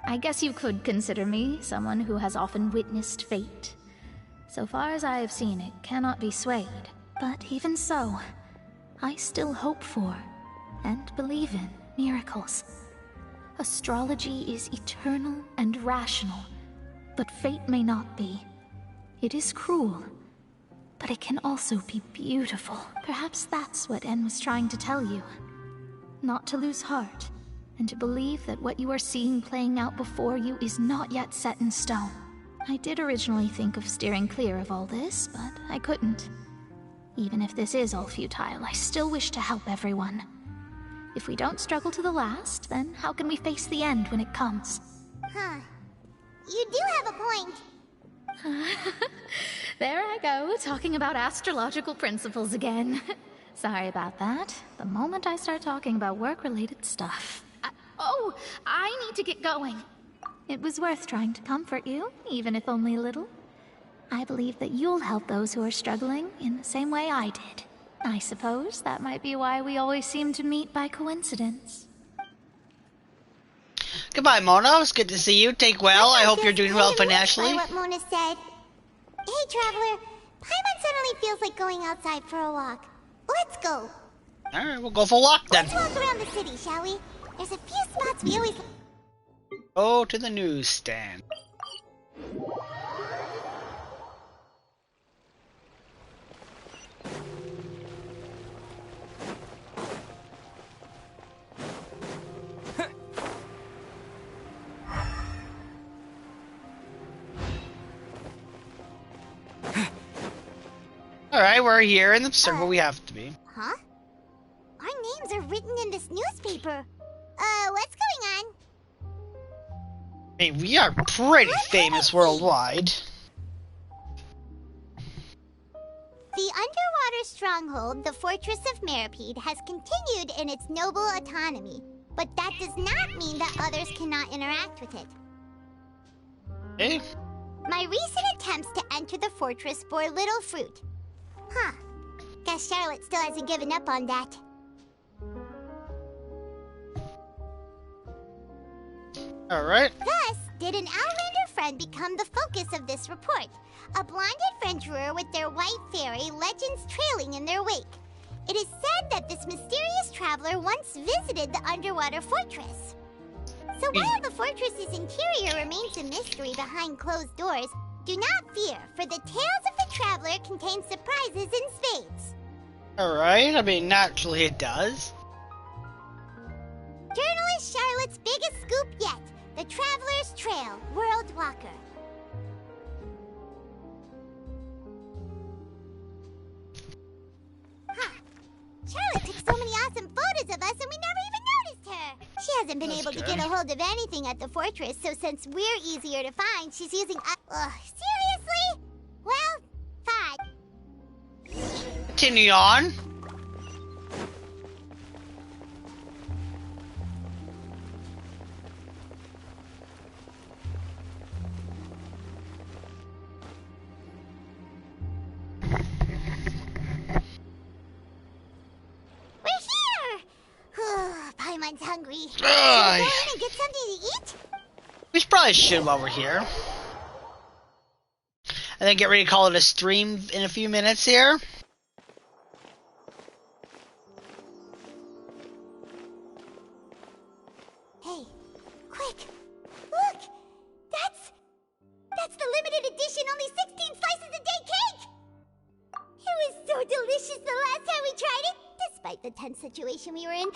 L: I guess you could consider me someone who has often witnessed fate. So far as I have seen, it cannot be swayed. But even so, I still hope for, and believe in, miracles. Astrology is eternal and rational, but fate may not be. It is cruel, but it can also be beautiful. Perhaps that's what En was trying to tell you. Not to lose heart, and to believe that what you are seeing playing out before you is not yet set in stone. I did originally think of steering clear of all this, but I couldn't. Even if this is all futile, I still wish to help everyone. If we don't struggle to the last, then how can we face the end when it comes?
E: Huh. You do have a point.
L: There I go, talking about astrological principles again. Sorry about that. The moment I start talking about work-related stuff. I need to get going. It was worth trying to comfort you, even if only a little. I believe that you'll help those who are struggling in the same way I did. I suppose that might be why we always seem to meet by coincidence.
A: Goodbye, Mona. It was good to see you. Take well. I hope you're doing well financially.
E: What Mona said. Hey, Traveler. Paimon suddenly feels like going outside for a walk. Let's go.
A: Alright, we'll go for a walk then.
E: Let's walk around the city, shall we? There's a few spots we always...
A: Go to the newsstand. Alright, we're here in the circle we have to be.
E: Huh? Our names are written in this newspaper. What's going on?
A: Hey, we are pretty famous worldwide.
E: The underwater stronghold, the Fortress of Meripede, has continued in its noble autonomy, but that does not mean that others cannot interact with it.
A: Hey?
E: My recent attempts to enter the fortress bore little fruit. Huh. Guess Charlotte still hasn't given up on that.
A: Alright.
E: Thus, did an Outlander friend become the focus of this report. A blonde adventurer with their white fairy, legends trailing in their wake. It is said that this mysterious traveler once visited the underwater fortress. So while the fortress's interior remains a mystery behind closed doors, do not fear, for the tales of the traveler contain surprises in spades.
A: Alright, I mean, naturally it does.
E: Journalist Charlotte's biggest scoop yet. The Traveler's Trail, World Walker. Huh. Charlotte took so many awesome photos of us and we never even noticed her. She hasn't been able to get a hold of anything at the fortress, so since we're easier to find, she's using seriously? Well, fine.
A: Continue on.
E: Paimon's hungry. Should we go in and get something to eat?
A: We probably should while we're here. And then get ready to call it a stream in a few minutes here.
E: Hey, quick! Look! That's the limited edition only 16 slices a day cake! It was so delicious the last time we tried it, despite the tense situation we were in.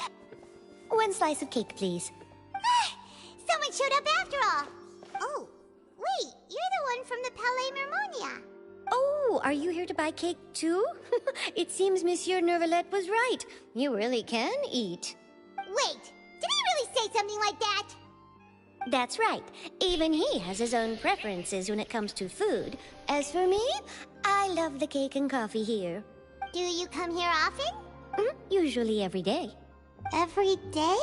C: 1 slice of cake, please.
E: Someone showed up after all. Oh, wait, you're the one from the Palais Mermonia.
C: Oh, are you here to buy cake too? It seems Monsieur Nervalette was right. You really can eat.
E: Wait, did he really say something like that?
C: That's right. Even he has his own preferences when it comes to food. As for me, I love the cake and coffee here.
E: Do you come here often?
C: Usually every day.
E: Every day?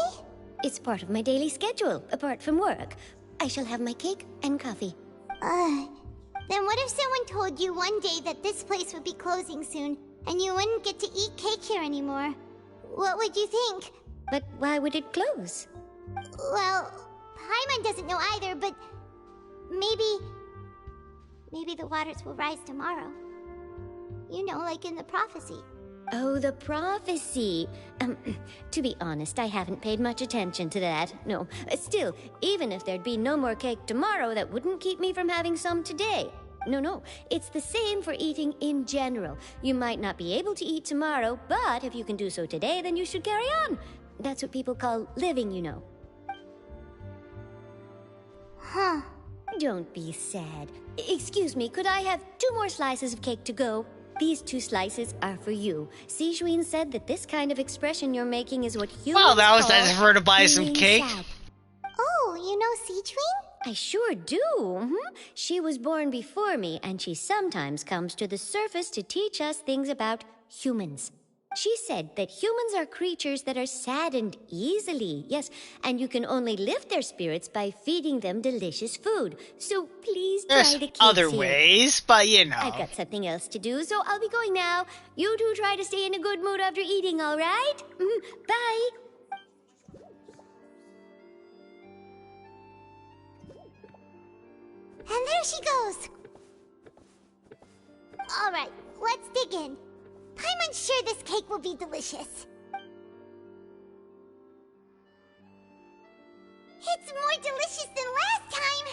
C: It's part of my daily schedule, apart from work. I shall have my cake and coffee.
E: Then what if someone told you one day that this place would be closing soon, and you wouldn't get to eat cake here anymore. What would you think?
C: But why would it close?
E: Well, Paimon doesn't know either, but maybe the waters will rise tomorrow. You know, like in the prophecy.
C: Oh, the prophecy. To be honest, I haven't paid much attention to that. No, still, even if there'd be no more cake tomorrow, that wouldn't keep me from having some today. No, it's the same for eating in general. You might not be able to eat tomorrow, but if you can do so today, then you should carry on. That's what people call living, you know.
E: Huh.
C: Don't be sad. Excuse me, could I have 2 more slices of cake to go? These 2 slices are for you. Sijuin said that this kind of expression you're making is what humans
A: Well, that was
C: call
A: nice of her to buy some
C: being
A: cake.
C: sad.
E: Oh, you know Sijuin?
C: I sure do. She was born before me, and she sometimes comes to the surface to teach us things about humans. She said that humans are creatures that are saddened easily, yes, and you can only lift their spirits by feeding them delicious food. So please try
A: There's
C: the cakes
A: other
C: here.
A: ways, but you know.
C: I've got something else to do, so I'll be going now. You two try to stay in a good mood after eating, all right? Bye.
E: And there she goes. All right, let's dig in. Paimon's sure this cake will be delicious. It's more delicious than last time.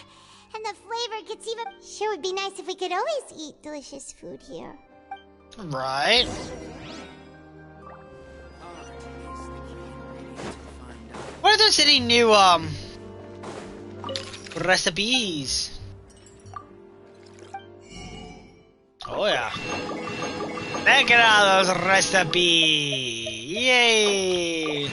E: And the flavor gets even... Sure would be nice if we could always eat delicious food here.
A: Right. What are those any new, recipes? Oh yeah. Check it out, those recipes! Yay!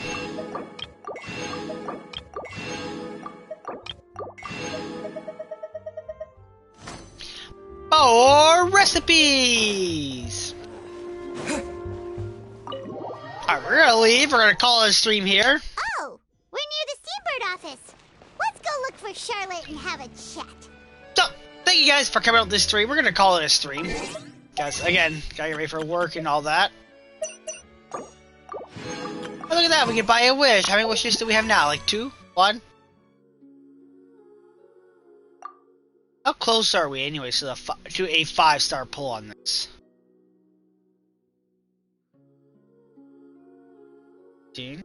A: More recipes! Alright, we're gonna leave. We're gonna call it a stream here.
E: Oh, we're near the Steambird office. Let's go look for Charlotte and have a chat.
A: So, thank you guys for coming out this stream. We're gonna call it a stream. Guys, again, gotta get ready for work and all that. Oh, look at that, we can buy a wish. How many wishes do we have now? Like 2? 1? How close are we anyway to a 5-star pull on this? 15.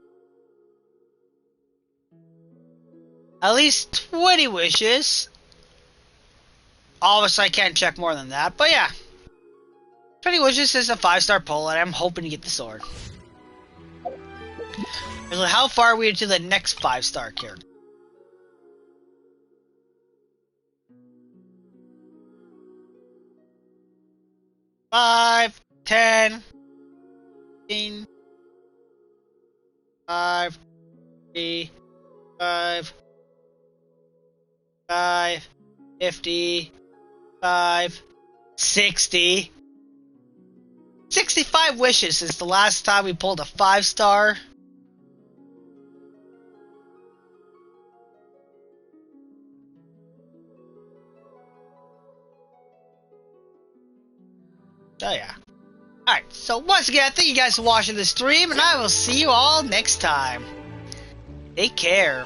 A: At least 20 wishes. Obviously, I can't check more than that, but yeah. 20 wishes is a 5-star pull, and I'm hoping to get the sword. So how far are we to the next 5-star character? Five, 10, 15, 5, 3, 5, 5, 50, 5, 60. 65 wishes since the last time we pulled a 5-star. Oh yeah. Alright, so once again, thank you guys for watching the stream, and I will see you all next time. Take care.